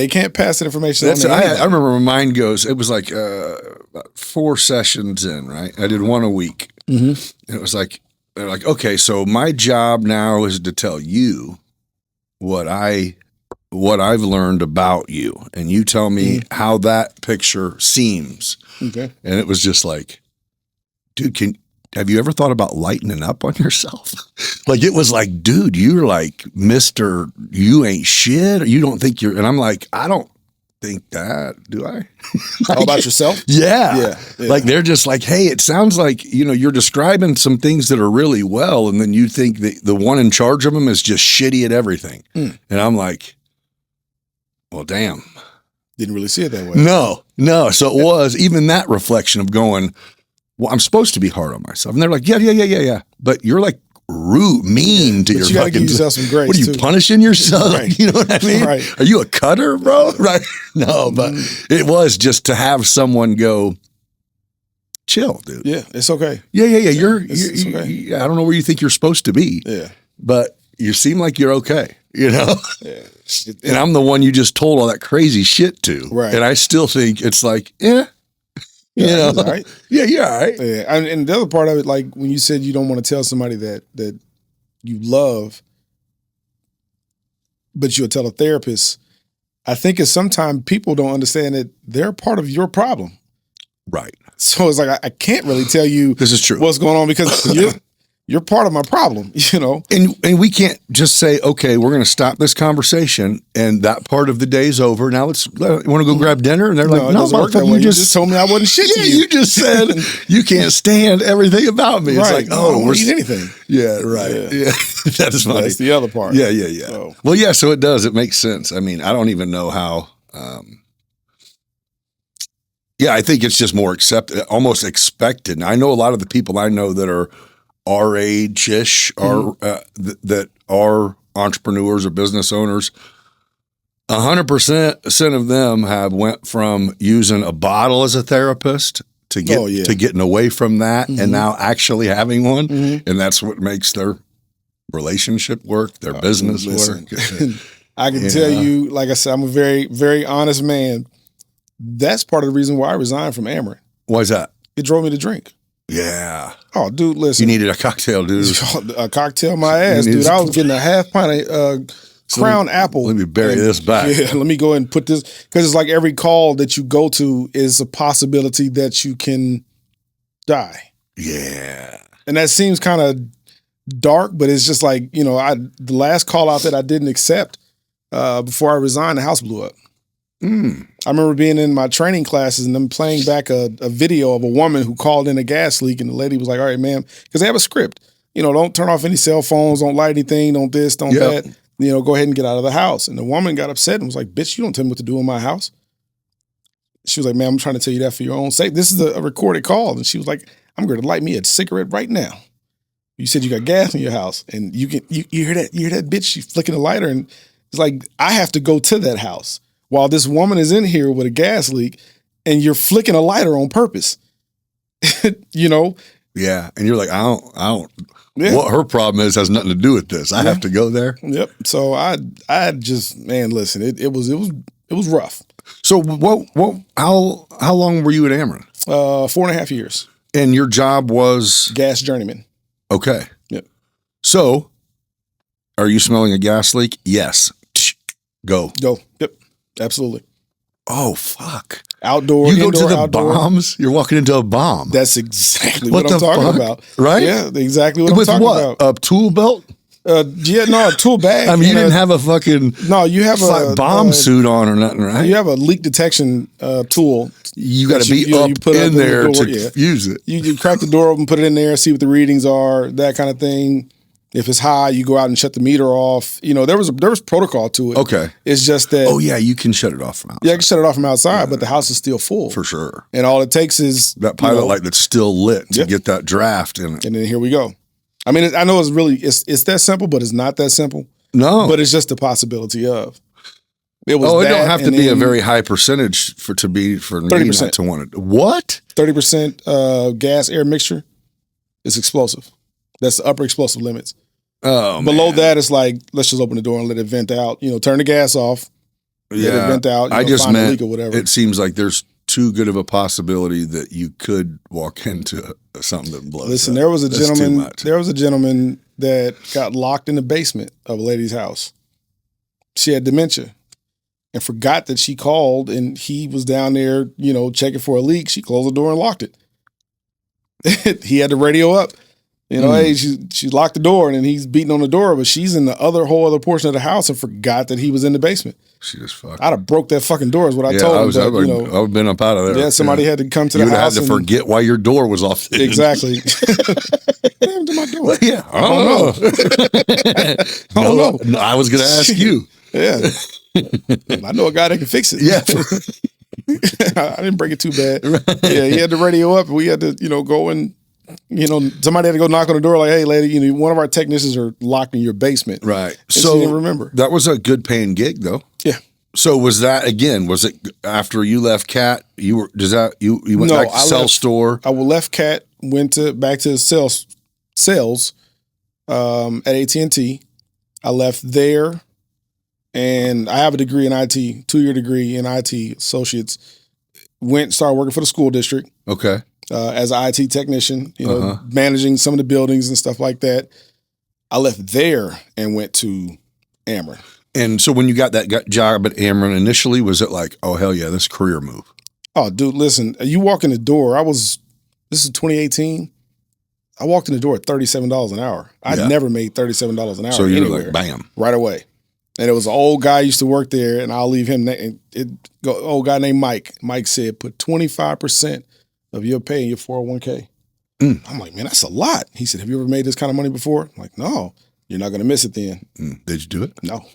can't pass that information. I remember when mine goes. It was like about 4 sessions in, right? I did one a week, and it was like. They're like, okay, so my job now is to tell you what I've learned about you, and you tell me how that picture seems. Okay. And it was just like, dude, have you ever thought about lightening up on yourself? Like it was like, dude, you're like Mr. You ain't shit. Or you don't think you're, and I'm like, I don't think that, do I? How about yourself? Yeah. Like they're just like, hey, it sounds like, you're describing some things that are really well. And then you think that the one in charge of them is just shitty at everything. And I'm like, well, damn. Didn't really see it that way. No. So it was even that reflection of going, well, I'm supposed to be hard on myself. And they're like, yeah. But you're like, rude, mean to your you gotta give yourself some grace. What are you punishing yourself? Right. You know what I mean? Right. Are you a cutter, bro? Right? No, but it was just to have someone go, chill, dude. Yeah, it's okay. Yeah. It's okay. I don't know where you think you're supposed to be. Yeah, but you seem like you're okay. Yeah. And I'm the one you just told all that crazy shit to. Right. And I still think it's like, all right. Yeah, you're all right. Yeah, and the other part of it, like when you said you don't want to tell somebody that you love, but you'll tell a therapist, I think it's sometimes people don't understand that they're part of your problem. Right. So it's like I can't really tell you this is true what's going on because you're part of my problem, And we can't just say, okay, we're going to stop this conversation and that part of the day's over. Now you want to go grab dinner? And they're like, no, motherfucker, you just told me I wasn't shit to you. You just said you can't stand everything about me. It's like, I don't eat anything. Yeah, right. Yeah. That's funny. That's the other part. Yeah. So. Well, yeah, so it does. It makes sense. I mean, I don't even know how. I think it's just more almost expected. And I know a lot of the people I know that are our age-ish that are entrepreneurs or business owners, 100% of them have went from using a bottle as a therapist to getting away from that and now actually having one. And that's what makes their relationship work, their business work. I can tell you, like I said, I'm a very, very honest man. That's part of the reason why I resigned from Ameren. Why is that? It drove me to drink. Yeah. Oh, dude, listen. You needed a cocktail, dude. A cocktail, my ass, dude. I was getting a half pint of Crown Apple. Let me bury this back. Yeah, let me go ahead and put this, because it's like every call that you go to is a possibility that you can die. Yeah. And that seems kind of dark, but it's just like, the last call out that I didn't accept before I resigned, the house blew up. I remember being in my training classes and them playing back a video of a woman who called in a gas leak, and the lady was like, all right, ma'am, because they have a script. Don't turn off any cell phones, don't light anything, don't this, don't that. Go ahead and get out of the house. And the woman got upset and was like, bitch, you don't tell me what to do in my house. She was like, man, I'm trying to tell you that for your own sake. This is a recorded call. And she was like, I'm going to light me a cigarette right now. You said you got gas in your house, and you hear that bitch, she's flicking a lighter, and it's like, I have to go to that house while this woman is in here with a gas leak, and you're flicking a lighter on purpose. Yeah. And you're like, I don't. Yeah. What her problem is has nothing to do with this. I have to go there. Yep. So I just, man, listen, it was rough. So how long were you at Ameren? 4.5 years. And your job was gas journeyman. Okay. Yep. So, are you smelling a gas leak? Yes. Go. Yep. Absolutely. Oh, fuck. Outdoor. You go indoor, to the outdoor. Bombs? You're walking into a bomb. That's exactly what I'm talking about. Right? Yeah, exactly what With I'm talking about. A tool belt? A tool bag. I mean, you didn't have a fucking you have a bomb suit on or nothing, right? You have a leak detection tool. You got to be up in there to use it. You crack the door open, put it in there, see what the readings are, that kind of thing. If it's high, you go out and shut the meter off. There was protocol to it. Okay. It's just that. Oh yeah, you can shut it off from outside. Yeah, I can shut it off from outside, but the house is still full. For sure. And all it takes is that pilot light that's still lit to get that draft in it. And then here we go. I mean, I know it's that simple, but it's not that simple. No. But it's just a possibility of. It don't have to be a very high percentage for me 30% not to want it. What? 30% gas air mixture is explosive. That's the upper explosive limits. Oh, below that, it's like, let's just open the door and let it vent out. Turn the gas off. Let it vent out. I just find meant a leak or whatever. It seems like there's too good of a possibility that you could walk into something that blows. Listen, up. there was a gentleman that got locked in the basement of a lady's house. She had dementia and forgot that she called, and he was down there, checking for a leak. She closed the door and locked it. He had the radio up. Hey, she locked the door, and then he's beating on the door, but she's in the whole other portion of the house and forgot that he was in the basement. She just fucked. I'd have broke that fucking door is what I told him. I would have been up out of there. Yeah, somebody had to come to the house. You would have had to forget why your door was off. Exactly. What happened to my door? Well, yeah, I don't know. No, I was going to ask you. Yeah. I know a guy that can fix it. Yeah. I didn't break it too bad. Yeah, he had the radio up, and we had to, go and, somebody had to go knock on the door like, hey, lady, one of our technicians are locked in your basement. Right. And so she didn't remember. That was a good paying gig, though. Yeah. So was it after you left CAT? You went back to sell store? I left CAT, went back to sales at AT&T. I left there, and I have a degree in IT, 2-year degree in IT, associates. Started working for the school district. Okay. As an IT technician, managing some of the buildings and stuff like that. I left there and went to Ameren. And so when you got that job at Ameren initially, was it like, oh, hell yeah, this is a career move? Oh, dude, listen, you walk in the door. This is 2018. I walked in the door at $37 an hour. I'd never made $37 an hour. So you're anywhere, like, bam. Right away. And it was an old guy used to work there, and I'll leave him. Old guy named Mike. Mike said, put 25% of your pay in your 401k. I'm like, man, that's a lot. He said, have you ever made this kind of money before? I'm like, no. You're not going to miss it then. Did you do it? No.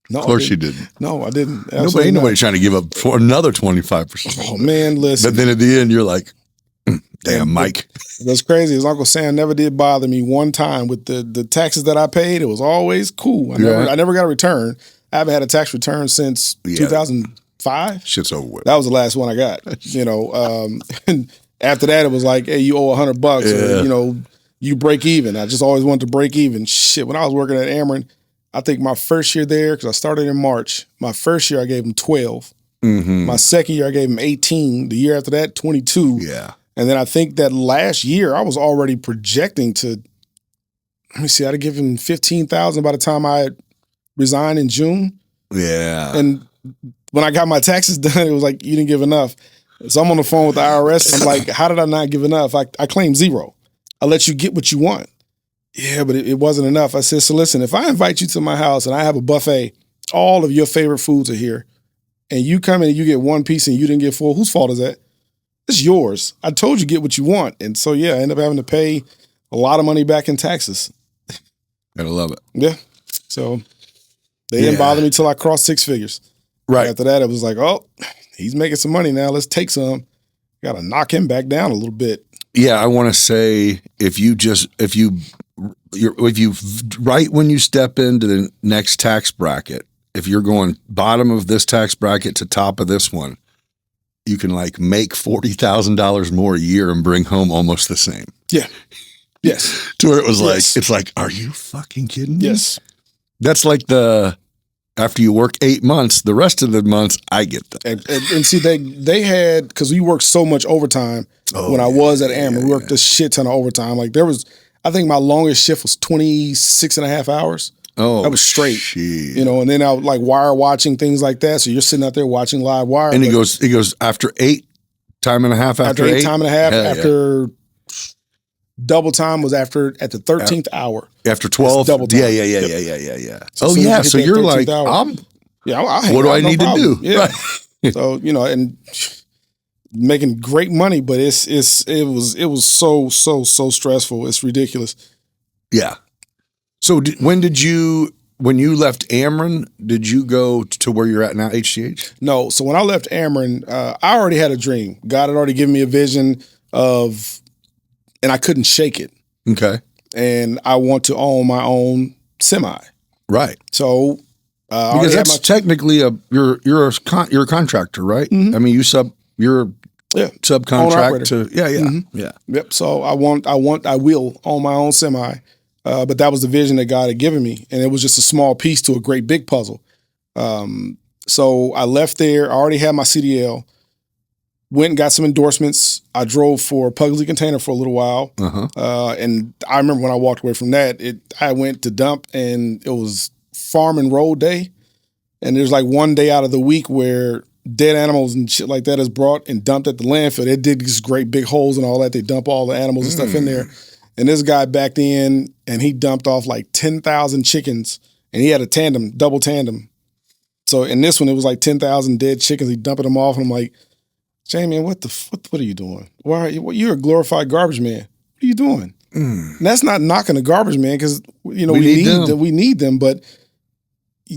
No, of course you didn't. No, I didn't. Ain't nobody trying to give up for another 25%. Oh, man, listen. But then at the end, you're like, damn, Mike. That's crazy. As Uncle Sam never did bother me one time with the taxes that I paid. It was always cool. I never got a return. I haven't had a tax return since 2005. Shit's over with. That was the last one I got. And after that, it was like, hey, you owe $100 or, you break even. I just always wanted to break even. Shit, when I was working at Ameren, I think my first year there, because I started in March, my first year I gave them 12. Mm-hmm. My second year I gave them 18. The year after that, 22. Yeah. And then I think that last year I was already projecting to, let me see, I'd have given 15,000 by the time I resigned in June. Yeah. And when I got my taxes done, it was like, you didn't give enough. So I'm on the phone with the IRS. I'm like, how did I not give enough? I claimed 0. I let you get what you want. Yeah, but it wasn't enough. I said, so listen, if I invite you to my house and I have a buffet, all of your favorite foods are here, and you come in and you get one piece and you didn't get full, whose fault is that? It's yours. I told you get what you want. And so, yeah, I ended up having to pay a lot of money back in taxes. Gotta love it. Yeah. So they didn't bother me till I crossed 6 figures. Right. After that, it was like, oh, he's making some money now. Let's take some. Got to knock him back down a little bit. Yeah, I want to say if you right when you step into the next tax bracket, if you're going bottom of this tax bracket to top of this one, you can like make $40,000 more a year and bring home almost the same. Yeah. Yes. To where it was like, it's like, are you fucking kidding me? Yes. That's like after you work 8 months, the rest of the months, I get that. And see, they had, because we worked so much overtime when I was at Ameren. We worked a shit ton of overtime. Like I think my longest shift was 26 and a half hours. Oh, that was straight. Shit. You know, and then I would like wire watching, things like that. So you're sitting out there watching live wire. And it goes after 8 time and a half after 8 time and a half after double time was at the 13th hour. After 12? Double time. Yeah. So oh, yeah. So you're like, what do I need to do? Yeah. Right. So, you know, and making great money, but it was so stressful. It's ridiculous. Yeah. So when you left Ameren, did you go to where you're at now, HGH? No. So when I left Ameren, I already had a dream. God had already given me a vision and I couldn't shake it. Okay. And I want to own my own semi. Right. So because that's technically you're a contractor, right? Mm-hmm. I mean, you're subcontract to Mm-hmm. yeah. Yep. So I will own my own semi. But that was the vision that God had given me, and it was just a small piece to a great big puzzle. So I left there. I already had my CDL. Went and got some endorsements. I drove for Pugsley Container for a little while. Uh-huh. And I remember when I walked away from that, I went to dump, and it was farm and road day. And there's like one day out of the week where dead animals and shit like that is brought and dumped at the landfill. They dig these great big holes and all that. They dump all the animals and stuff in there. And this guy backed in, and he dumped off like 10,000 chickens, and he had a double tandem. So in this one, it was like 10,000 dead chickens. He dumping them off, and I'm like, Jamie, what are you doing? You're a glorified garbage man. What are you doing? And that's not knocking the garbage man, because we need them. But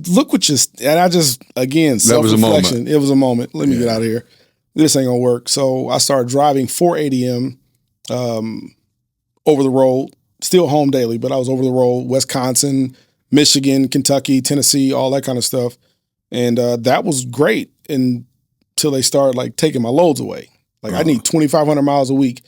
look what and I just, again, self-reflection. It was a moment. Let me get out of here. This ain't gonna work. So I started driving 480M over the road, still home daily, but I was over the road, Wisconsin, Michigan, Kentucky, Tennessee, all that kind of stuff. And that was great until they started like taking my loads away. Like I need 2,500 miles a week.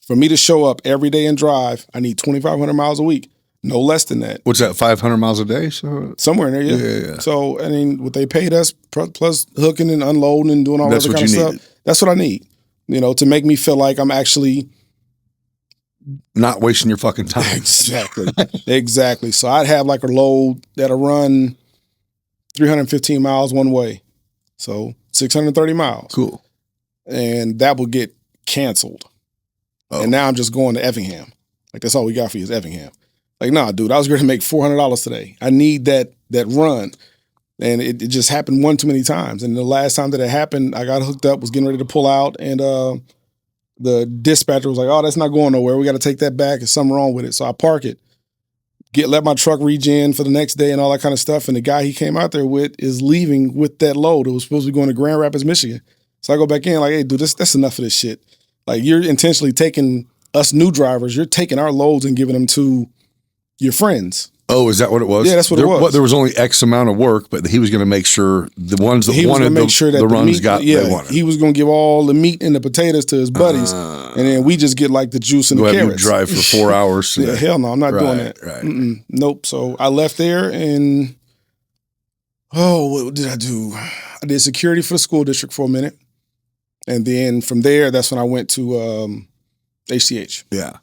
For me to show up every day and drive, I need 2,500 miles a week. No less than that. What's that, 500 miles a day? So somewhere in there, yeah. So, I mean, what they paid us, plus hooking and unloading and doing all that kind of stuff, that's what I need, to make me feel like I'm actually not wasting your fucking time. Exactly. So I'd have like a load that'll run 315 miles one way. So 630 miles. Cool. And that will get canceled. Oh. And now I'm just going to Effingham. Like, that's all we got for you is Effingham. Like, nah, dude, I was going to make $400 today. I need that run. And it just happened one too many times. And the last time that it happened, I got hooked up, was getting ready to pull out, and the dispatcher was like, oh, that's not going nowhere. We got to take that back. There's something wrong with it. So I park it, let my truck regen for the next day and all that kind of stuff. And the guy he came out there with is leaving with that load. It was supposed to be going to Grand Rapids, Michigan. So I go back in like, hey, dude, that's enough of this shit. Like, you're intentionally taking us new drivers, you're taking our loads and giving them to your friends. Oh, is that what it was? Yeah, that's what it was. There was only X amount of work, but he was going to make sure the ones that wanted the runs meat, got they wanted. He was going to give all the meat and the potatoes to his buddies, and then we just get like the juice and the carrots. You drive for 4 hours. Yeah, hell no, I'm not doing that. Right. Nope. So I left there and, what did I do? I did security for the school district for a minute. And then from there, that's when I went to HCH. Yeah.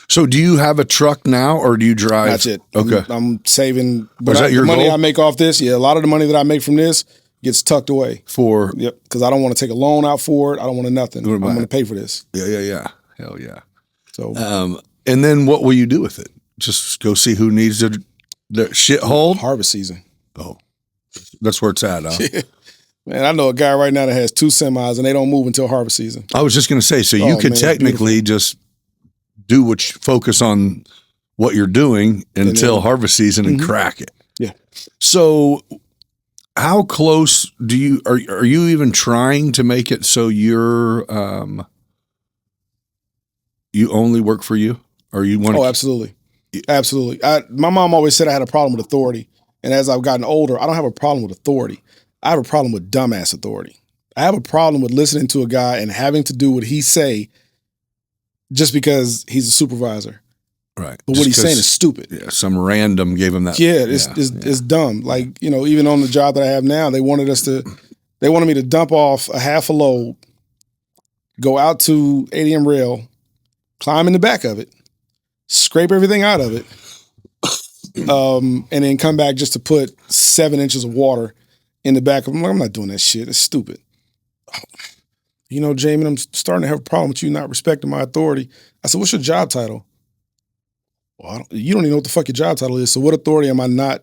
So do you have a truck now or do you drive? That's it. Okay. I'm saving. Is that your money goal? I make off this? Yeah, a lot of the money that I make from this gets tucked away. Yep, because I don't want to take a loan out for it. I don't want nothing. I'm going to pay for this. Yeah. Hell yeah. So, and then what will you do with it? Just go see who needs the shit hauled? Harvest season. Oh, that's where it's at, huh? Man, I know a guy right now that has 2 semis and they don't move until harvest season. I was just going to say, so you could technically just do focus on what you're doing until harvest season and crack it. Yeah. So how close are you even trying to make it so you're you only work for you, or you want? Oh, absolutely. Absolutely. My mom always said I had a problem with authority. And as I've gotten older, I don't have a problem with authority. I have a problem with dumbass authority. I have a problem with listening to a guy and having to do what he say just because he's a supervisor. Right. But what he's saying is stupid. Yeah, some random gave him that. Yeah, it's dumb. Like, even on the job that I have now, they wanted me to dump off a half a load, go out to ADM rail, climb in the back of it, scrape everything out of it, and then come back just to put 7 inches of water in the back of them. I'm not doing that shit. It's stupid. Jamie, I'm starting to have a problem with you not respecting my authority. I said, what's your job title? Well, you don't even know what the fuck your job title is. So what authority am I not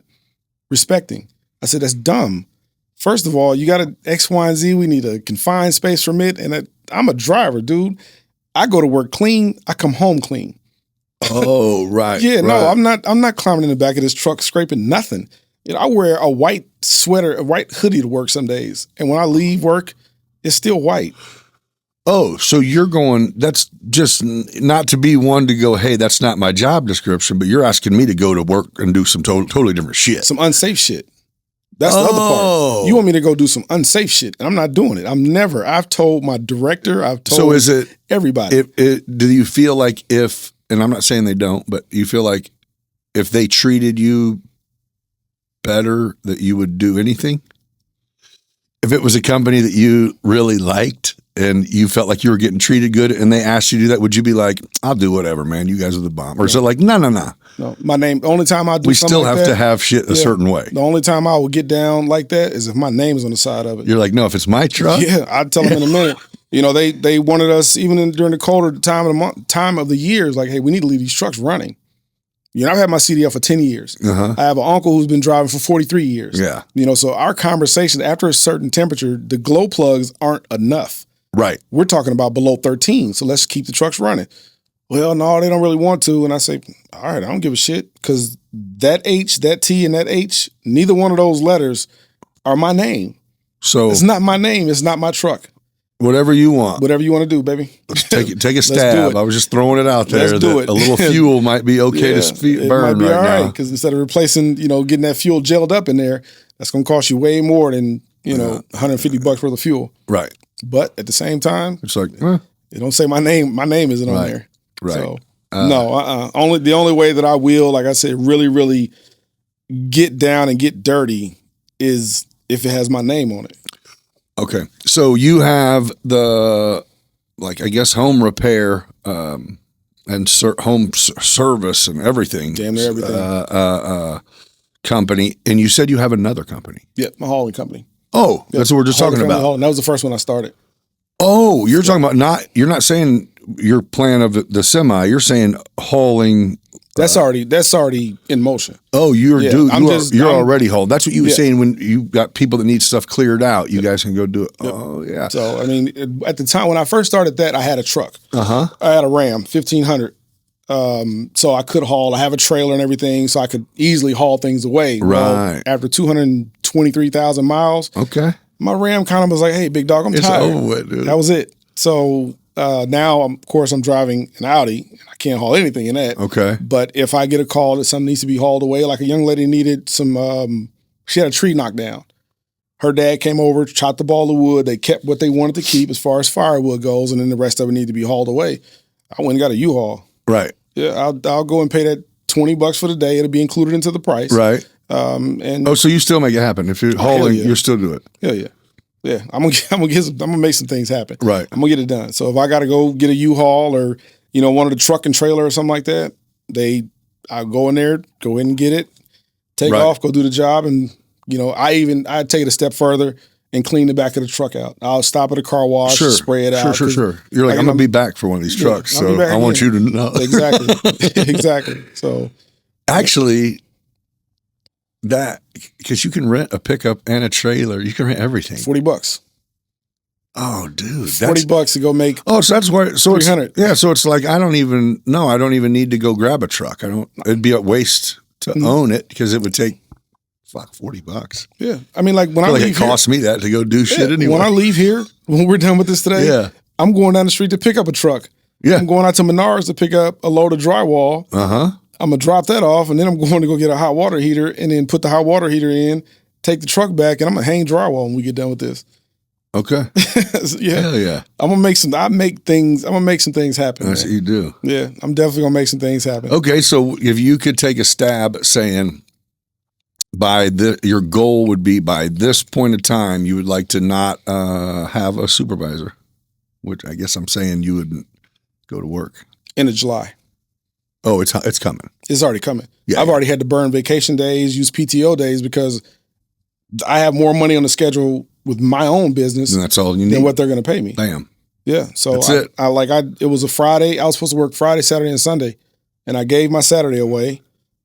respecting? I said, that's dumb. First of all, you got an X, Y, and Z. We need a confined space permit. And I'm a driver, dude. I go to work clean. I come home clean. Oh, right. Yeah, right. No, I'm not climbing in the back of this truck scraping nothing. I wear a white sweater, a white hoodie to work some days. And when I leave work, it's still white. Oh, so you're going, that's just not to be one to go, hey, that's not my job description, but you're asking me to go to work and do some totally different shit. Some unsafe shit. That's the other part. You want me to go do some unsafe shit, and I'm not doing it. I've told my director, so is it everybody. Do you feel like and I'm not saying they don't, but you feel like if they treated you better that you would do anything? If it was a company that you really liked and you felt like you were getting treated good and they asked you to do that, would you be like, I'll do whatever, man, you guys are the bomb? Or is it like, no. No, my name, the only time I do we something still like have that, to have shit a certain way. The only time I will get down like that is if my name is on the side of it. You're like, no, if it's my truck. Yeah, I'd tell them in a minute. They wanted us, even during the colder time of the year, it's like, hey, we need to leave these trucks running. I've had my CDL for 10 years. I have an uncle who's been driving for 43 years. Yeah. So our conversation, after a certain temperature, the glow plugs aren't enough. Right. We're talking about below 13, so let's keep the trucks running. Well, no, they don't really want to. And I say, all right, I don't give a shit, because that H, that T, and that H, neither one of those letters are my name. So it's not my name. It's not my truck. Whatever you want. Whatever you want to do, baby. Take a stab. I was just throwing it out there. Let's do it. A little fuel might be okay to burn right now. Because instead of replacing, getting that fuel gelled up in there, that's going to cost you way more than, $150 worth of fuel. Right. But at the same time, it's like, it don't say my name. My name isn't on there. Right. So the only way that I will, like I said, really, really get down and get dirty is if it has my name on it. Okay. So you have the, I guess, home repair and home service and everything. Damn near everything. Company. And you said you have another company. Yeah, my hauling company. Oh, that's what we're just talking about. Hauling. That was the first one I started. Oh, you're talking about you're not saying your plan of the semi. You're saying hauling. That's already in motion. Oh, you're already hauled. That's what you were saying when you got people that need stuff cleared out. You guys can go do it. Yep. Oh, yeah. So, at the time when I first started that, I had a truck. I had a Ram 1500. So I could haul. I have a trailer and everything, so I could easily haul things away. Right. Well, after 223,000 miles, okay, my Ram kind of was like, "Hey, big dog, I'm tired." Over with, dude. That was it. So now, of course, I'm driving an Audi. I can't haul anything in that. Okay. But if I get a call that something needs to be hauled away, like a young lady needed some, she had a tree knocked down. Her dad came over, chopped the ball of wood. They kept what they wanted to keep as far as firewood goes, and then the rest of it needed to be hauled away. I went and got a U-Haul. Right. Yeah, I'll go and pay that $20 for the day. It'll be included into the price. Right. And so you still make it happen. If you're hauling, yeah. you still do it. Hell yeah. Yeah, I'm gonna make some things happen. Right. I'm gonna get it done. So if I gotta go get a U-Haul or one of the truck and trailer or something like that, I'll go in there, go in and get it, take off, go do the job, and I take it a step further and clean the back of the truck out. I'll stop at a car wash, spray it out. Sure. You're like, I'm gonna be back for one of these trucks, so I want you to know. Exactly. Exactly. So actually, because you can rent a pickup and a trailer, you can rent everything. $40. Oh, dude, $40 to go make. Oh, so that's where. So $300. Yeah, so it's like I don't even need to go grab a truck. It'd be a waste to own it because it would take $40. Yeah, I mean, like when I leave it costs me that to go do shit anyway. When I leave here, when we're done with this today, I'm going down the street to pick up a truck. Yeah, I'm going out to Menards to pick up a load of drywall. I'm gonna drop that off, and then I'm going to go get a hot water heater, and then put the hot water heater in, take the truck back, and I'm gonna hang drywall when we get done with this. Okay. Yeah. Hell yeah. I'm gonna make some things happen. That's what you do. Yeah, I'm definitely gonna make some things happen. Okay, so if you could take a stab at saying your goal would be by this point of time you would like to not have a supervisor, which I guess I'm saying you wouldn't go to work. End of July. Oh, it's coming. It's already coming. Yeah, I've already had to burn vacation days, use PTO days because I have more money on the schedule with my own business. And that's all you need. Than what they're going to pay me. Bam. Yeah. So that's it. It was a Friday. I was supposed to work Friday, Saturday, and Sunday, and I gave my Saturday away,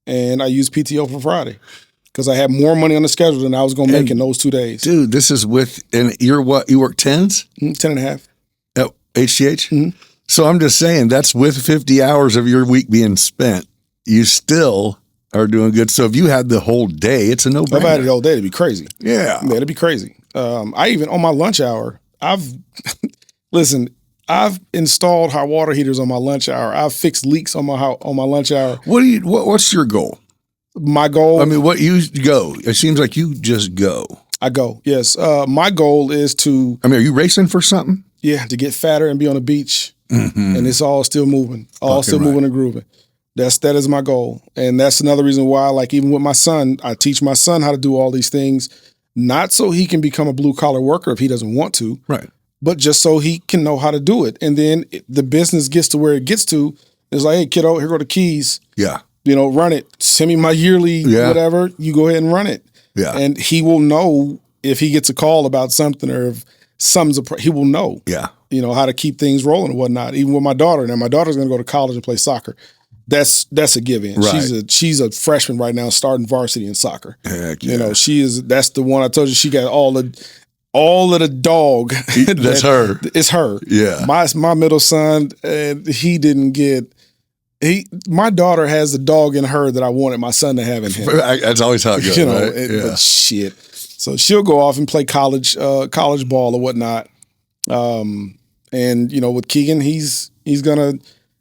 and I used PTO for Friday because I had more money on the schedule than I was going to make in those 2 days. Dude, this is and you're what? You work 10s? 10 and a half. At HGH? Mm-hmm. So I'm just saying that's with 50 hours of your week being spent. You still are doing good. So if you had the whole day, it's a no-brainer. If I had it all day, it'd be crazy. Yeah. It'd be crazy. I even, on my lunch hour, I've installed hot water heaters on my lunch hour. I've fixed leaks on my lunch hour. What's your goal? My goal? I mean, what you go? It seems like you just go. I go, yes. My goal is to... I mean, are you racing for something? Yeah, to get fatter and be on the beach. Mm-hmm. And it's all still moving. Moving and grooving. That is my goal. And that's another reason why, like even with my son, I teach my son how to do all these things, not so he can become a blue collar worker if he doesn't want to, right? But just so he can know how to do it. And then the business gets to where it gets to. It's like, hey, kiddo, here go the keys. Yeah. Run it. Send me my yearly whatever. You go ahead and run it. Yeah. And he will know if he gets a call about something or if he will know. Yeah. How to keep things rolling and whatnot. Even with my daughter. Now, my daughter's going to go to college and play soccer. That's a given. Right. She's a freshman right now, starting varsity in soccer. Heck yeah. That's the one I told you. She got all of the dog. That's her. It's her. Yeah. My middle son, he didn't get. My daughter has the dog in her that I wanted my son to have in him. That's always how it goes. Right? But shit. So she'll go off and play college ball or whatnot. And with Keegan, he's gonna.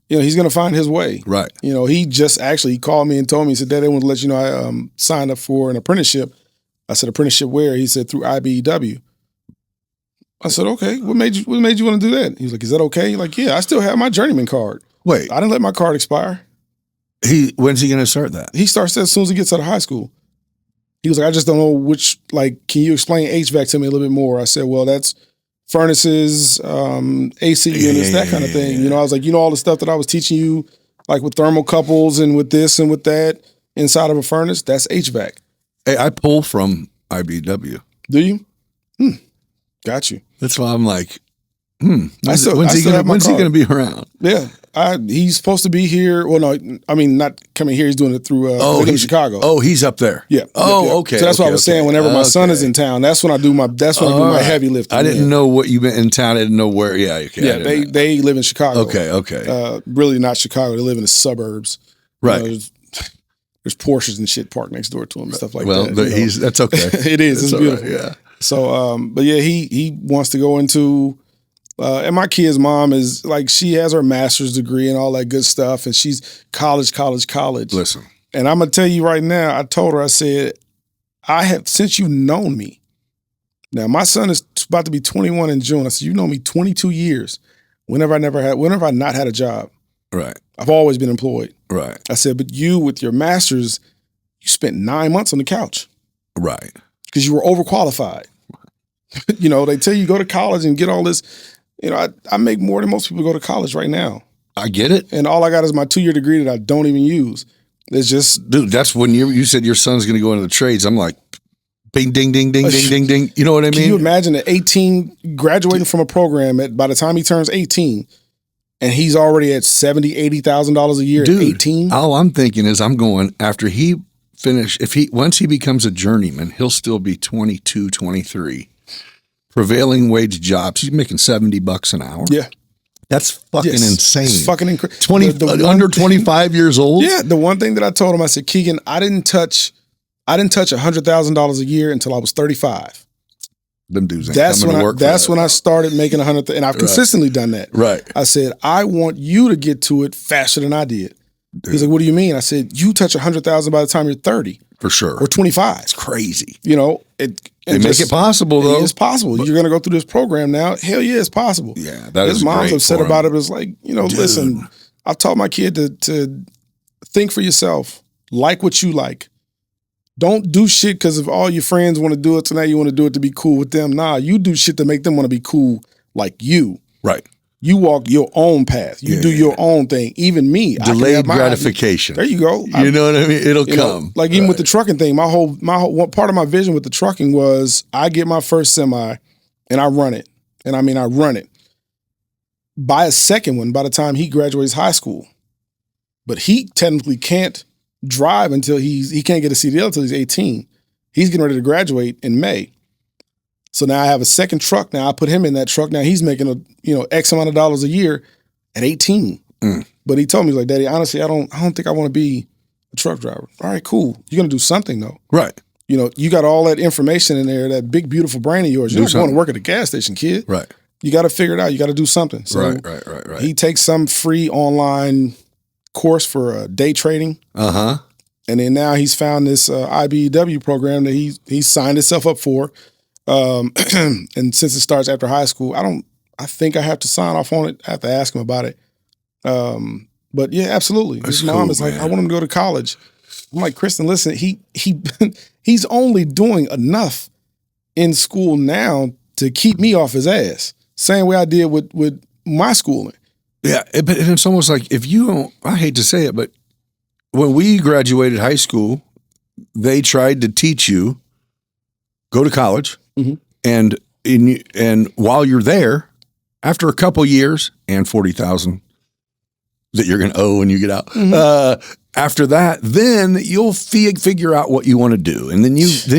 He's going to find his way. Right. He just actually called me and told me, he said, Dad, I want to let you know I signed up for an apprenticeship. I said, apprenticeship where? He said, through IBEW. I said, okay, what made you want to do that? He was like, is that okay? Like, yeah, I still have my journeyman card. Wait. I didn't let my card expire. When's he going to start that? He starts that as soon as he gets out of high school. He was like, I just don't know can you explain HVAC to me a little bit more? I said, well, that's furnaces, AC units, that kind of thing. I was like, all the stuff that I was teaching you, like with thermocouples and with this and with that inside of a furnace, that's HVAC. Hey, I pull from IBW. Do you? Got you. That's why I'm like, when's he going to be around? Yeah. He's supposed to be here. Well, no, I mean, not coming here. He's doing it through in Chicago. Oh, he's up there. Yeah. Okay. So that's what I was saying. Whenever my son is in town, that's when I do my heavy lifting. I didn't know what you meant in town. I didn't know where. Yeah. Okay. Yeah. They live in Chicago. Okay. Really not Chicago. They live in the suburbs. Right. There's Porsches and shit parked next door to him and stuff like that. Well, that's okay. It is. It's beautiful. Right, yeah. So, but yeah, he wants to go into And my kid's mom is like, she has her master's degree and all that good stuff. And she's college. Listen. And I'm going to tell you right now, I told her, I said, since you've known me, now my son is about to be 21 in June. I said, you've known me 22 years. Whenever I not had a job. Right. I've always been employed. Right. I said, but you with your master's, you spent 9 months on the couch. Right. Because you were overqualified. You know, they tell you go to college and get all this. You know, I make more than most people go to college right now. I get it. And all I got is my 2-year degree that I don't even use. It's just. Dude, that's when you said your son's going to go into the trades. I'm like, bing, ding, ding, ding, ding, ding, ding. You know what I mean? Can you imagine at 18, graduating from a program by the time he turns 18, and he's already at $70,000, $80,000 a year at 18? All I'm thinking is I'm going, after he once he becomes a journeyman, he'll still be 22, 23. Prevailing wage jobs. He's making $70 an hour. Yeah. That's fucking insane. It's fucking incredible. Under 25 years old? Yeah. The one thing that I told him, I said, Keegan, I didn't touch $100,000 a year until I was 35. Them dudes ain't coming to work. That's when I started making $100,000, and I've consistently done that. Right. I said, I want you to get to it faster than I did. Dude. He's like, what do you mean? I said, you touch 100,000 by the time you're 30. For sure. Or 25. It's crazy. You know, they make it possible, though. It's possible. You're going to go through this program now. Hell yeah, it's possible. Yeah, that is His mom's great upset for him. about it, but it's like, you know, listen, I've taught my kid to think for yourself. Like what you like. Don't do shit because if all your friends want to do it, so now you want to do it to be cool with them. Nah, you do shit to make them want to be cool like you. Right. You walk your own path. You do your own thing. Even me. Delayed gratification. There you go. You know what I mean? It'll come. Like even with the trucking thing, my whole one part of my vision with the trucking was I get my first semi and I run it. And I mean, I run it. Buy a second one by the time he graduates high school. But he technically can't drive until he can't get a CDL until he's 18. He's getting ready to graduate in May. So now I have a second truck. Now I put him in that truck. Now he's making X amount of dollars a year at 18. But he told me, he's like, Daddy, honestly, I don't think I want to be a truck driver. All right, cool. You're gonna do something though. Right. You know, you got all that information in there, that big, beautiful brain of yours. You're not going to work at a gas station, kid. Right. You got to figure it out. You got to do something. So Right. He takes some free online course for day trading. Uh-huh. And then now he's found this IBEW program that he signed himself up for. And since it starts after high school, I think I have to sign off on it. I have to ask him about it. But yeah, absolutely. His mom is like, I want him to go to college. I'm like, Kristen, listen, he's only doing enough in school now to keep me off his ass. Same way I did with my schooling. Yeah, but it's almost like if you don't, I hate to say it, but when we graduated high school, they tried to teach you, go to college, and while you're there, after a couple years and $40,000 that you're going to owe when you get out, after that, then you'll figure out what you want to do, and then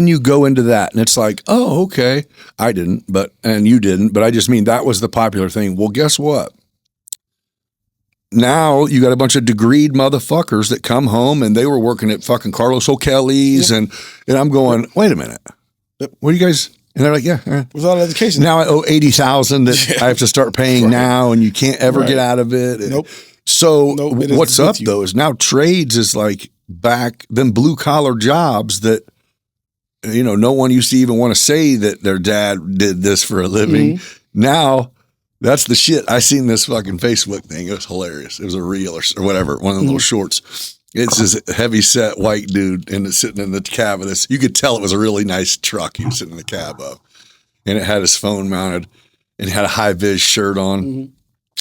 you go into that, and it's like, oh, okay, I didn't, and you didn't, but I just mean that was the popular thing. Well, guess what? Now you got a bunch of degreed motherfuckers that come home and they were working at fucking Carlos O'Kelly's and I'm going, wait a minute, what are you guys? And they're like, yeah, without education. Now I owe $80,000 that I have to start paying now, and you can't ever get out of it. Nope. So what's up though is now trades is like back them blue collar jobs that no one used to even want to say that their dad did this for a living. Now. That's the shit. I seen this fucking Facebook thing. It was hilarious. It was a reel or whatever, one of the little shorts. It's this heavy set white dude and it's sitting in the cab of this. You could tell it was a really nice truck he was sitting in the cab of. And it had his phone mounted and had a high vis shirt on.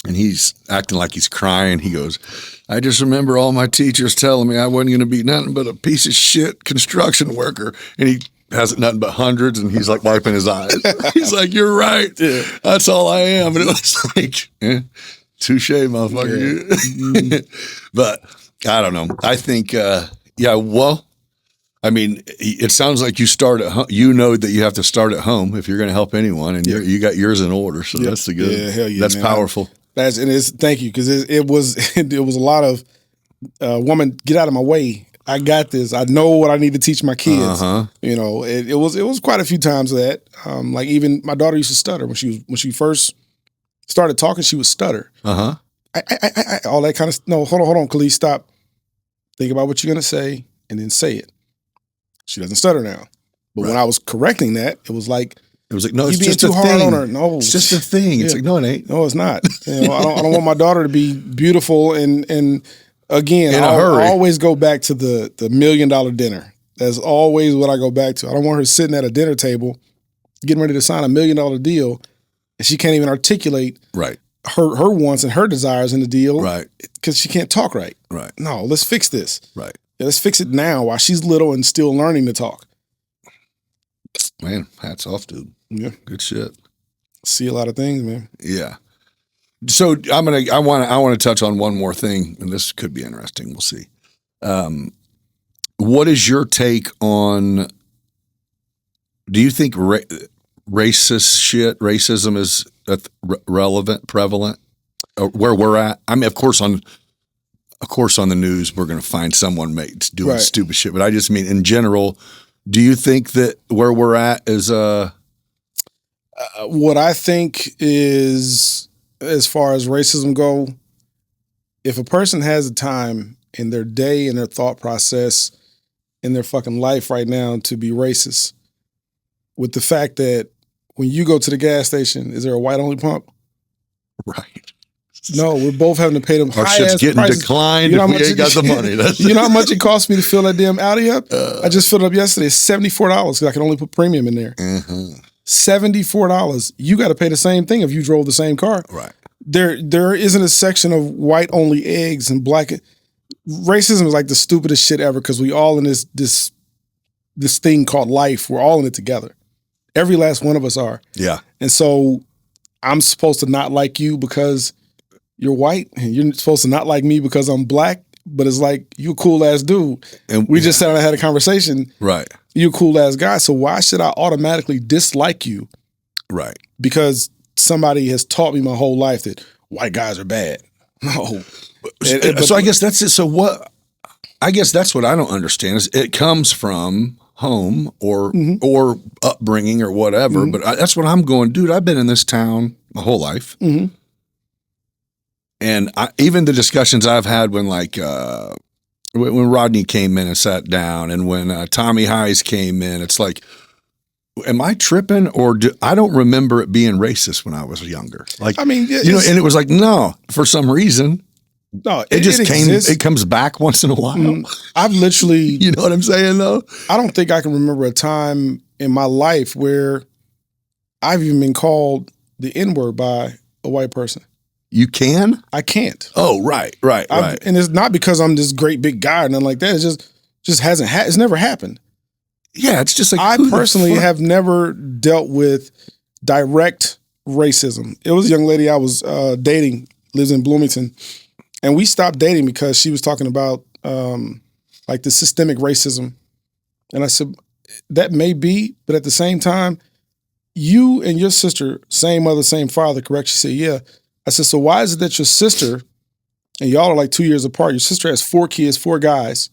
And he's acting like he's crying. He goes, I just remember all my teachers telling me I wasn't going to be nothing but a piece of shit construction worker. And he has nothing but hundreds, and he's like wiping his eyes. He's like, you're right. Yeah. That's all I am. And it was like, touche, motherfucker. Yeah. But I don't know. I think, well, I mean, it sounds like you start at home. You know that you have to start at home if you're going to help anyone, and you got yours in order. So that's the good. Yeah, hell yeah, that's man. powerful. Thank you, because it was a lot of woman, get out of my way. I got this. I know what I need to teach my kids. It was quite a few times that, like even my daughter used to stutter when she first started talking, she would stutter. Uh-huh. All that kind of, no, hold on, Khalees, stop. Think about what you're going to say and then say it. She doesn't stutter now. But when I was correcting that, it was like, no, it's just too a hard thing. on her. No, it's just a thing. It's like, no, it ain't. No, it's not. You know, I don't want my daughter to be beautiful. And again, in a hurry. I always go back to the $1 million dinner. That's always what I go back to. I don't want her sitting at a dinner table, getting ready to sign $1 million deal, and she can't even articulate her wants and her desires in the deal, because she can't talk right. Right. No, let's fix this. Right. Yeah, let's fix it now while she's little and still learning to talk. Man, hats off, dude. Yeah, good shit. See a lot of things, man. Yeah. So I want to touch on one more thing, and this could be interesting. We'll see. What is your take on? Do you think racism is prevalent, where we're at? I mean, of course on the news we're going to find someone doing stupid shit, but I just mean in general. Do you think that where we're at is what I think is, as far as racism go, if a person has the time in their day and their thought process in their fucking life right now to be racist, with the fact that when you go to the gas station, is there a white only pump? Right. No, we're both having to pay them. Our shit's getting prices. Declined if we ain't got the money. You know how much it cost me to fill that damn Audi up? I just filled it up yesterday. It's $74 because I can only put premium in there. $74. You got to pay the same thing if you drove the same car. Right. There isn't a section of white only eggs and black. Racism is like the stupidest shit ever because we all in this thing called life. We're all in it together. Every last one of us are. Yeah. And so I'm supposed to not like you because you're white, and you're supposed to not like me because I'm black, but it's like, you a cool ass dude. And we just sat down and had a conversation. Right. You a cool ass guy. So why should I automatically dislike you? Right. Because somebody has taught me my whole life that white guys are bad. No. So I guess that's it. So what, I guess that's what I don't understand is it comes from home or upbringing or whatever. But that's what I'm going, dude, I've been in this town my whole life. And even the discussions I've had when when Rodney came in and sat down and when Tommy Hayes came in, it's like, am I tripping or I don't remember it being racist when I was younger. Like, I mean, and it was like, no, for some reason. No, it comes back once in a while. I've literally, you know what I'm saying though? I don't think I can remember a time in my life where I've even been called the N-word by a white person. You can? I can't. Oh, right. And it's not because I'm this great big guy or nothing like that. It's just hasn't it's never happened. Yeah, it's just like I personally have never dealt with direct racism. It was a young lady I was dating, lives in Bloomington, and we stopped dating because she was talking about like the systemic racism. And I said, that may be, but at the same time, you and your sister, same mother, same father, correct? She said, yeah. I said, so why is it that your sister, and y'all are like 2 years apart, your sister has 4 kids, 4 guys,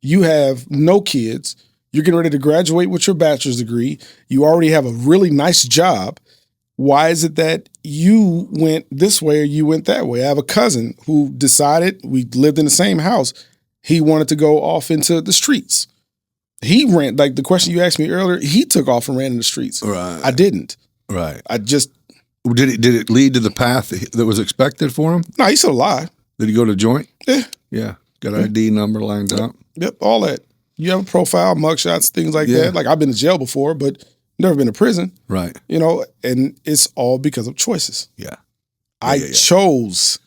you have no kids, you're getting ready to graduate with your bachelor's degree, you already have a really nice job, why is it that you went this way or you went that way? I have a cousin who decided, we lived in the same house, he wanted to go off into the streets. He ran, like the question you asked me earlier, he took off and ran in the streets. Right. I didn't. Right. I just... Did it lead to the path that was expected for him? No, he's still alive. Did he go to joint? Yeah. Yeah. Got an ID number lined up? Yep, all that. You have a profile, mugshots, things like that. Like I've been to jail before, but never been to prison. Right. You know, and it's all because of choices. Yeah. I chose.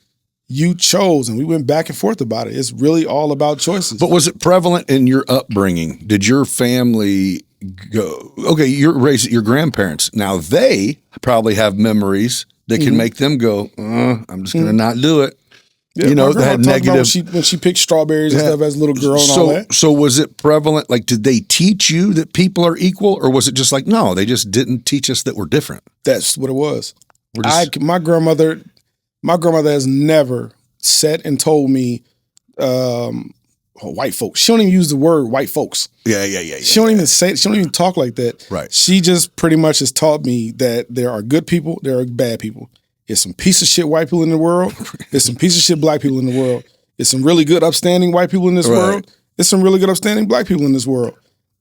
You chose, and we went back and forth about it. It's really all about choices. But was it prevalent in your upbringing? Did your family go, okay, your grandparents, now they probably have memories that can make them go, I'm just going to not do it. Yeah, you know, they had negative. When she picked strawberries and stuff as a little girl and all that. So was it prevalent? Like, did they teach you that people are equal, or was it just like, no, they just didn't teach us that we're different? That's what it was. My grandmother has never sat and told me, white folks. She don't even use the word white folks. Yeah. She don't even say it. She don't even talk like that. Right. She just pretty much has taught me that there are good people, there are bad people. It's some piece of shit white people in the world. It's some piece of shit black people in the world. It's some really good upstanding white people in this world. It's some really good upstanding black people in this world.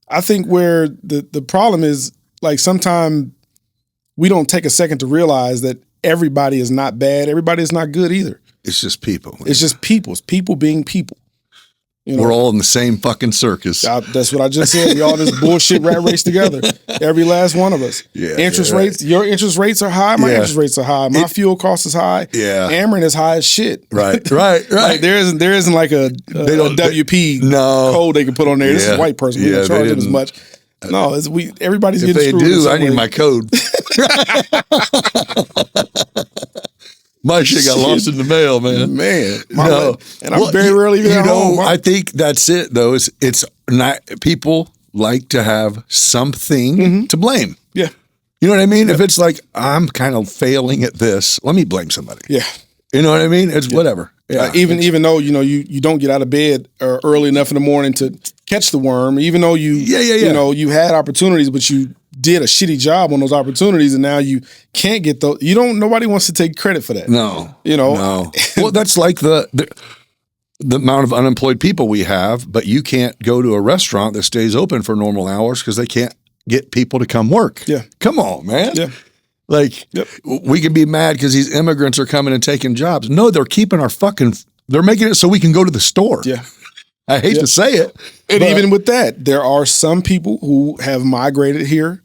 I think where the problem is, like, sometimes we don't take a second to realize that everybody is not bad. Everybody is not good either. It's just people. It's just people. It's people being people. You know, we're all in the same fucking circus. That's what I just said. We all this bullshit rat race together. Every last one of us. Yeah. Interest rates. Your interest rates are high. My interest rates are high. My fuel cost is high. Yeah. Ameren is high as shit. Right. Like there isn't like a WP code they can put on there. This is a white person. We don't charge them as much. No, everybody's if getting they screwed. do, I need my code. My shit got lost in the mail, man. And I'm very rarely even at home. I think that's it, though. It's not, people like to have something to blame. Yeah. You know what I mean? If it's like, I'm kind of failing at this, let me blame somebody. Yeah. You know what I mean? It's whatever. Yeah. Even though, you don't get out of bed early enough in the morning to catch the worm, even though you had opportunities, but you did a shitty job on those opportunities, and now you can't get those. Nobody wants to take credit for that. No. No. Well, that's like the amount of unemployed people we have, but you can't go to a restaurant that stays open for normal hours because they can't get people to come work. Yeah. Come on, man. Yeah. Like, we can be mad because these immigrants are coming and taking jobs. No, they're keeping they're making it so we can go to the store. Yeah. I hate to say it. And even with that, there are some people who have migrated here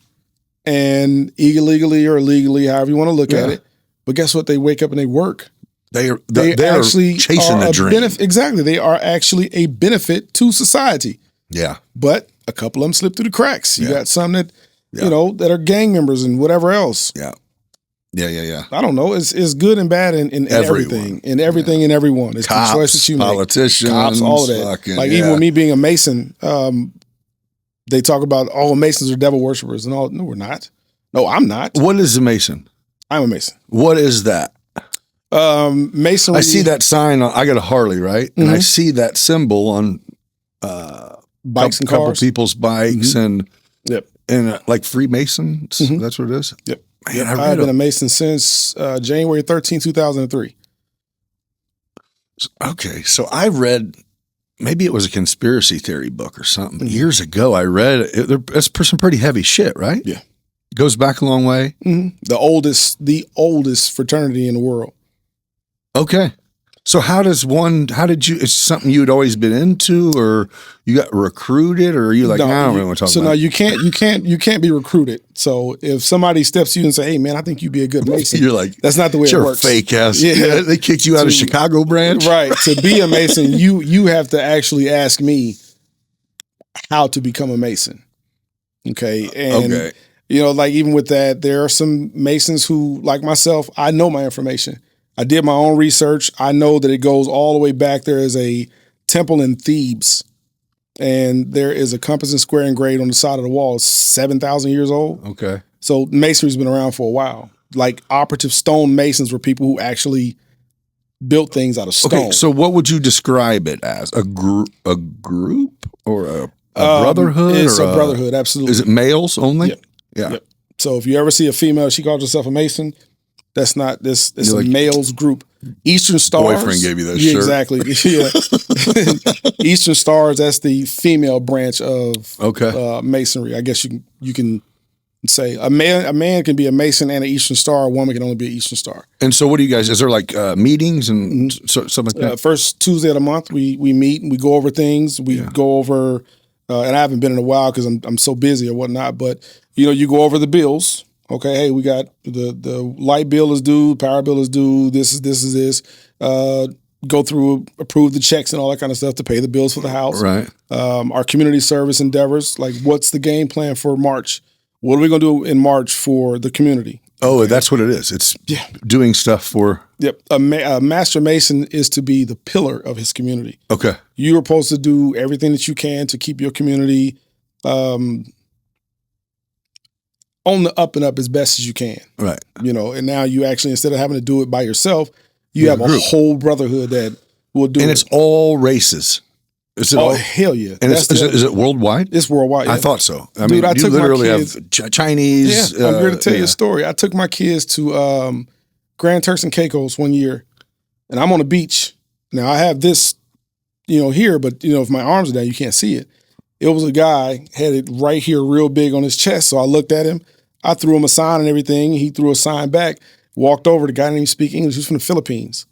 and illegally or legally, however you want to look at it. But guess what? They wake up and they work. They actually chasing a dream. Exactly. They are actually a benefit to society. Yeah. But a couple of them slip through the cracks. You got some that, that are gang members and whatever else. Yeah. Yeah. I don't know. It's good and bad in everything. In everything and everyone. It's cops, the choices you make. Politicians, cops, all of that. Even with me being a Mason, they talk about all Masons are devil worshippers and all. No, we're not. No, I'm not. What is a Mason? I'm a Mason. What is that? Masonry. I see that sign. I got a Harley, right? And I see that symbol on bikes and couple cars. People's bikes and like Freemasons. That's what it is. Yep. Man, I've been a Mason since January 13, 2003. Okay, so I read, maybe it was a conspiracy theory book or something. Years ago, I read it. It's some pretty heavy shit, right? Yeah. It goes back a long way. The oldest fraternity in the world. Okay. So is it something you'd always been into, or you got recruited, or are you like, I don't really want to talk about it? So no, you can't be recruited. So if somebody steps to you and say, hey man, I think you'd be a good Mason. You're like, that's not the way it works. Fake ass. Yeah. They kicked you out of Chicago branch. Right. To be a Mason, you have to actually ask me how to become a Mason. Okay. And like even with that, there are some Masons who, like myself, I know my information. I did my own research. I know that it goes all the way back. There is a temple in Thebes, and there is a compass and square engraved on the side of the wall. It's 7,000 years old. Okay. So masonry's been around for a while. Like operative stone masons were people who actually built things out of stone. Okay, so what would you describe it as? A group or a brotherhood? It's a brotherhood, absolutely. Is it males only? Yep. Yeah. Yep. So if you ever see a female, she calls herself a Mason. That's not this. It's a males group. Eastern Stars. Boyfriend gave you that shirt. Exactly. Yeah. Eastern Stars. That's the female branch of Masonry. I guess you can say a man can be a Mason and an Eastern Star. A woman can only be an Eastern Star. And so, what do you guys? Is there like meetings and something like that? First Tuesday of the month, we meet and we go over things. We go over, and I haven't been in a while because I'm so busy or whatnot. But you go over the bills. Okay, hey, we got the light bill is due, power bill is due, this is this. Go through, approve the checks and all that kind of stuff to pay the bills for the house. Right. Our community service endeavors, like what's the game plan for March? What are we going to do in March for the community? Oh, that's what it is. It's doing stuff for... Yep. A Master Mason is to be the pillar of his community. Okay. You are supposed to do everything that you can to keep your community on the up and up as best as you can. Right. And now you actually, instead of having to do it by yourself, you have a whole brotherhood that will do it. And it's all races. Is it all? Hell yeah. And is it worldwide? It's worldwide. Yeah. I thought so. I mean, you literally have Chinese. Yeah, I'm here to tell you a story. I took my kids to Grand Turks and Caicos one year, and I'm on the beach. Now I have this, here, but if my arms are down, you can't see it. It was a guy, had it right here real big on his chest. So I looked at him. I threw him a sign and everything. He threw a sign back, walked over. The guy didn't even speak English. He was from the Philippines.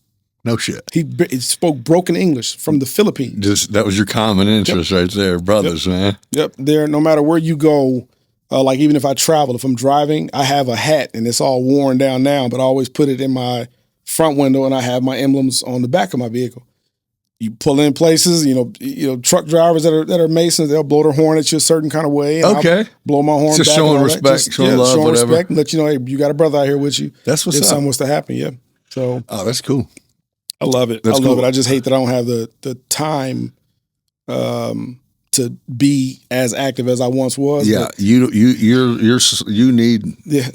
No shit. He spoke broken English from the Philippines. That was your common interest right there, brothers, man. Yep. There, no matter where you go, like even if I travel, if I'm driving, I have a hat and it's all worn down now, but I always put it in my front window and I have my emblems on the back of my vehicle. You pull in places, truck drivers that are Masons, they'll blow their horn at you a certain kind of way. And okay. I'll blow my horn just back. Showing respect, showing love, showing whatever. respect and let you know, hey, you got a brother out here with you. That's what's if up. something was to happen, yeah. So. Oh, that's cool. I love it. That's I love cool. it. I just hate that I don't have the time to be as active as I once was. Yeah, you need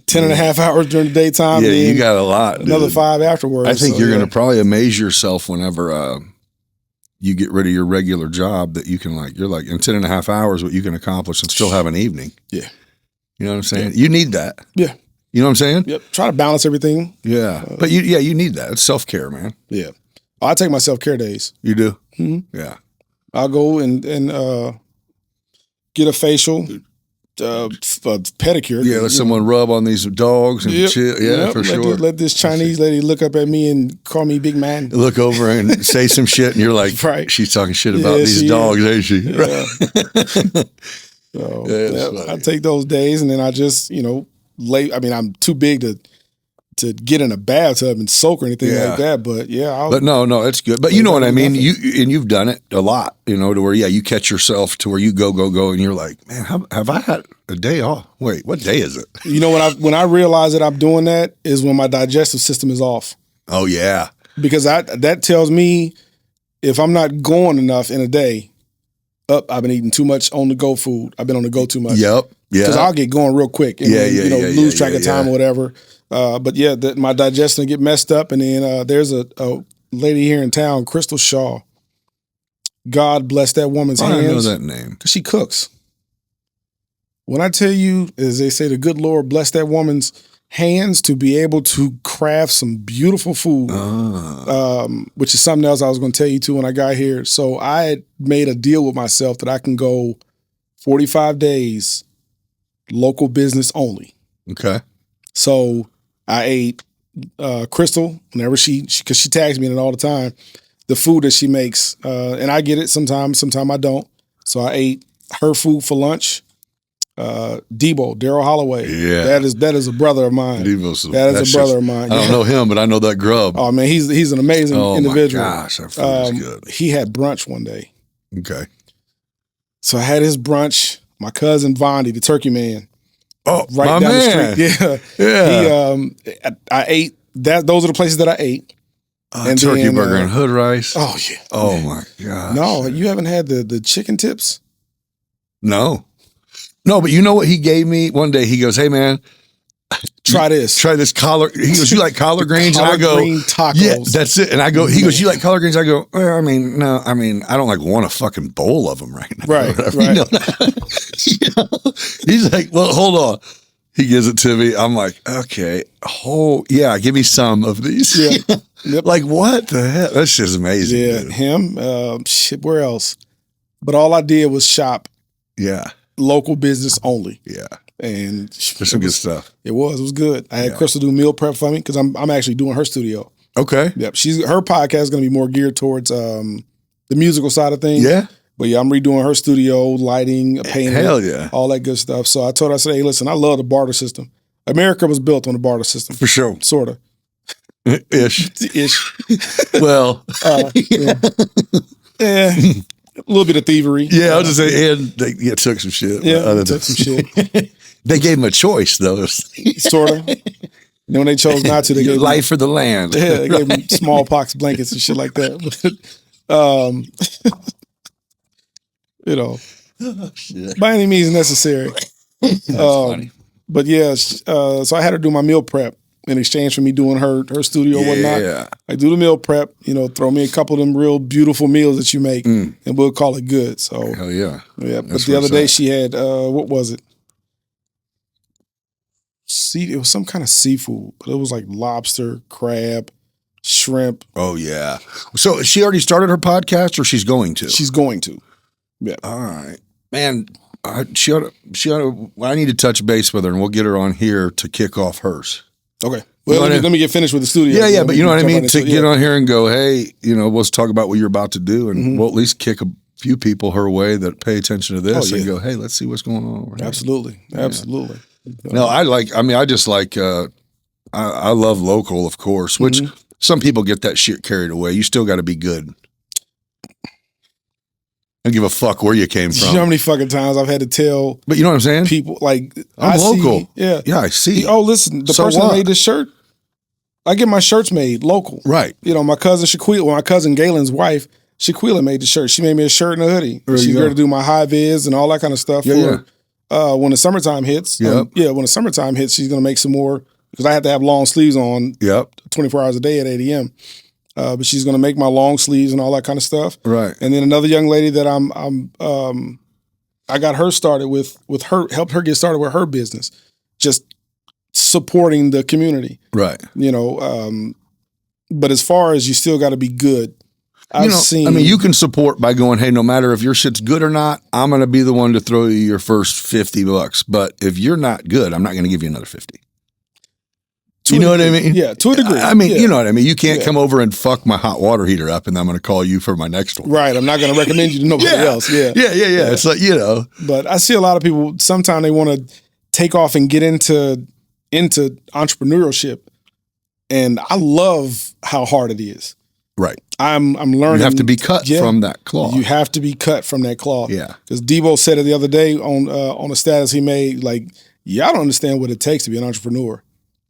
10 and a half hours during the daytime. Yeah, and you got a lot. Another dude. 5 afterwards. I think you're going to probably amaze yourself whenever you get rid of your regular job that you can you're like in 10 and a half hours what you can accomplish and still have an evening. Yeah. You know what I'm saying? Yeah. You need that. Yeah. You know what I'm saying? Yep. Try to balance everything. Yeah. But you need that. It's self-care, man. Yeah. I take my self-care days. You do? Mm-hmm. Yeah. I'll go and get a facial, a pedicure. Yeah, let someone rub on these dogs and chill. Yeah, for sure. Let this Chinese lady look up at me and call me big man. Look over and say some shit, and you're like, right. She's talking shit about these dogs, ain't she? Yeah. So I take those days, and then I just, I'm too big to get in a bathtub and soak or anything like that. But but no, it's good. But you know what I mean. You've done it a lot, to where you catch yourself to where you go, and you're like, man, have I had a day off? Wait, what day is it? When I realize that I'm doing that is when my digestive system is off. Oh yeah, because that tells me if I'm not going enough in a day. I've been eating too much on the go food. I've been on the go too much. Yep. Yeah. Because I'll get going real quick and lose track of time or whatever. But my digestion get messed up. And then there's a lady here in town, Crystal Shaw. God bless that woman's hands. I know that name. Because she cooks. When I tell you, as they say, the good Lord bless that woman's hands to be able to craft some beautiful food, which is something else I was going to tell you too when I got here. So I had made a deal with myself that I can go 45 days local business only. Okay. So I ate Crystal whenever because she tags me in it all the time, the food that she makes. And I get it sometimes I don't. So I ate her food for lunch. Debo, Daryl Holloway. Yeah. That is a brother of mine. That is a brother of mine. I don't know him, but I know that grub. Oh man, he's an amazing individual. Oh my gosh, that food is good. He had brunch one day. Okay. So I had his brunch. My cousin Vondi, the turkey man. Oh, right my down man. the street. Yeah. I ate that. Those are the places that I ate. And turkey burger and hood rice. Oh yeah. Oh my gosh. No, you haven't had the chicken tips? No, but you know what he gave me one day? He goes, "Hey man, try this collard." He goes, "You like collard greens?" Collard and I go, green tacos. "Yeah, that's it." And I go, he goes, "You like collard greens?" I go, "Well, I mean, no, I mean, I don't want a fucking bowl of them right now." Right. He's like, "Well, hold on." He gives it to me. I'm like, "Okay, give me some of these." Yeah. Yep. Like, what the hell? That's just amazing. Yeah, dude. him. Shit, where else? But all I did was shop. Yeah. Local business only. Yeah. And there's some good stuff. It was good. I had Crystal do meal prep for me because I'm actually doing her studio. Okay. Yep. Her podcast is going to be more geared towards the musical side of things. Yeah. But yeah, I'm redoing her studio, lighting, painting. Hell yeah. All that good stuff. So I told her, I said, hey, listen, I love the barter system. America was built on the barter system. For sure. Sort of. Ish. Well. Yeah. A little bit of thievery. Yeah, I was just saying, and they took some shit. Yeah, took some shit. They gave him a choice, though. Sort of. And then when they chose not to, they gave life for the land. Yeah, they gave him smallpox blankets and shit like that. By any means necessary. That's funny. But yeah, so I had her do my meal prep in exchange for me doing her studio and whatnot. Yeah. I do the meal prep, throw me a couple of them real beautiful meals that you make, and we'll call it good. So hell yeah. Yeah. But the other day she had what was it? it was some kind of seafood, but it was like lobster, crab, shrimp. Oh yeah. So she already started her podcast, or she's going to? She's going to. Yeah. All right, man. She ought to. I need to touch base with her, and we'll get her on here to kick off hers. Okay. Well, let me get finished with the studio. Yeah, but you know what I mean? To get on here and go, hey, let's talk about what you're about to do, and we'll at least kick a few people her way that pay attention to this and go, hey, let's see what's going on over here. Absolutely. No, I love local, of course, which some people get that shit carried away. You still got to be good. I don't give a fuck where you came from. You know how many fucking times I've had to tell, but you know what I'm saying? People like I'm local. See, yeah, I see. Oh, listen, the person that made this shirt, I get my shirts made local. Right. My cousin Shaquila, my cousin Galen's wife, Shaquila made the shirt. She made me a shirt and a hoodie. She's going to do my high vis and all that kind of stuff when the summertime hits. When the summertime hits, she's going to make some more because I have to have long sleeves on. 24 hours a day at 8 a.m. But she's going to make my long sleeves and all that kind of stuff. Right. And then another young lady that I got her started with her, helped her get started with her business, just supporting the community. Right. But as far as you still got to be good, you can support by going, hey, no matter if your shit's good or not, I'm going to be the one to throw you your first $50. But if you're not good, I'm not going to give you another 50. You know what I mean? Yeah, to a degree. You know what I mean? You can't come over and fuck my hot water heater up and I'm going to call you for my next one. Right. I'm not going to recommend you to nobody else. Yeah. It's like, But I see a lot of people, sometimes they want to take off and get into entrepreneurship. And I love how hard it is. Right. I'm learning. You have to be cut from that cloth. You have to be cut from that cloth. Yeah. Because Debo said it the other day on a status he made, like, I don't understand what it takes to be an entrepreneur.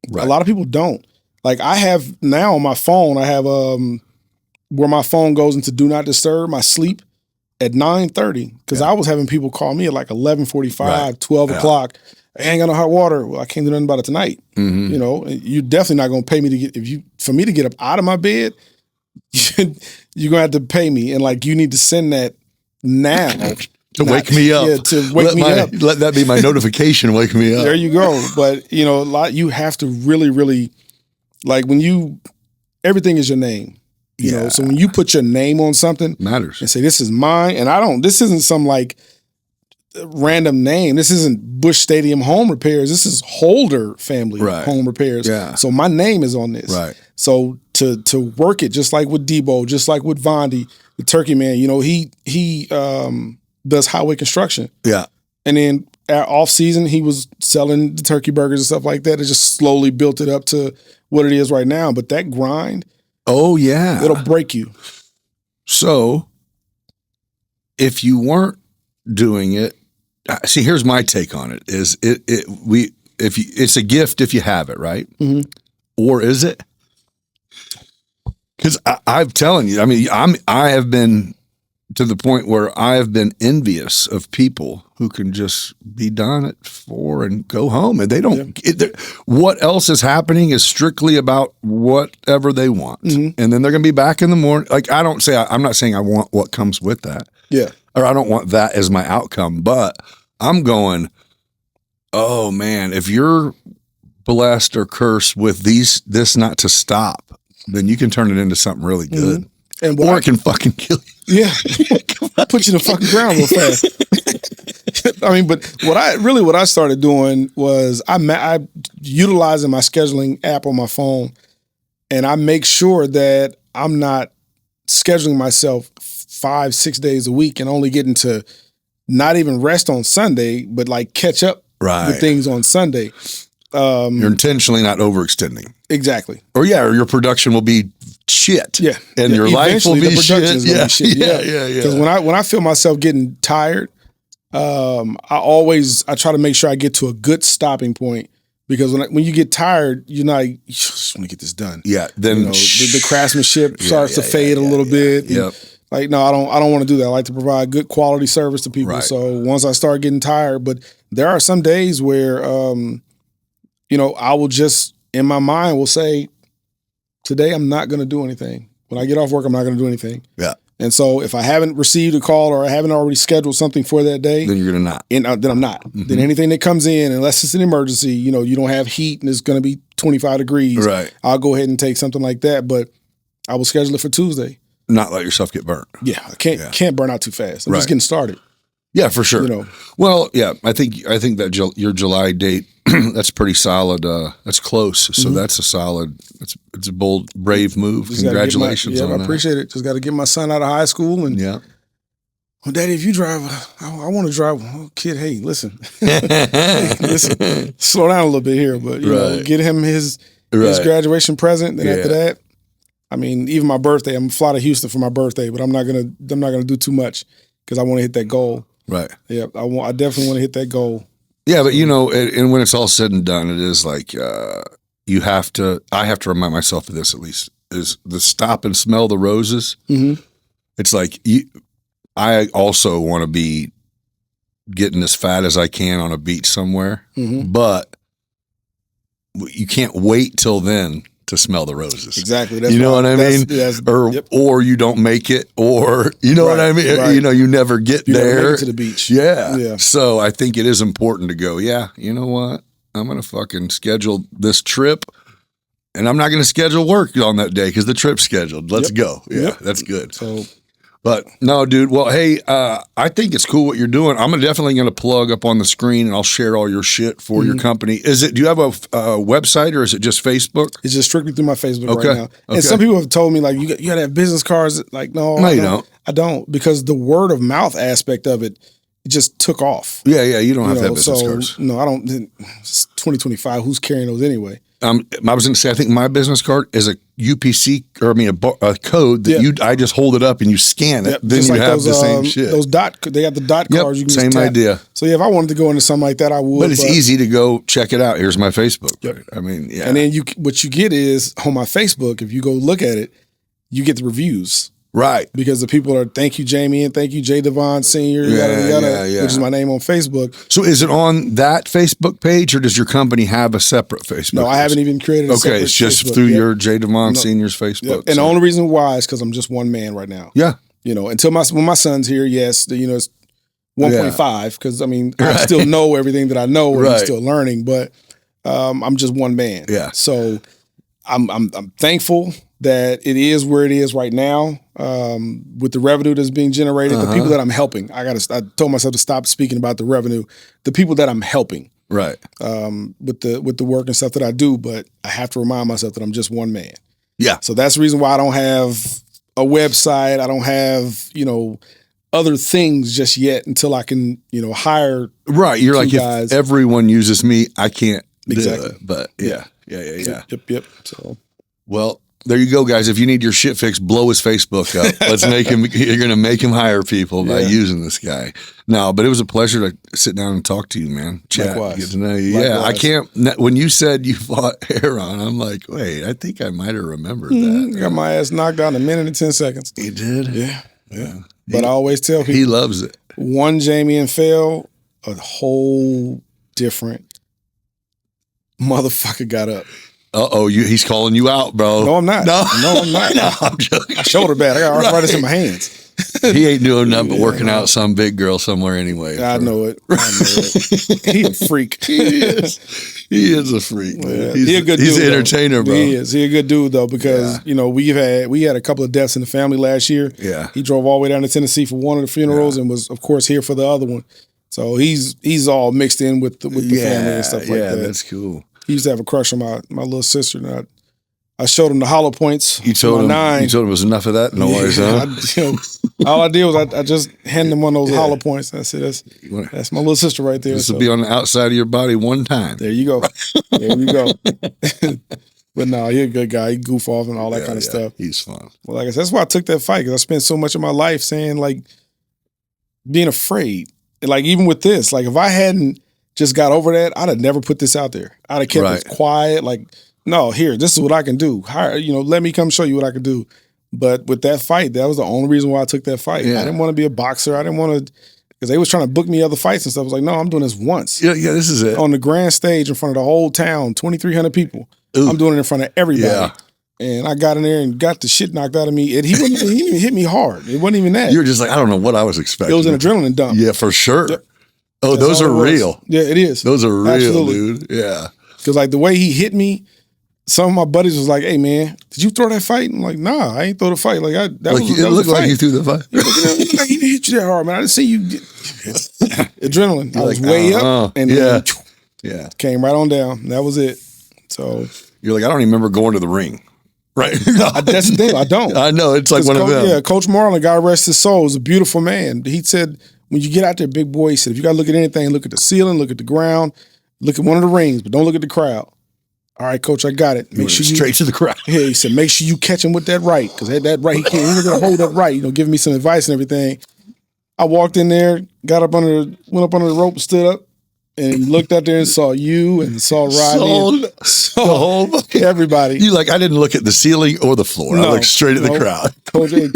Right. A lot of people don't. Like I have now on my phone, I have where my phone goes into do not disturb, my sleep at 9:30. Because I was having people call me at like 11:45, 12 o'clock. I ain't got no hot water. Well, I can't do nothing about it tonight. You're definitely not gonna pay me to get for me to get up out of my bed, you're gonna have to pay me. And like you need to send that now. To wake me up. Yeah, to wake me up. Let that be my notification, wake me up. There you go. But, you have to really, really, like everything is your name. You know, so when you put your name on something. Matters. And say, this is mine. And this isn't some like random name. This isn't Busch Stadium Home Repairs. This is Holder Family Home Repairs. Yeah. So my name is on this. Right. So to work it, just like with Debo, just like with Vondi, the Turkey Man, he does highway construction. Yeah. And then off season, he was selling the turkey burgers and stuff like that. It just slowly built it up to what it is right now. But that grind. Oh, yeah. It'll break you. So if you weren't doing it, see, here's my take on it is it's a gift if you have it, right? Mm-hmm. Or is it? Because I'm telling you, I have been to the point where I have been envious of people who can just be done at 4 and go home, and they don't. What else is happening is strictly about whatever they want, and then they're going to be back in the morning. Like I'm not saying I want what comes with that, or I don't want that as my outcome, but I'm going, oh man, if you're blessed or cursed with this not to stop, then you can turn it into something really good. Or it can fucking kill you. Yeah. Put you in the fucking ground real fast. But what I started doing was I utilizing my scheduling app on my phone, and I make sure that I'm not scheduling myself 5-6 days a week and only getting to not even rest on Sunday, but like catch up with things on Sunday. You're intentionally not overextending. Exactly. Or your production will be shit. Yeah. And your life will be shit. Is gonna be shit. Yeah. Because when I feel myself getting tired, I try to make sure I get to a good stopping point. Because when you get tired, you just want to get this done. Yeah. Then the craftsmanship starts to fade a little bit. Yep. Like, no, I don't want to do that. I like to provide good quality service to people. Right. So once I start getting tired, but there are some days where I will just in my mind will say, today I'm not going to do anything. When I get off work, I'm not going to do anything. Yeah. And so if I haven't received a call or I haven't already scheduled something for that day, then you're not. Then I'm not. Mm-hmm. Then anything that comes in, unless it's an emergency, you don't have heat and it's going to be 25 degrees. Right. I'll go ahead and take something like that, but I will schedule it for Tuesday. Not let yourself get burnt. Yeah, I can't burn out too fast. I'm just getting started. Yeah, for sure. Well, yeah, I think that your July date, that's pretty solid. That's close. So that's a solid. It's a bold, brave move. Congratulations on that. I appreciate it. Just got to get my son out of high school and well, Daddy, if you drive, I want to drive. Oh, kid, hey, listen, listen, slow down a little bit here, but get him his graduation present. Then after that, I mean, even my birthday, I'm fly to Houston for my birthday, but I'm not gonna do too much because I want to hit that goal. Right. Yeah, I definitely want to hit that goal. Yeah, but and when it's all said and done, it is like I have to remind myself of this at least, is the stop and smell the roses. Mm-hmm. It's like I also want to be getting as fat as I can on a beach somewhere, but you can't wait till then to smell the roses. Exactly. That's what I mean? Or you don't make it, or what I mean? Right. You never get there. Never make it to the beach. Yeah. So I think it is important to go, you know what? I'm going to fucking schedule this trip, and I'm not going to schedule work on that day because the trip's scheduled. Let's go. Yeah, that's good. So, but no, dude. Well, hey, I think it's cool what you're doing. I'm definitely going to plug up on the screen, and I'll share all your shit for your company. Do you have a website, or is it just Facebook? It's just strictly through my Facebook right now. And some people have told me like you got to have business cards. Like no, you don't. I don't, because the word of mouth aspect of it just took off. Yeah. You don't have to have business cards. No, I don't. It's 2025. Who's carrying those anyway? I was going to say, I think my business card is a UPC, or a code that I just hold it up and you scan it. Then you have the same shit. They got the dot cards. You can same idea. So if I wanted to go into something like that, I would. But it's easy to go check it out. Here's my Facebook. Yep. I mean, yeah. And then what you get is on my Facebook, if you go look at it, you get the reviews. Right. Because the people are, thank you, Jamie, and thank you, Devon Sr., which is my name on Facebook. So is it on that Facebook page, or does your company have a separate Facebook No, page? I haven't even created a separate Okay, it's just Facebook through your Devon Sr.'s Facebook. Yep. And the only reason why is because I'm just one man right now. Yeah. Until when my son's here, yes, it's 1.5, because, I mean, I still know everything that I know, and I'm still learning, but I'm just one man. Yeah. So I'm thankful that it is where it is right now, with the revenue that's being generated, the people that I'm helping. I told myself to stop speaking about the revenue, the people that I'm helping, right? With the work and stuff that I do, but I have to remind myself that I'm just one man. Yeah. So that's the reason why I don't have a website. I don't have other things just yet until I can hire. Right. You're like, guys. If everyone uses me, I can't exactly. do it. But yeah. Yep. So well. There you go, guys. If you need your shit fixed, blow his Facebook up. Let's make him. You're going to make him hire people by using this guy. No, but it was a pleasure to sit down and talk to you, man. Chat, Likewise. Get to know you. Likewise. Yeah, I can't. When you said you fought Aaron, I'm like, wait, I think I might have remembered that. Got my ass knocked out in 1 minute and 10 seconds. You did? Yeah. But I always tell people, he loves it. One Jamie and Phil, a whole different motherfucker got up. He's calling you out, bro. No, I'm not. No, I'm not. No, I'm joking. My shoulder bad. I got arthritis in my hands. He ain't doing nothing but working out some big girl somewhere anyway. I know it. He a freak. He is a freak. Yeah. He's a good dude. He's an entertainer, bro. He is. He a good dude though, because we had a couple of deaths in the family last year. Yeah. He drove all the way down to Tennessee for one of the funerals and was, of course, here for the other one. So he's all mixed in with the family and stuff like that. Yeah, that's cool. He used to have a crush on my little sister, and I showed him the hollow points. You told him it was enough of that noise, huh? All I did was I just handed him one of those hollow points. I said, that's my little sister right there. This will be on the outside of your body one time. There you go. There you go. But no, he's a good guy. He goof off and all that kind of stuff. He's fun. Well, like I said, that's why I took that fight, because I spent so much of my life saying, like, being afraid. Like, even with this, like, if I hadn't just got over that, I'd have never put this out there. I'd have kept it quiet. Like, no, here, this is what I can do. Let me come show you what I can do. But with that fight, that was the only reason why I took that fight. Yeah. I didn't want to be a boxer. I didn't want to, because they was trying to book me other fights and stuff. I was like, no, I'm doing this once. Yeah, this is it. On the grand stage in front of the whole town, 2,300 people. Ooh. I'm doing it in front of everybody. Yeah. And I got in there and got the shit knocked out of me. And he didn't even hit me hard. It wasn't even that. You were just like, I don't know what I was expecting. It was an adrenaline dump. Yeah, for sure. Yep. Oh, That's those are real. Yeah, it is. Those are real, Absolutely. dude. Yeah. Because like the way he hit me, some of my buddies was like, "Hey man, did you throw that fight?" I'm like, "Nah, I ain't throw the fight. Like It looked like you threw the fight. He didn't hit you that hard, man. I didn't see you." Adrenaline. I was way up, and then came right on down. That was it. So you're like, I don't even remember going to the ring. Right. That's the thing. I don't. I know. It's like one of them. Yeah, Coach Marlin, God rest his soul, was a beautiful man. He said, when you get out there, big boy, he said, if you got to look at anything, look at the ceiling, look at the ground, look at one of the rings, but don't look at the crowd. All right, Coach, I got it. Make sure you straight to the crowd. Yeah, he said, make sure you catch him with that right, because that right, he's going to hold that right. Giving me some advice and everything. I walked in there, went up under the rope, stood up, and looked out there and saw you and saw Rodney. Saw everybody. You like, I didn't look at the ceiling or the floor. I looked straight at the crowd.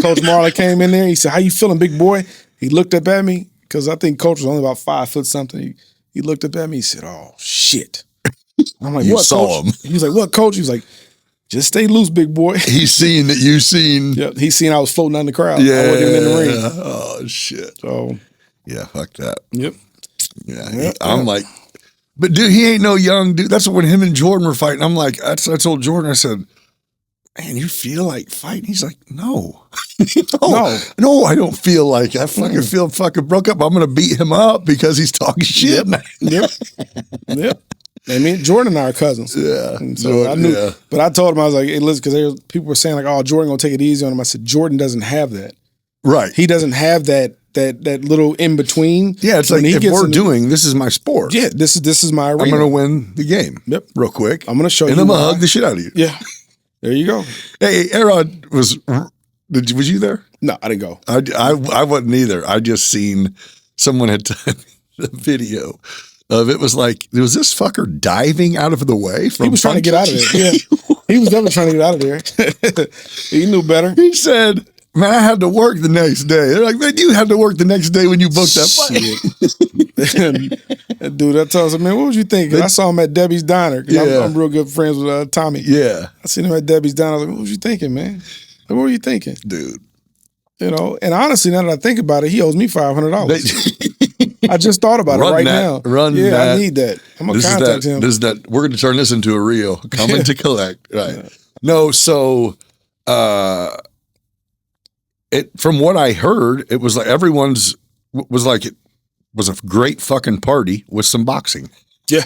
Coach Marlin came in there. He said, how you feeling, big boy? He looked up at me, because I think Coach was only about 5 foot something. He looked up at me. He said, oh, shit. I'm like, you what, saw Coach? him. He was like, what, Coach? He was like, just stay loose, big boy. He's seen that you seen. Yep, he's seen I was floating on the crowd. Yeah. I wasn't even in the ring. Oh, shit. So, yeah, fuck that. Yep. Yeah. I'm like, but dude, he ain't no young dude. That's when him and Jordan were fighting. I'm like, I told Jordan, I said, man, you feel like fighting? He's like, no. No, I don't feel like I fucking feel fucking broke up. I'm going to beat him up because he's talking shit, man. Yep. I mean, Jordan and I are cousins. Yeah. And so I knew, but I told him, I was like, hey, listen, because people were saying like, oh, Jordan going to take it easy on him. I said, Jordan doesn't have that. Right. He doesn't have that little in between. Yeah, it's like, if we're doing, this is my sport. Yeah, this is my arena. I'm going to win the game. Yep. Real quick. I'm going to show you. And I'm going to hug the shit out of you. Yeah. There you go. Hey, Aaron, was you there? No, I didn't go. I wasn't either. I just seen someone had done the video of it. Was like, was this fucker diving out of the way from? He was trying to get out of there. Yeah, he was definitely trying to get out of there. He knew better. He said, man, I had to work the next day. They're like, man, you had to work the next day when you booked that fight. Dude, I told him, man, what was you thinking? I saw him at Debbie's Diner. Yeah. I'm real good friends with Tommy. Yeah. I seen him at Debbie's Diner. I was like, what was you thinking, man? Like, what were you thinking? Dude. And honestly, now that I think about it, he owes me $500. I just thought about it now. I need that. I'm going to contact him. We're going to turn this into a reel. Coming to collect. Right. Yeah. No, so from what I heard, it was like it was a great fucking party with some boxing. Yeah.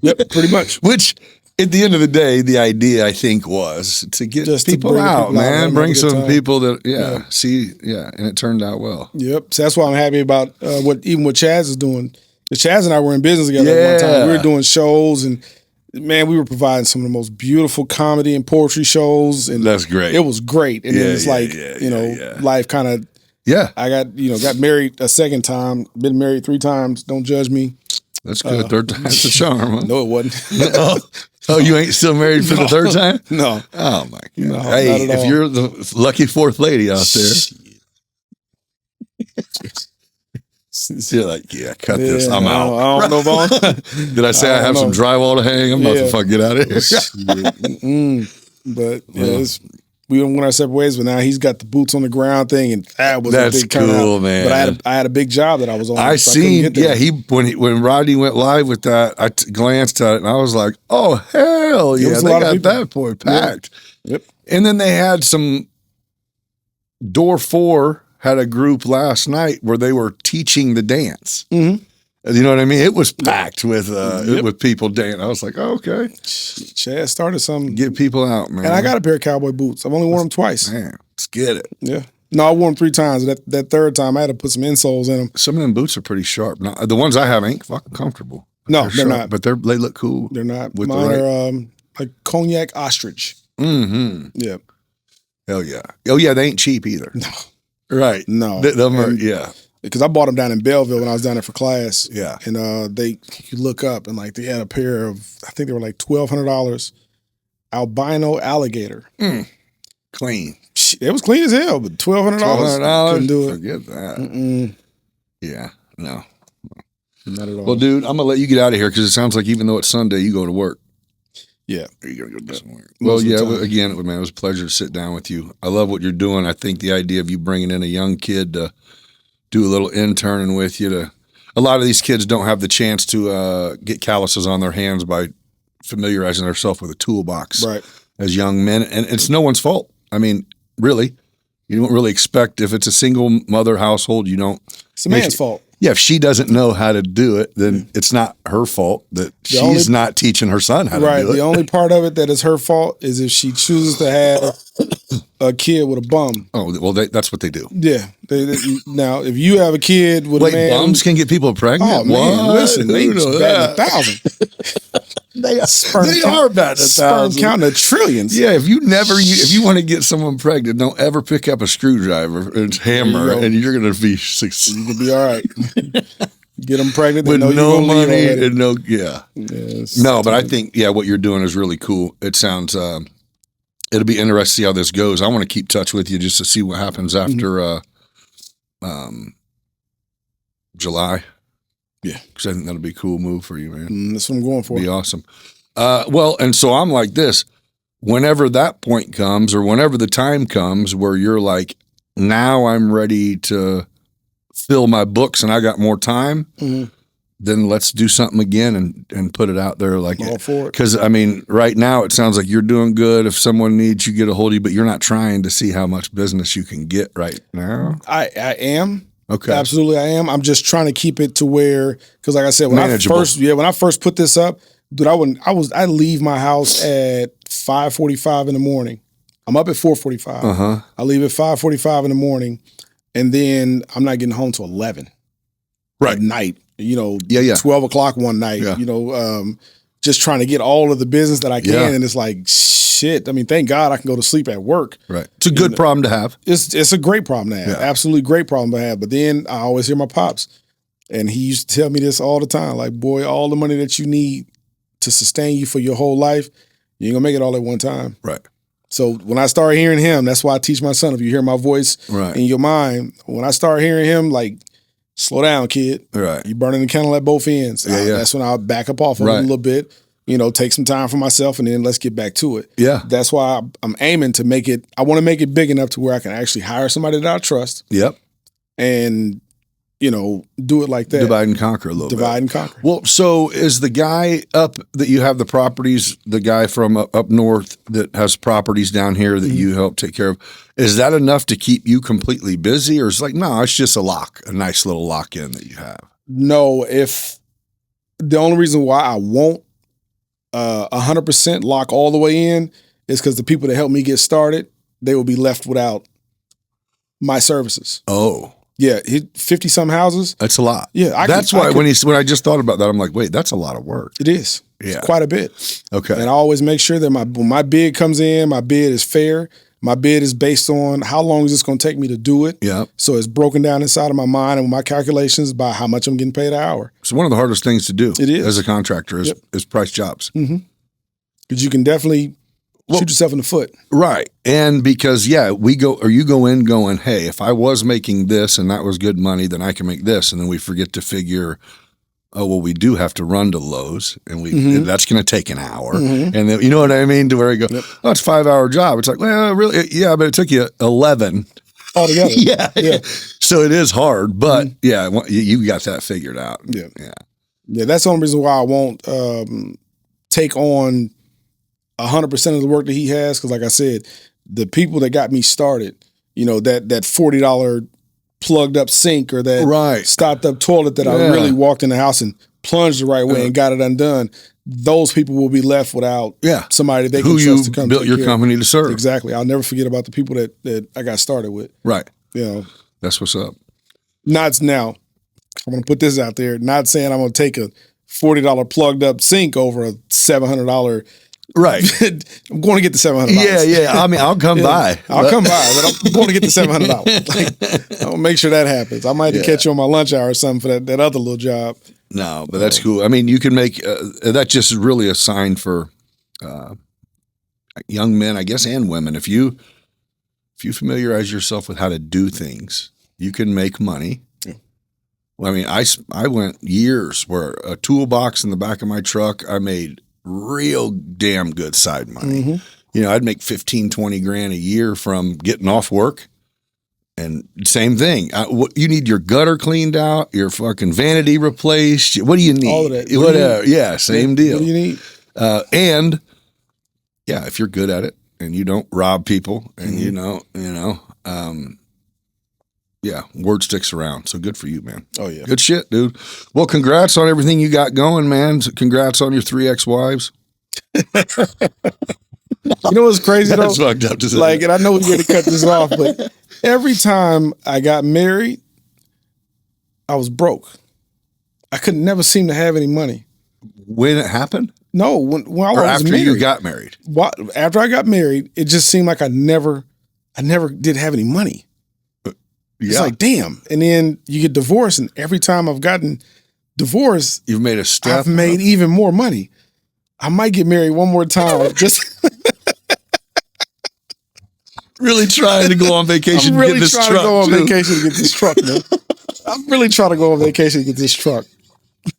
Yep, pretty much. Which at the end of the day, the idea I think was to get people out, man. Bring some people that and it turned out well. Yep. So that's why I'm happy about what Chaz is doing. Chaz and I were in business together at one time. We were doing shows and man, we were providing some of the most beautiful comedy and poetry shows, and that's great. It was great, and then it's life kind of. Yeah, I got married a second time. Been married 3 times. Don't judge me. That's good. Third time's a charm. Huh? No, it wasn't. Oh, you ain't still married for the third time? No. Oh my god. No, hey, if you're the lucky fourth lady out there. You're like, yeah, cut this. I'm out. I don't know about. Did I say I have some drywall to hang? I'm about to fucking get out of here. But we went our separate ways. But now he's got the boots on the ground thing, and that's a big cool, man. But I had a big job that I was on. I seen, when Rodney went live with that, I glanced at it and I was like, oh hell yeah, they got that boy packed. Yep. And then they had some Door 4. Had a group last night where they were teaching the dance. Mm-hmm. You know what I mean? It was packed with people dancing. I was like, oh, okay. Chad started something. Get people out, man. And I got a pair of cowboy boots. I've only worn them twice. Man, let's get it. Yeah. No, I wore them 3 times. That third time, I had to put some insoles in them. Some of them boots are pretty sharp. Now, the ones I have ain't fucking comfortable. No, they're not. But they look cool. They're not. Mine are like cognac ostrich. Mm-hmm. Yeah. Hell yeah. Oh yeah, they ain't cheap either. No. Right. No. Because I bought them down in Belleville when I was down there for class. Yeah. And you look up and like they had a pair of, I think they were like $1,200 albino alligator. Clean. It was clean as hell, but $1,200. Couldn't do it. Forget that. Mm-mm. Yeah. No. Not at all. Well, dude, I'm gonna let you get out of here because it sounds like even though it's Sunday, you go to work. Yeah. You're going to go somewhere. Well, yeah, again, man, it was a pleasure to sit down with you. I love what you're doing. I think the idea of you bringing in a young kid to do a little interning with you a lot of these kids don't have the chance to get calluses on their hands by familiarizing themselves with a toolbox as young men. And it's no one's fault. I mean, really, you don't really expect if it's a single mother household, you don't. It's a man's fault. Yeah, if she doesn't know how to do it, then it's not her fault that she's not teaching her son how to do it. Right. The only part of it that is her fault is if she chooses to have a kid with a bum. Oh, well, that's what they do. Yeah. Now, if you have a kid with a man. Bums can get people pregnant? Oh, man, listen, they bat 1,000. They are batting 1,000. Sperm counting trillions. Yeah, if you want to get someone pregnant, don't ever pick up a screwdriver and hammer, and you're going to be successful. You can be all right. Get them pregnant with no money and no but I think what you're doing is really cool. It sounds it'll be interesting to see how this goes. I want to keep touch with you just to see what happens after July. Yeah, because I think that'll be a cool move for you, man. That's what I'm going for. Be awesome. Well, and so I'm like this. Whenever that point comes, or whenever the time comes where you're like, now I'm ready to fill my books and I got more time, then let's do something again and put it out there. Like, all for it. Because I mean, right now it sounds like you're doing good. If someone needs you, get a hold of you, but you're not trying to see how much business you can get right now. I am. Okay. Absolutely, I am. I'm just trying to keep it to where, because like I said, when I first put this up, dude, I leave my house at 5:45 in the morning. I'm up at 4:45. I leave at 5:45 in the morning, and then I'm not getting home till 11 at night. 12 o'clock one night. Just trying to get all of the business that I can, and it's like shit. I mean, thank God I can go to sleep at work. Right, it's a good problem to have. It's a great problem to have. Absolutely great problem to have. But then I always hear my pops, and he used to tell me this all the time. Like, boy, all the money that you need to sustain you for your whole life, you ain't gonna make it all at one time. Right. So when I start hearing him, that's why I teach my son. If you hear my voice in your mind, when I start hearing him, like, slow down, kid. Right. You're burning the candle at both ends. That's when I'll back up off of it a little bit. Take some time for myself, and then let's get back to it. Yeah. That's why I'm aiming to make it. I want to make it big enough to where I can actually hire somebody that I trust. Yep. And do it like that. Divide and conquer a little bit. Divide and conquer. Well, so is the guy up that you have the properties, the guy from up north that has properties down here that you help take care of, is that enough to keep you completely busy? Or is it like, no, it's just a nice little lock-in that you have? No, if the only reason why I won't 100% lock all the way in is because the people that help me get started, they will be left without my services. Oh. Yeah, 50-some houses. That's a lot. Yeah, that's why when I just thought about that, I'm like, wait, that's a lot of work. It is. Yeah, it's quite a bit. Okay, and I always make sure that when my bid comes in, my bid is fair. My bid is based on how long is this going to take me to do it. Yeah. So it's broken down inside of my mind and my calculations by how much I'm getting paid an hour. So one of the hardest things to do it is. As a contractor is price jobs. Because you can definitely shoot yourself in the foot. Right. And because, you go in going, hey, if I was making this and that was good money, then I can make this. And then we forget to figure, oh, well, we do have to run to Lowe's and that's going to take an hour. And then, you know what I mean? To where you go, oh, it's a 5-hour job. It's like, well, really? Yeah, but it took you 11. Altogether. yeah. So it is hard, but you got that figured out. Yeah. That's the only reason why I won't take on 100% of the work that he has. Because like I said, the people that got me started, that $40 plugged up sink or that stopped up toilet that I really walked in the house and plunged the right way and got it undone. Those people will be left without somebody that they can trust to come built your company to serve. Exactly. I'll never forget about the people that I got started with. Right. That's what's up. Now, I'm going to put this out there. Not saying I'm going to take a $40 plugged up sink over a $700. Right. I'm going to get the $700. Yeah. I mean, I'll come by. I'll come by, but I'm going to get the $700. I'll make sure that happens. I might have to catch you on my lunch hour or something for that other little job. No, but that's cool. I mean, you can make that just really a sign for young men, I guess, and women. If you familiarize yourself with how to do things, you can make money. Yeah. Well, I mean, I went years where a toolbox in the back of my truck, I made real damn good side money. You know, I'd make 15, 20 grand a year from getting off work. And same thing. You need your gutter cleaned out, your fucking vanity replaced. What do you need? All of that. Whatever. Yeah, same deal. What do you need? And yeah, if you're good at it and you don't rob people and yeah, word sticks around. So good for you, man. Oh, yeah. Good shit, dude. Well, congrats on everything you got going, man. Congrats on your 3 ex-wives. You know what's crazy, though? That's fucked up to say. Like, and I know we're going to cut this off, but every time I got married, I was broke. I could never seem to have any money. When it happened? No, when I was after married. you got married? After I got married, it just seemed like I never did have any money. It's like, damn. And then you get divorced, and every time I've gotten divorced, you've made a step. I've made even more money. I might get married one more time. Just really trying to go on vacation. I'm really trying to go on vacation to get this truck, man. I'm really trying to go on vacation to get this truck.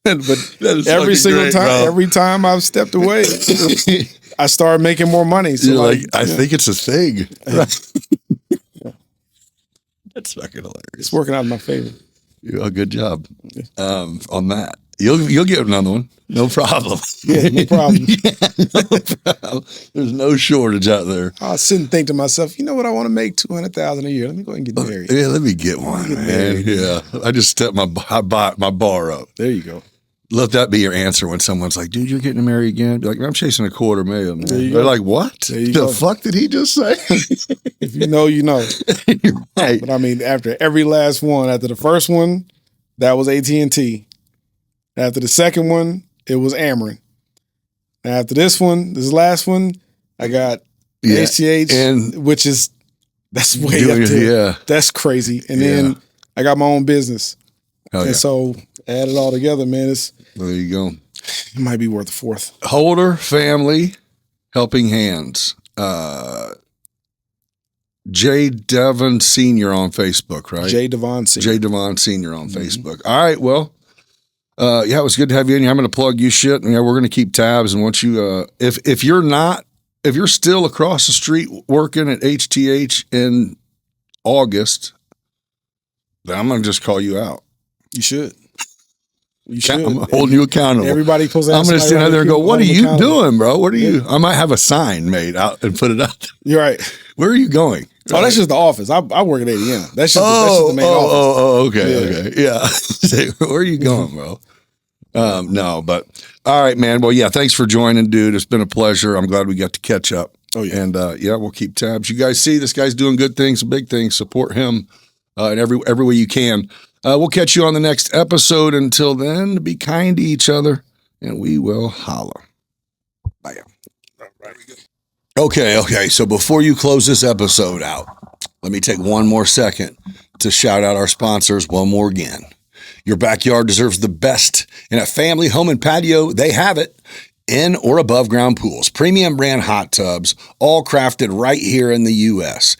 But every single time, every time I've stepped away, I started making more money. So you're like, I think it's a thing. That's fucking hilarious. It's working out in my favor. Good job on that. You'll get another one. No problem. Yeah, no problem. No problem. There's no shortage out there. I sit and think to myself, you know what? I want to make $200,000 a year. Let me go ahead and get married. Yeah, let me get one, man. Yeah, I just stepped my bar up. There you go. Let that be your answer when someone's like, dude, you're getting married again? Be like, I'm chasing $250,000, man. They're go. like, what? The fuck did he just say? If you know, you know. Right. But I mean, after every last one, after the first one, that was AT&T. After the second one, it was Ameren. After this last one, I got ACH, which is, that's way up there. Yeah. That's crazy. And then I got my own business. And so add it all together, man. There you go. It might be worth a fourth. Holder Family Helping Hands. J. Devon Sr. on Facebook, right? J. Devon Sr. J. Devon Sr. on Facebook. All right, well, yeah, it was good to have you in here. I'm going to plug you shit. And, yeah, we're going to keep tabs. And once you, if you're still across the street working at HTH in August, then I'm going to just call you out. You should. You should. I'm holding you accountable. Everybody pulls out. I'm going to stand out there and go, what are you doing, bro? What are you? I might have a sign made out and put it out there. You're right. Where are you going? Oh, that's just the office. I work at ADM. That's just the main office. Okay. Yeah. Where are you going, bro? No, but all right, man. Well, yeah, thanks for joining, dude. It's been a pleasure. I'm glad we got to catch up. Oh, yeah. And yeah, we'll keep tabs. You guys see this guy's doing good things, big things. Support him in every way you can. We'll catch you on the next episode. Until then, be kind to each other, and we will holler. Bye. Okay. So before you close this episode out, let me take one more second to shout out our sponsors one more again. Your backyard deserves the best. In a family home and patio, they have it. In or above ground pools, premium brand hot tubs, all crafted right here in the U.S.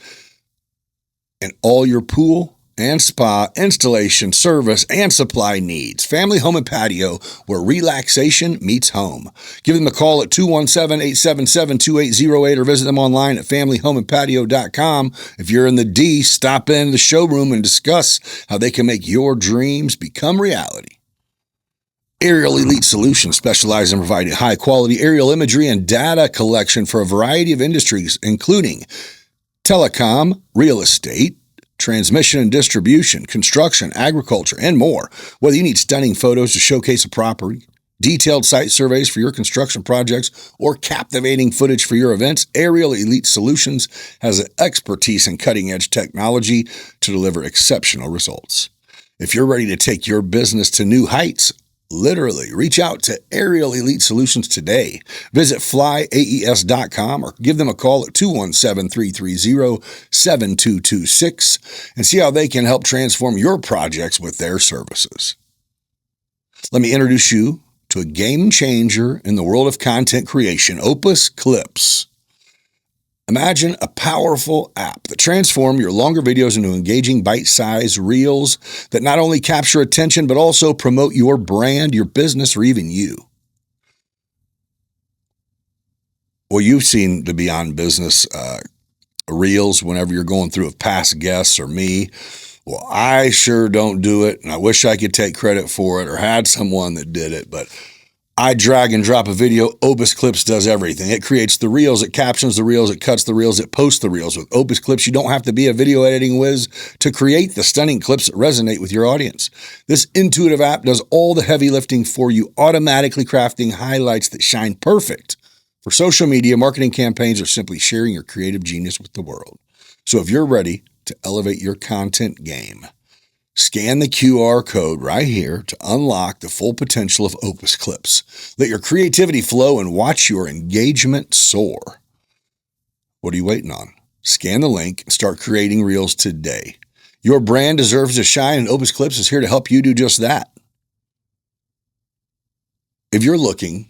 And all your pool and spa installation, service, and supply needs. Family Home and Patio, where relaxation meets home. Give them a call at 217-877-2808 or visit them online at familyhomeandpatio.com. If you're in the D, stop in the showroom and discuss how they can make your dreams become reality. Aerial Elite Solutions specialize in providing high-quality aerial imagery and data collection for a variety of industries, including telecom, real estate, transmission and distribution, construction, agriculture, and more. Whether you need stunning photos to showcase a property, detailed site surveys for your construction projects, or captivating footage for your events, Aerial Elite Solutions has expertise in cutting-edge technology to deliver exceptional results. If you're ready to take your business to new heights, literally, reach out to Aerial Elite Solutions today. Visit flyaes.com or give them a call at 217-330-7226 and see how they can help transform your projects with their services. Let me introduce you to a game changer in the world of content creation, Opus Clips. Imagine a powerful app that transforms your longer videos into engaging bite-sized reels that not only capture attention, but also promote your brand, your business, or even you. Well, you've seen the Beyond Business reels whenever you're going through with past guests or me. Well, I sure don't do it, and I wish I could take credit for it or had someone that did it, but I drag and drop a video. Opus Clips does everything. It creates the reels, it captions the reels, it cuts the reels, it posts the reels. With Opus Clips, you don't have to be a video editing whiz to create the stunning clips that resonate with your audience. This intuitive app does all the heavy lifting for you, automatically crafting highlights that shine perfect for social media, marketing campaigns, or simply sharing your creative genius with the world. So if you're ready to elevate your content game, scan the QR code right here to unlock the full potential of Opus Clips. Let your creativity flow and watch your engagement soar. What are you waiting on? Scan the link and start creating reels today. Your brand deserves to shine, and Opus Clips is here to help you do just that. If you're looking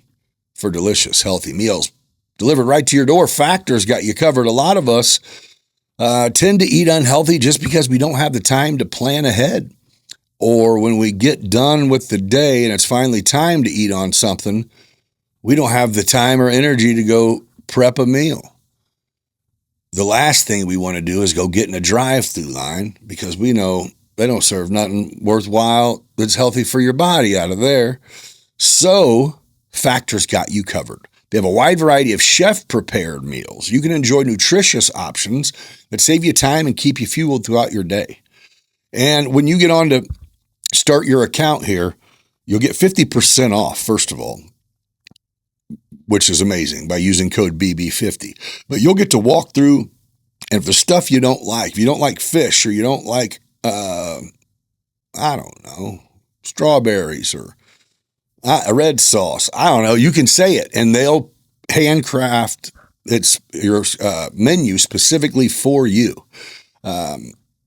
for delicious, healthy meals delivered right to your door, Factor's got you covered. A lot of us tend to eat unhealthy just because we don't have the time to plan ahead. Or when we get done with the day and it's finally time to eat on something, we don't have the time or energy to go prep a meal. The last thing we want to do is go get in a drive-through line because we know they don't serve nothing worthwhile that's healthy for your body out of there. So Factor's got you covered. They have a wide variety of chef-prepared meals. You can enjoy nutritious options that save you time and keep you fueled throughout your day. And when you get on to start your account here, you'll get 50% off, first of all, which is amazing, by using code BB50. But you'll get to walk through, and if there's stuff you don't like, if you don't like fish or you don't like, strawberries or a red sauce, I don't know, you can say it, and they'll handcraft your menu specifically for you.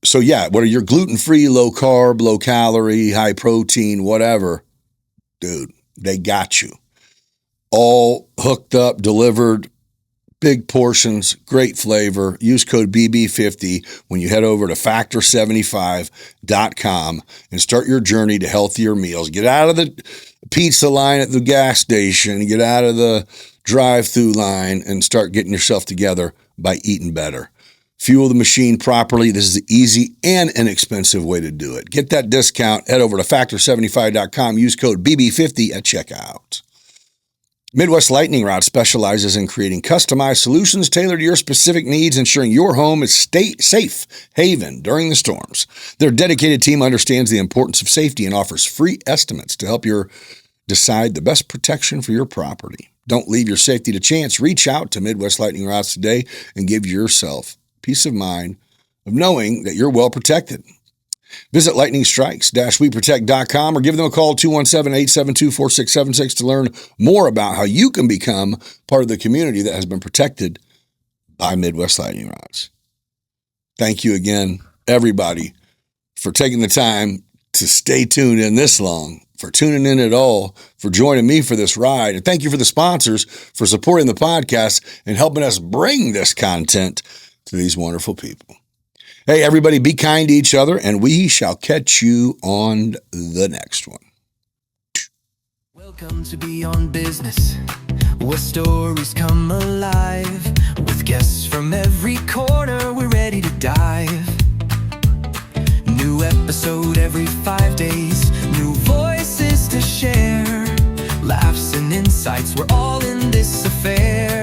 So yeah, whether you're gluten-free, low carb, low calorie, high protein, whatever, dude, they got you. All hooked up, delivered, big portions, great flavor. Use code BB50 when you head over to factor75.com and start your journey to healthier meals. Get out of the pizza line at the gas station, get out of the drive-through line, and start getting yourself together by eating better. Fuel the machine properly. This is the easy and inexpensive way to do it. Get that discount. Head over to factor75.com. Use code BB50 at checkout. Midwest Lightning Rod specializes in creating customized solutions tailored to your specific needs, ensuring your home is safe haven during the storms. Their dedicated team understands the importance of safety and offers free estimates to help you decide the best protection for your property. Don't leave your safety to chance. Reach out to Midwest Lightning Rods today and give yourself peace of mind of knowing that you're well protected. Visit lightningstrikes-weprotect.com or give them a call 217-872-4676 to learn more about how you can become part of the community that has been protected by Midwest Lightning Rods. Thank you again, everybody, for taking the time to stay tuned in this long, for tuning in at all, for joining me for this ride. And thank you for the sponsors for supporting the podcast and helping us bring this content to these wonderful people. Hey, everybody, be kind to each other, and we shall catch you on the next one. Welcome to Beyond Business, where stories come alive. With guests from every corner, we're ready to dive. New episode every 5 days, new voices to share. Laughs and insights, we're all in this affair.